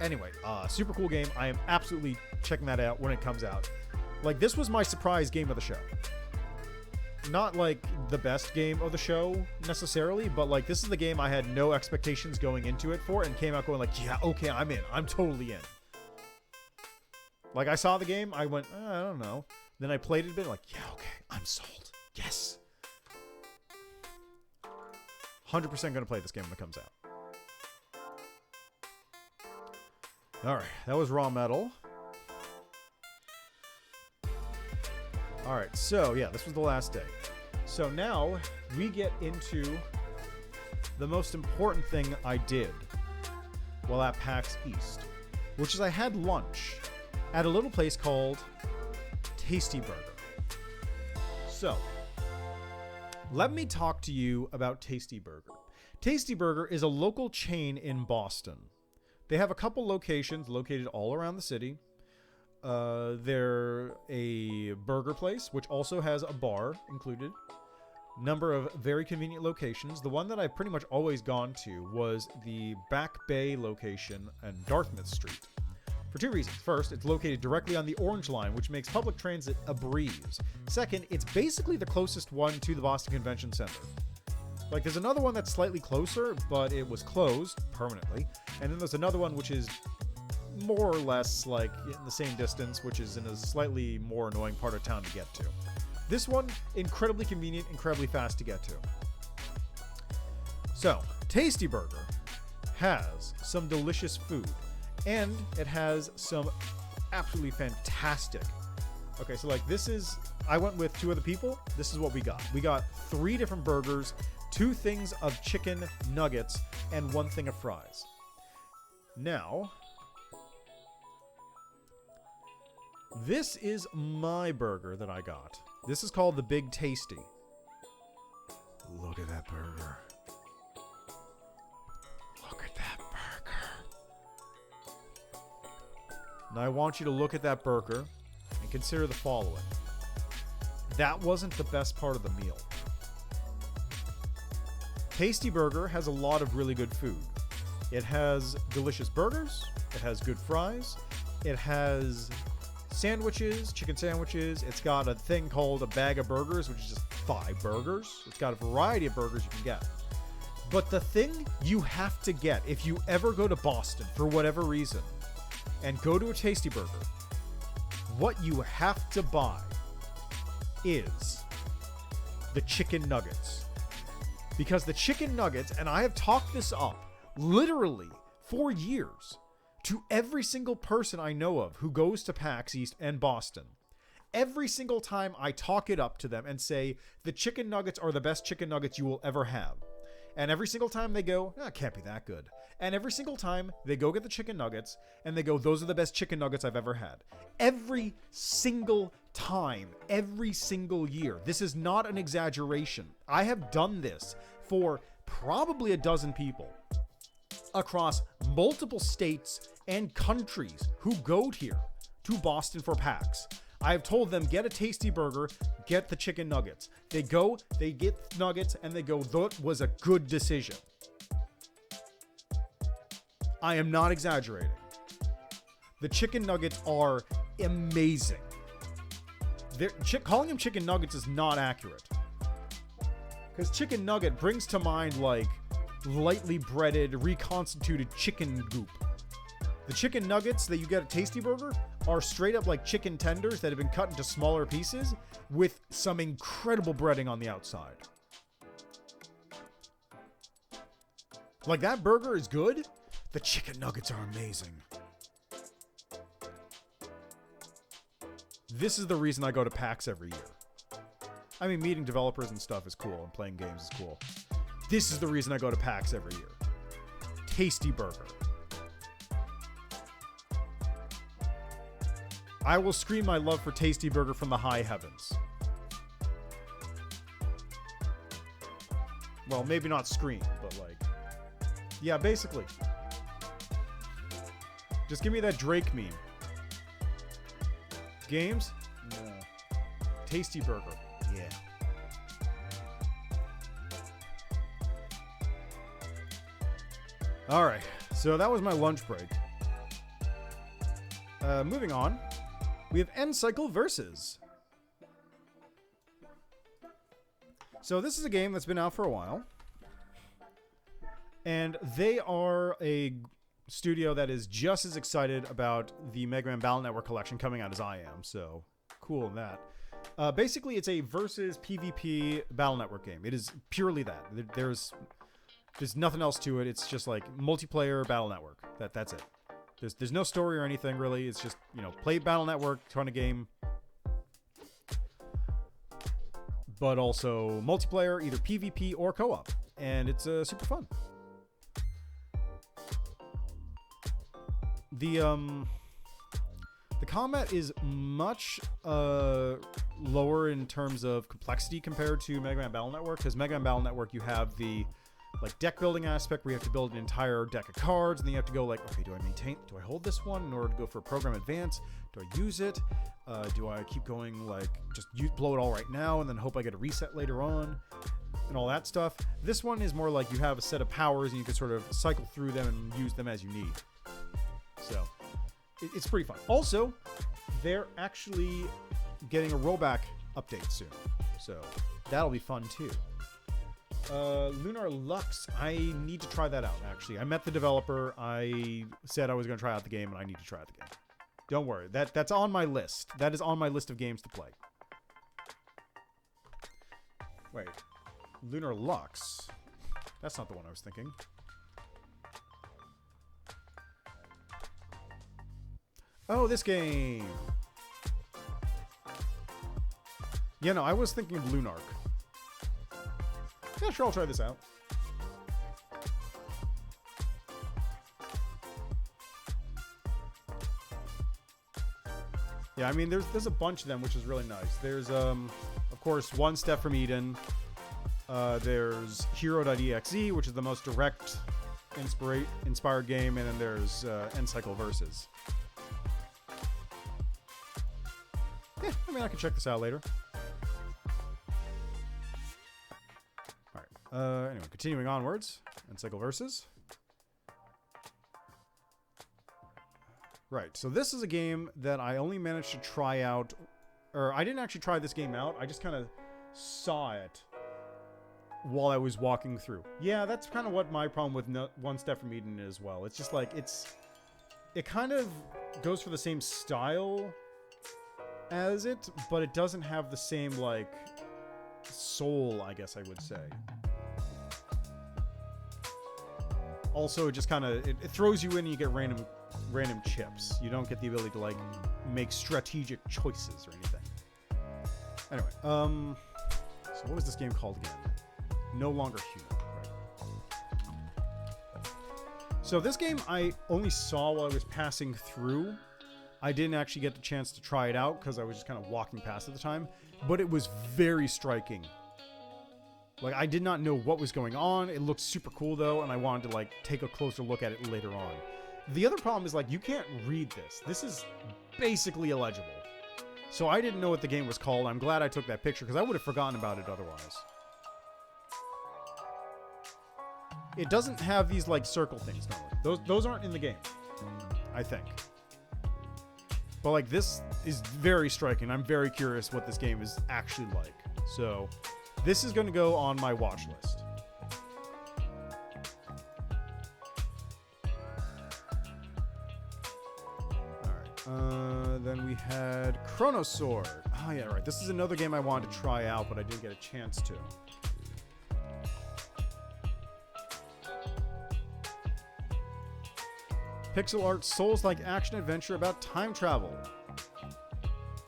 Anyway, super cool game. I am absolutely checking that out when it comes out. Like, this was my surprise game of the show. Not like the best game of the show necessarily, but like this is the game I had no expectations going into it for and came out going like, yeah, okay, I'm in. I'm totally in. Like, I saw the game, I went, I don't know. Then I played it a bit, like, yeah, okay, I'm sold. Yes. 100% going to play this game when it comes out. Alright, that was Raw Metal. Alright, so yeah, this was the last day. So now we get into the most important thing I did while at PAX East, which is I had lunch at a little place called Tasty Burger. So, let me talk to you about Tasty Burger. Tasty Burger is a local chain in Boston. They have a couple locations located all around the city. They're a burger place, which also has a bar included. Number of very convenient locations. The one that I've pretty much always gone to was the Back Bay location on Dartmouth Street. For two reasons. First, it's located directly on the Orange Line, which makes public transit a breeze. Second, it's basically the closest one to the Boston Convention Center. Like, there's another one that's slightly closer, but it was closed permanently. And then there's another one which is more or less, like, in the same distance, which is in a slightly more annoying part of town to get to. This one, incredibly convenient, incredibly fast to get to. So, Tasty Burger has some delicious food, and it has some absolutely fantastic. Okay, so like this is, I went with two other people. This is what we got. We got 3 different burgers, 2 things of chicken nuggets, and 1 thing of fries. Now, this is my burger that I got. This is called the Big Tasty. Look at that burger. Look at that burger. Now I want you to look at that burger and consider the following. That wasn't the best part of the meal. Tasty Burger has a lot of really good food. It has delicious burgers. It has good fries. It has sandwiches, chicken sandwiches. It's got a thing called a bag of burgers, which is just 5 burgers. It's got a variety of burgers you can get. But the thing you have to get if you ever go to Boston for whatever reason and go to a Tasty Burger, what you have to buy is the chicken nuggets. Because the chicken nuggets, and I have talked this up literally for years to every single person I know of who goes to PAX East and Boston. Every single time I talk it up to them and say, the chicken nuggets are the best chicken nuggets you will ever have. And every single time they go, it can't be that good. And every single time they go get the chicken nuggets and they go, those are the best chicken nuggets I've ever had. Every single time, every single year. This is not an exaggeration. I have done this for probably a dozen people across multiple states and countries who go here to Boston for PAX. I have told them, get a Tasty Burger, get the chicken nuggets. They go, they get nuggets, and they go, that was a good decision. I am not exaggerating. The chicken nuggets are amazing. Calling them chicken nuggets is not accurate. Because chicken nugget brings to mind, like, lightly breaded, reconstituted chicken goop. The chicken nuggets that you get at Tasty Burger are straight up like chicken tenders that have been cut into smaller pieces with some incredible breading on the outside. Like, that burger is good. The chicken nuggets are amazing. This is the reason I go to PAX every year. I mean, meeting developers and stuff is cool, and playing games is cool. This is the reason I go to PAX every year. Tasty Burger. I will scream my love for Tasty Burger from the high heavens. Well, maybe not scream, but like... yeah, basically. Just give me that Drake meme. Games? No. Tasty Burger. Yeah. Alright, so that was my lunch break. Moving on. We have End Cycle Versus. So this is a game that's been out for a while. And they are a studio that is just as excited about the Mega Man Battle Network collection coming out as I am. So, cool in that. Basically, it's a versus PvP Battle Network game. It is purely that. There's nothing else to it. It's just like multiplayer Battle Network. That's it. There's no story or anything, really. It's just, you know, play Battle Network, ton of game. But also multiplayer, either PvP or co-op. And it's super fun. The combat is much lower in terms of complexity compared to Mega Man Battle Network. Because Mega Man Battle Network, you have the like deck building aspect where you have to build an entire deck of cards, and then you have to go like, okay, do I hold this one in order to go for a program advance? Do I use it? Do I keep going like blow it all right now and then hope I get a reset later on and all that stuff? This one is more like you have a set of powers and you can sort of cycle through them and use them as you need. So it's pretty fun. Also, they're actually getting a rollback update soon, so that'll be fun too. Lunar Lux, I need to try that out, actually. I met the developer. I said I was going to try out the game, and I need to try out the game. Don't worry. That's on my list. That is on my list of games to play. Wait. Lunar Lux? That's not the one I was thinking. Oh, this game! Yeah, no, I was thinking of Lunark. Yeah, sure, I'll try this out. Yeah, I mean, there's a bunch of them, which is really nice. There's, of course, One Step from Eden. There's Hero.exe, which is the most direct inspired game, and then there's N-Cycle Versus. Yeah, I mean, I can check this out later. Anyway, continuing onwards. N-Cycle Versus. Right, so this is a game that I only managed to try out, or I didn't actually try this game out, I just kind of saw it while I was walking through. Yeah, that's kind of what my problem with One Step from Eden is as well. It's just like, it kind of goes for the same style as it, but it doesn't have the same, like, soul, I guess I would say. Also, it just kind of it throws you in and you get random chips. You don't get the ability to like make strategic choices or anything. Anyway, so what was this game called again? No Longer Human. Right. So this game I only saw while I was passing through. I didn't actually get the chance to try it out because I was just kind of walking past at the time. But it was very striking. Like, I did not know what was going on. It looked super cool, though, and I wanted to, like, take a closer look at it later on. The other problem is, like, you can't read this. This is basically illegible. So I didn't know what the game was called. I'm glad I took that picture, because I would have forgotten about it otherwise. It doesn't have these, like, circle things normally. Those aren't in the game, I think. But, like, this is very striking. I'm very curious what this game is actually like. So this is going to go on my watch list. Alright. Then we had Chrono Sword. Oh, yeah, right. This is another game I wanted to try out, but I didn't get a chance to. Pixel art Souls-like action-adventure about time travel.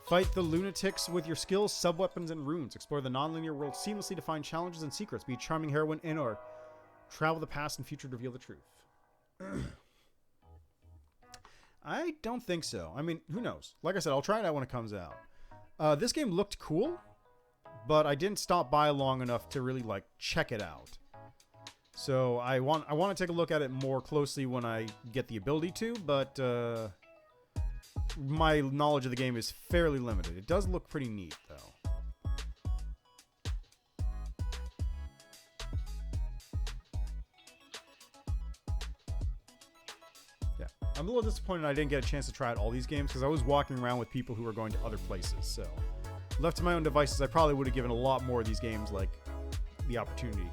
Fight the lunatics with your skills, sub-weapons, and runes. Explore the non-linear world seamlessly to find challenges and secrets. Be a charming heroine in or travel the past and future to reveal the truth. I don't think so. I mean, who knows? Like I said, I'll try it out when it comes out. This game looked cool, but I didn't stop by long enough to really, like, check it out. So I want to take a look at it more closely when I get the ability to, but my knowledge of the game is fairly limited. It does look pretty neat, though. Yeah, I'm a little disappointed I didn't get a chance to try out all these games because I was walking around with people who were going to other places. So left to my own devices, I probably would have given a lot more of these games like the opportunity.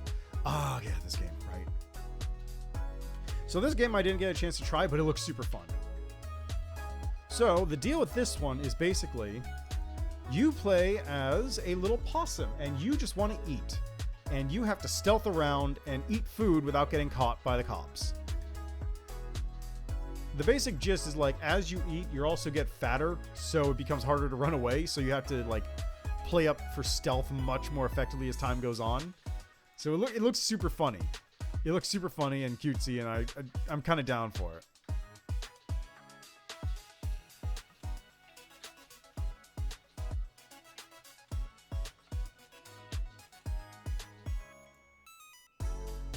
Oh, yeah, this game, right. So this game I didn't get a chance to try, but it looks super fun. So the deal with this one is basically you play as a little possum and you just want to eat. And you have to stealth around and eat food without getting caught by the cops. The basic gist is like as you eat, you also get fatter, so it becomes harder to run away. So you have to like play up for stealth much more effectively as time goes on. So it looks super funny. It looks super funny and cutesy, and I'm kind of down for it.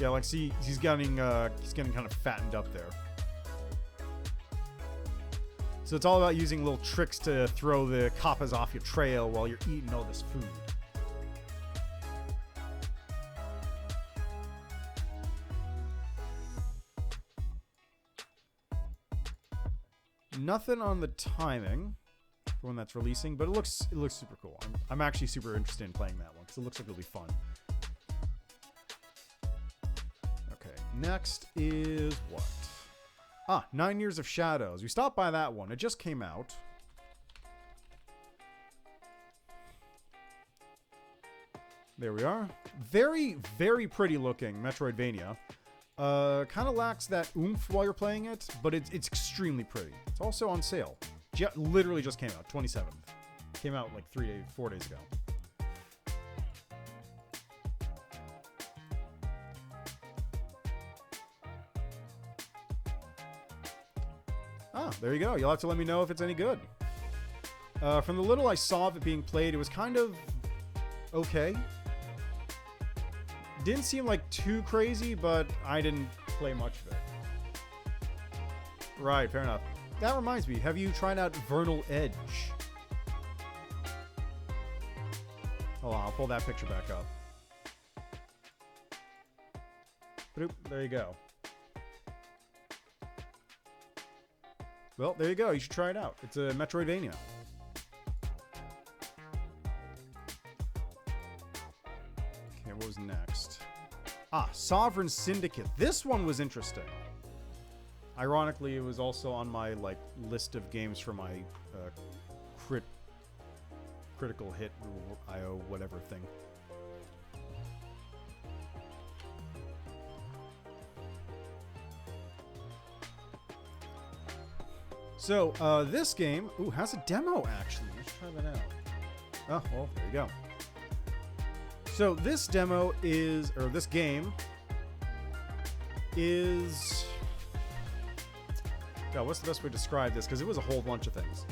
Yeah, like see, he's getting kind of fattened up there. So it's all about using little tricks to throw the kappas off your trail while you're eating all this food. Nothing on the timing for when that's releasing, but it looks super cool. I'm actually super interested in playing that one because it looks like it'll be fun. Okay, next is what? 9 Years of Shadows. We stopped by that one. It just came out. There we are. Very, very pretty looking Metroidvania. Kind of lacks that oomph while you're playing it, but it's extremely pretty. It's also on sale. Literally just came out, 27th. Came out like 4 days ago. There you go. You'll have to let me know if it's any good. From the little I saw of it being played, it was kind of okay. Didn't seem like too crazy, but I didn't play much of it. Right, fair enough. That reminds me, have you tried out Vernal Edge? Hold on, I'll pull that picture back up. Boop, there you go. Well, there you go. You should try it out. It's a Metroidvania. Okay, what was next? Sovereign Syndicate. This one was interesting. Ironically, it was also on my list of games for my critical hit IO whatever thing. So, this game, has a demo, actually. Let's try that out. Oh, well, there you go. So, this demo is, or this game is... God, what's the best way to describe this? Because it was a whole bunch of things.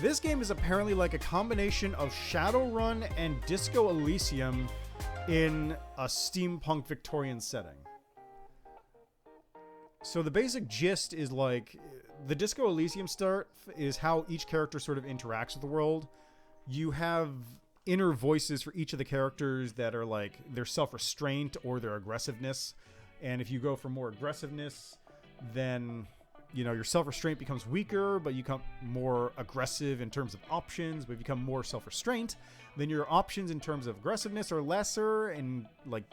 This game is apparently like a combination of Shadowrun and Disco Elysium in a steampunk Victorian setting. So the basic gist is like... The Disco Elysium start is how each character sort of interacts with the world. You have inner voices for each of the characters that are like their self-restraint or their aggressiveness. And if you go for more aggressiveness, then, you know, your self-restraint becomes weaker, but you become more aggressive in terms of options. But if you become more self-restraint, then your options in terms of aggressiveness are lesser in like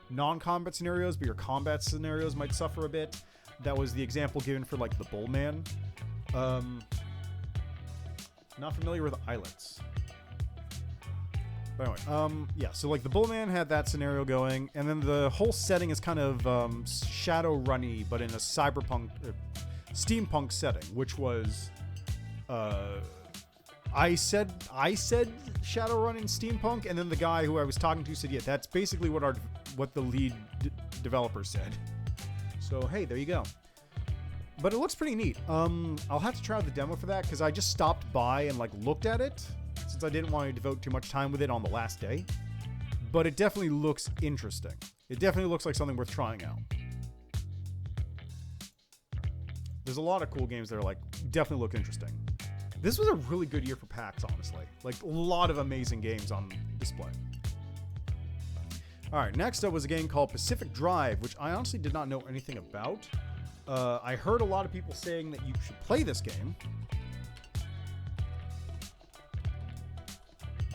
non-combat scenarios, but your combat scenarios might suffer a bit. That was the example given for, like, the Bullman. Not familiar with islets. But anyway, yeah, so, like, the Bullman had that scenario going, and then the whole setting is kind of Shadowrun-y, but in a cyberpunk, steampunk setting, which was, I said Shadowrun in steampunk, and then the guy who I was talking to said, yeah, that's basically what the lead developer said. So, hey, there you go. But it looks pretty neat. I'll have to try out the demo for that because I just stopped by and, like, looked at it since I didn't want to devote too much time with it on the last day. But it definitely looks interesting. It definitely looks like something worth trying out. There's a lot of cool games that are, like, definitely look interesting. This was a really good year for PAX, honestly. Like, a lot of amazing games on display. Alright, next up was a game called Pacific Drive, which I honestly did not know anything about. I heard a lot of people saying that you should play this game.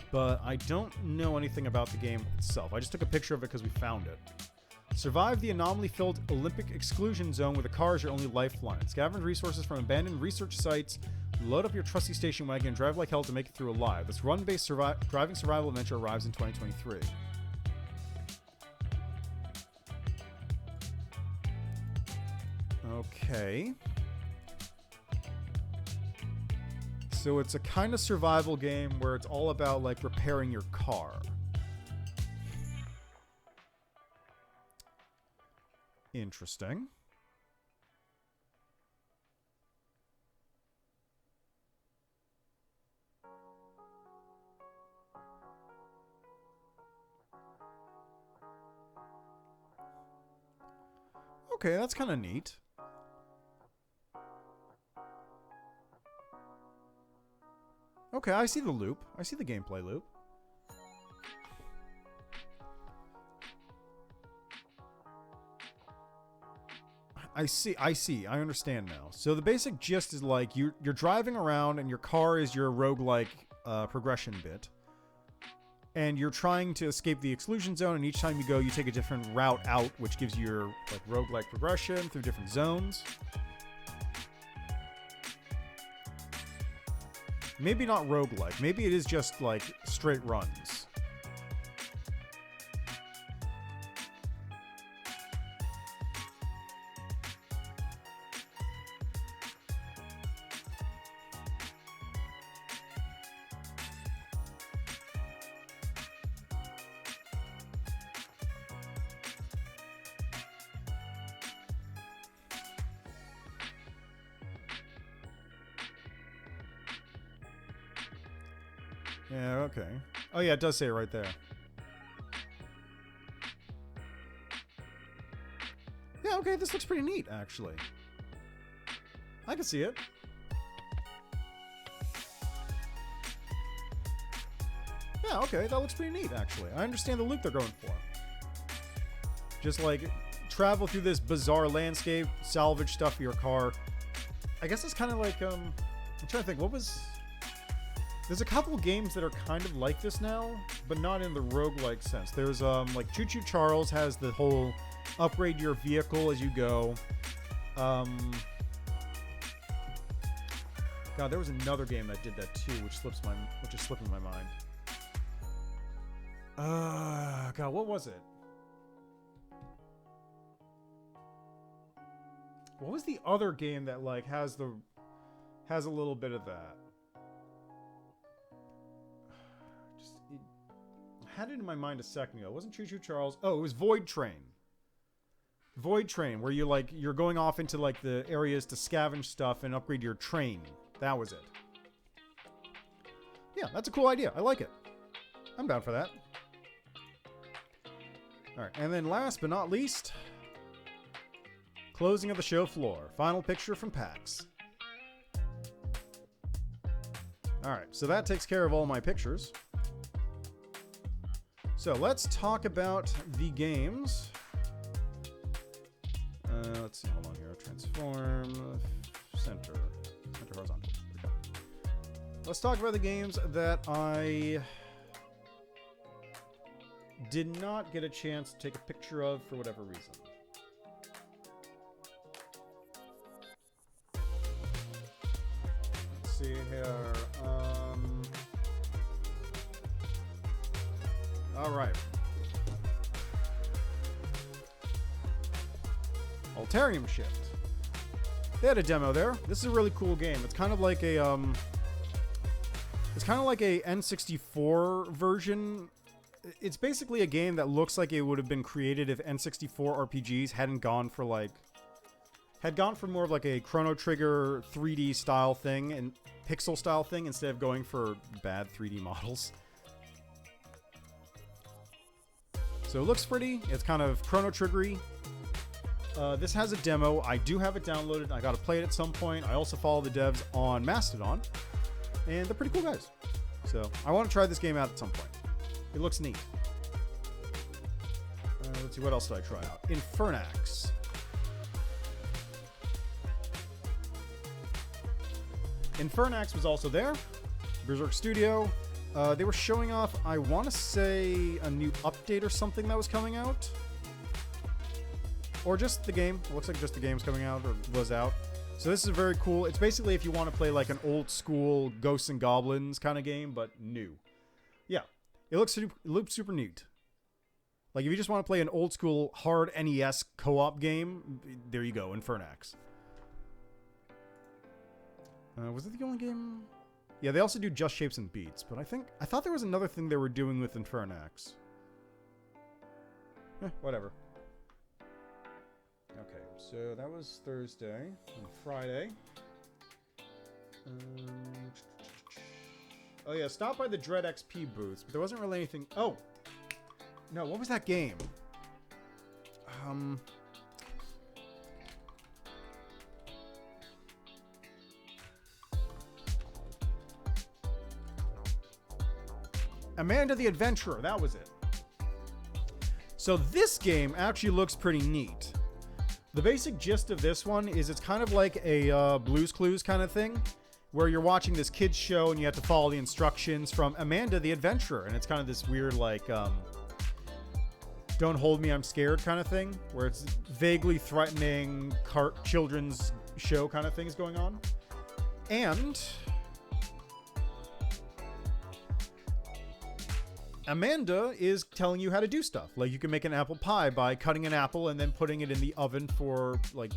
But I don't know anything about the game itself. I just took a picture of it because we found it. Survive the anomaly-filled Olympic exclusion zone where the car is your only lifeline. Scavenge resources from abandoned research sites. Load up your trusty station wagon and drive like hell to make it through alive. This run-based driving survival adventure arrives in 2023. Okay. So it's a kind of survival game where it's all about, like, repairing your car. Interesting. Okay, that's kind of neat. Okay, I see the loop. I see the gameplay loop. I see. I understand now. So the basic gist is like you're driving around and your car is your roguelike progression bit. And you're trying to escape the exclusion zone, and each time you go, you take a different route out, which gives you your like roguelike progression through different zones. Maybe not roguelike. Maybe it is just like straight runs. Yeah, okay. Oh yeah, it does say it right there. Yeah, okay, this looks pretty neat, actually. I can see it. Yeah, okay, that looks pretty neat, actually. I understand the loop they're going for. Just, like, travel through this bizarre landscape, salvage stuff for your car. I guess it's kind of like, I'm trying to think, what was... There's a couple games that are kind of like this now, but not in the roguelike sense. There's, like, Choo Choo Charles has the whole upgrade your vehicle as you go. God, there was another game that did that too, which is slipping my mind. God, what was it? What was the other game that, like, has a little bit of that? I had it in my mind a second ago. It wasn't Choo Choo Charles. Oh, it was Void Train. Void Train, where you're going off into like the areas to scavenge stuff and upgrade your train. That was it. Yeah, that's a cool idea. I like it. I'm down for that. Alright, and then last but not least, closing of the show floor. Final picture from PAX. Alright, so that takes care of all my pictures. So let's talk about the games. Let's see, hold on here. Transform, center horizontal. Okay. Let's talk about the games that I did not get a chance to take a picture of for whatever reason. Let's see here. All right. Altarium Shift. They had a demo there. This is a really cool game. It's kind of like a N64 version. It's basically a game that looks like it would have been created if N64 RPGs had gone for more of like a Chrono Trigger 3D style thing and pixel style thing instead of going for bad 3D models. So it looks pretty. It's kind of Chrono Triggery. This has a demo. I do have it downloaded. I got to play it at some point. I also follow the devs on Mastodon, and they're pretty cool guys. So I want to try this game out at some point. It looks neat. Let's see, what else did I try out? Infernax. Infernax was also there. Berserk Studio. They were showing off, I want to say, a new update or something that was coming out. Or just the game. It looks like just the game's coming out or was out. So this is very cool. It's basically if you want to play like an old school Ghosts and Goblins kind of game, but new. Yeah. It looks super neat. Like if you just want to play an old school hard NES co-op game, there you go, Infernax. Was it the only game? Yeah, they also do Just Shapes and Beats, but I thought there was another thing they were doing with Infernax. Whatever. Okay, so that was Thursday and Friday. Oh yeah, stop by the Dread XP booths, but there wasn't really anything. Oh, no, what was that game? Amanda the Adventurer, that was it. So this game actually looks pretty neat. The basic gist of this one is it's kind of like a Blue's Clues kind of thing, where you're watching this kid's show and you have to follow the instructions from Amanda the Adventurer. And it's kind of this weird, like, don't hold me, I'm scared kind of thing, where it's vaguely threatening children's show kind of things going on. And Amanda is telling you how to do stuff. Like, you can make an apple pie by cutting an apple and then putting it in the oven for like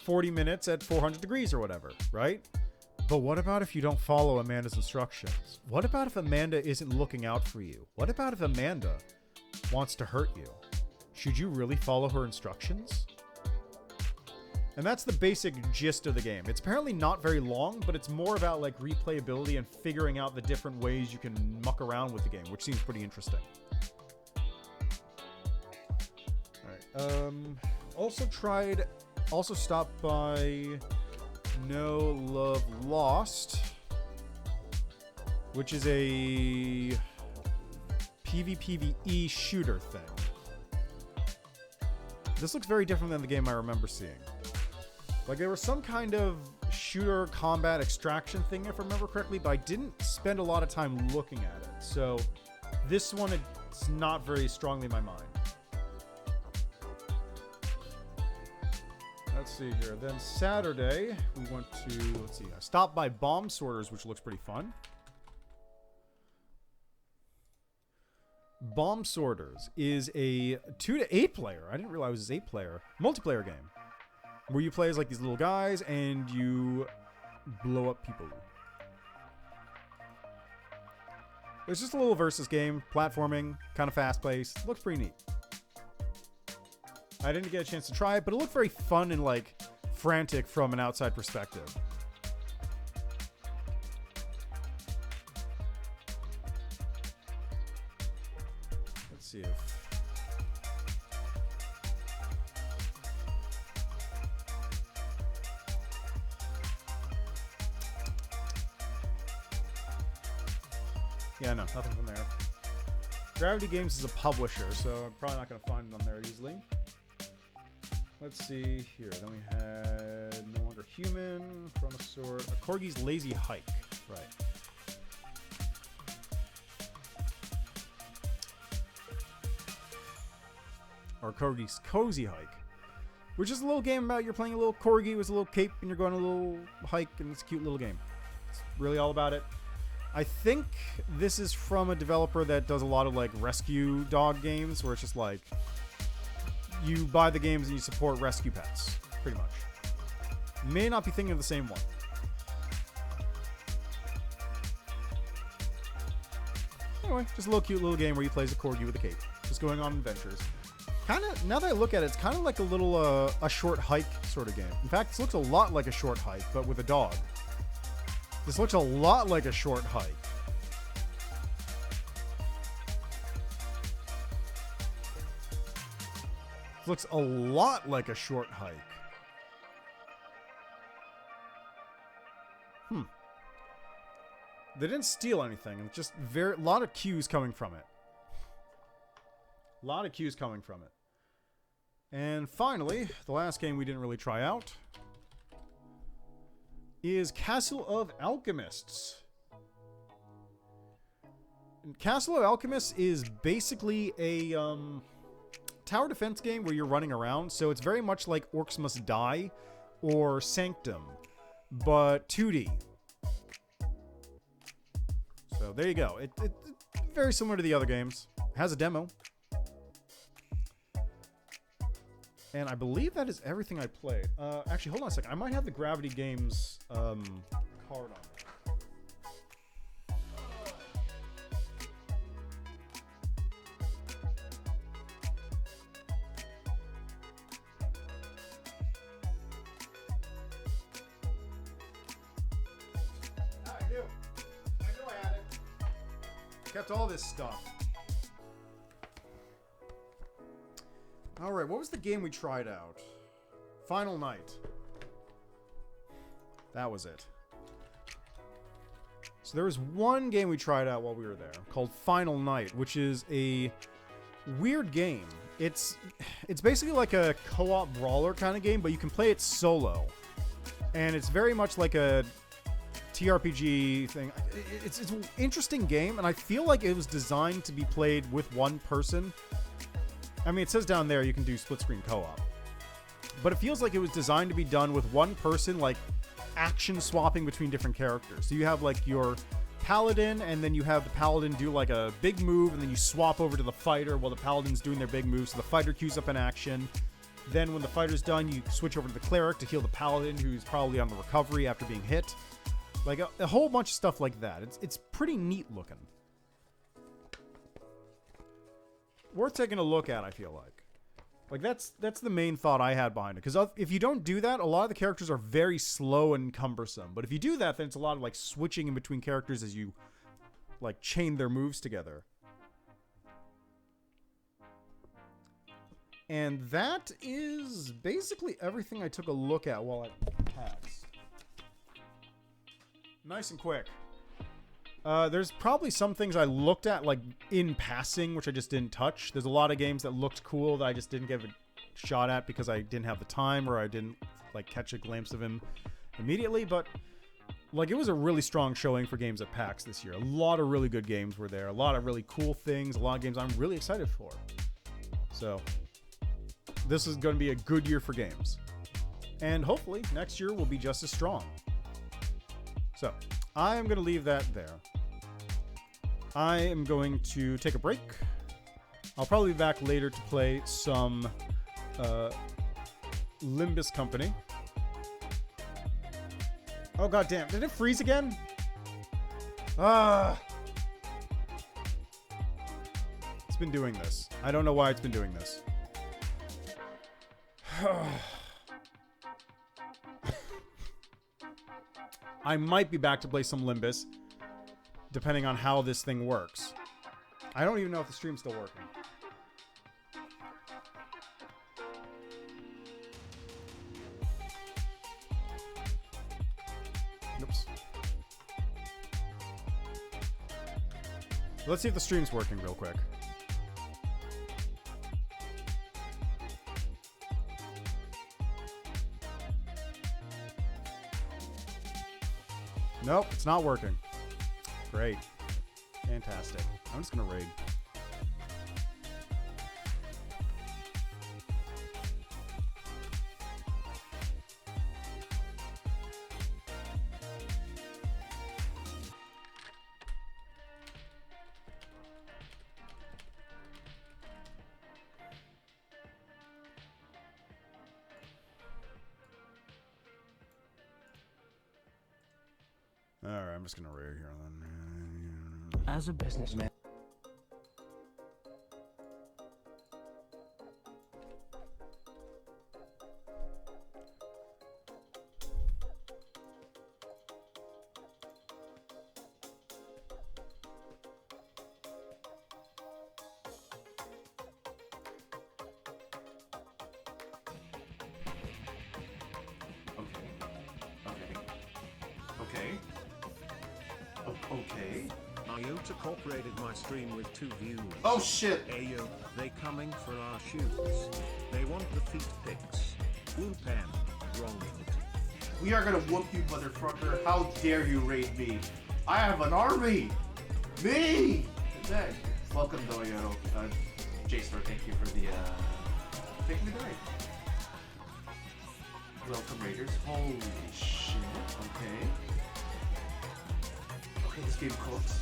40 minutes at 400 degrees or whatever, right? But what about if you don't follow Amanda's instructions? What about if Amanda isn't looking out for you? What about if Amanda wants to hurt you? Should you really follow her instructions? And that's the basic gist of the game. It's apparently not very long, but it's more about like replayability and figuring out the different ways you can muck around with the game, which seems pretty interesting. All right. Also stopped by No Love Lost, which is a PvPvE shooter thing. This looks very different than the game I remember seeing. Like, there was some kind of shooter combat extraction thing, if I remember correctly, but I didn't spend a lot of time looking at it. So this one, it's not very strongly in my mind. Let's see here. Then Saturday, we went to, let's see, I stopped by Bomb Sorters, which looks pretty fun. Bomb Sorters is a 2 to 8 player. I didn't realize it was 8 player multiplayer game, where you play as like these little guys and you blow up people. It's just a little versus game, platforming, kind of fast paced. Looks pretty neat. I didn't get a chance to try it, but it looked very fun and like frantic from an outside perspective. Let's see if... Yeah, no, nothing from there. Gravity Games is a publisher, so I'm probably not going to find it on there easily. Let's see here. Then we had No Longer Human, Chronosaur, a Corgi's Lazy Hike. Right. Or Corgi's Cozy Hike, which is a little game about you're playing a little corgi with a little cape and you're going on a little hike, and it's a cute little game. It's really all about it. I think this is from a developer that does a lot of like rescue dog games, where it's just like you buy the games and you support rescue pets, pretty much. May not be thinking of the same one. Anyway, just a little cute little game where you play as a corgi with a cape, just going on adventures. Kind of, now that I look at it, it's kind of like a little a short hike sort of game. In fact, this looks a lot like a short hike, but with a dog. This looks a lot like a short hike. This looks a lot like a short hike. They didn't steal anything. It's just a lot of cues coming from it. A lot of cues coming from it. And finally, the last game we didn't really try out is Castle of Alchemists. And Castle of Alchemists is basically a tower defense game where you're running around. So it's very much like Orcs Must Die or Sanctum, but 2D. So there you go. It's very similar to the other games. It has a demo. And I believe that is everything I played. Actually, hold on a second. I might have the Gravity Games card on there. I knew I had it. Kept all this stuff. Alright, what was the game we tried out? Final Night. That was it. So there was one game we tried out while we were there called Final Night, which is a weird game. It's basically like a co-op brawler kind of game, but you can play it solo. And it's very much like a TRPG thing. It's an interesting game, and I feel like it was designed to be played with one person. I mean, it says down there you can do split-screen co-op. But it feels like it was designed to be done with one person, like action swapping between different characters. So you have like your paladin, and then you have the paladin do like a big move, and then you swap over to the fighter while the paladin's doing their big move. So the fighter queues up an action. Then when the fighter's done, you switch over to the cleric to heal the paladin, who's probably on the recovery after being hit. Like a whole bunch of stuff like that. It's pretty neat looking. Worth taking a look at, I feel like. Like, that's the main thought I had behind it. Because if you don't do that, a lot of the characters are very slow and cumbersome. But if you do that, then it's a lot of, like, switching in between characters as you, like, chain their moves together. And that is basically everything I took a look at while at PAX. Nice and quick. There's probably some things I looked at, like, in passing, which I just didn't touch. There's a lot of games that looked cool that I just didn't give a shot at because I didn't have the time or I didn't, like, catch a glimpse of him immediately. But, like, it was a really strong showing for games at PAX this year. A lot of really good games were there. A lot of really cool things. A lot of games I'm really excited for. So, this is going to be a good year for games. And hopefully, next year will be just as strong. So, I am going to leave that there. I am going to take a break. I'll probably be back later to play some Limbus Company. Oh, goddamn. Did it freeze again? It's been doing this. I don't know why it's been doing this. I might be back to play some Limbus, depending on how this thing works. I don't even know if the stream's still working. Oops. Let's see if the stream's working real quick. Nope, it's not working. Great. Fantastic. I'm just gonna raid. Alright, I'm just gonna raid here then. As a businessman. Okay. IOTA Corporated my stream with 2 views. Oh shit! Ayo, they coming for our shoes. They want the feet pics. Pen, wrong foot. We are gonna whoop you, motherfucker. How dare you raid me? I have an army! Me! Hey, welcome, Doyo. J-Star, thank you for the, thank you for the raid. Welcome, Raiders. Holy shit, okay. Okay, this game cooks.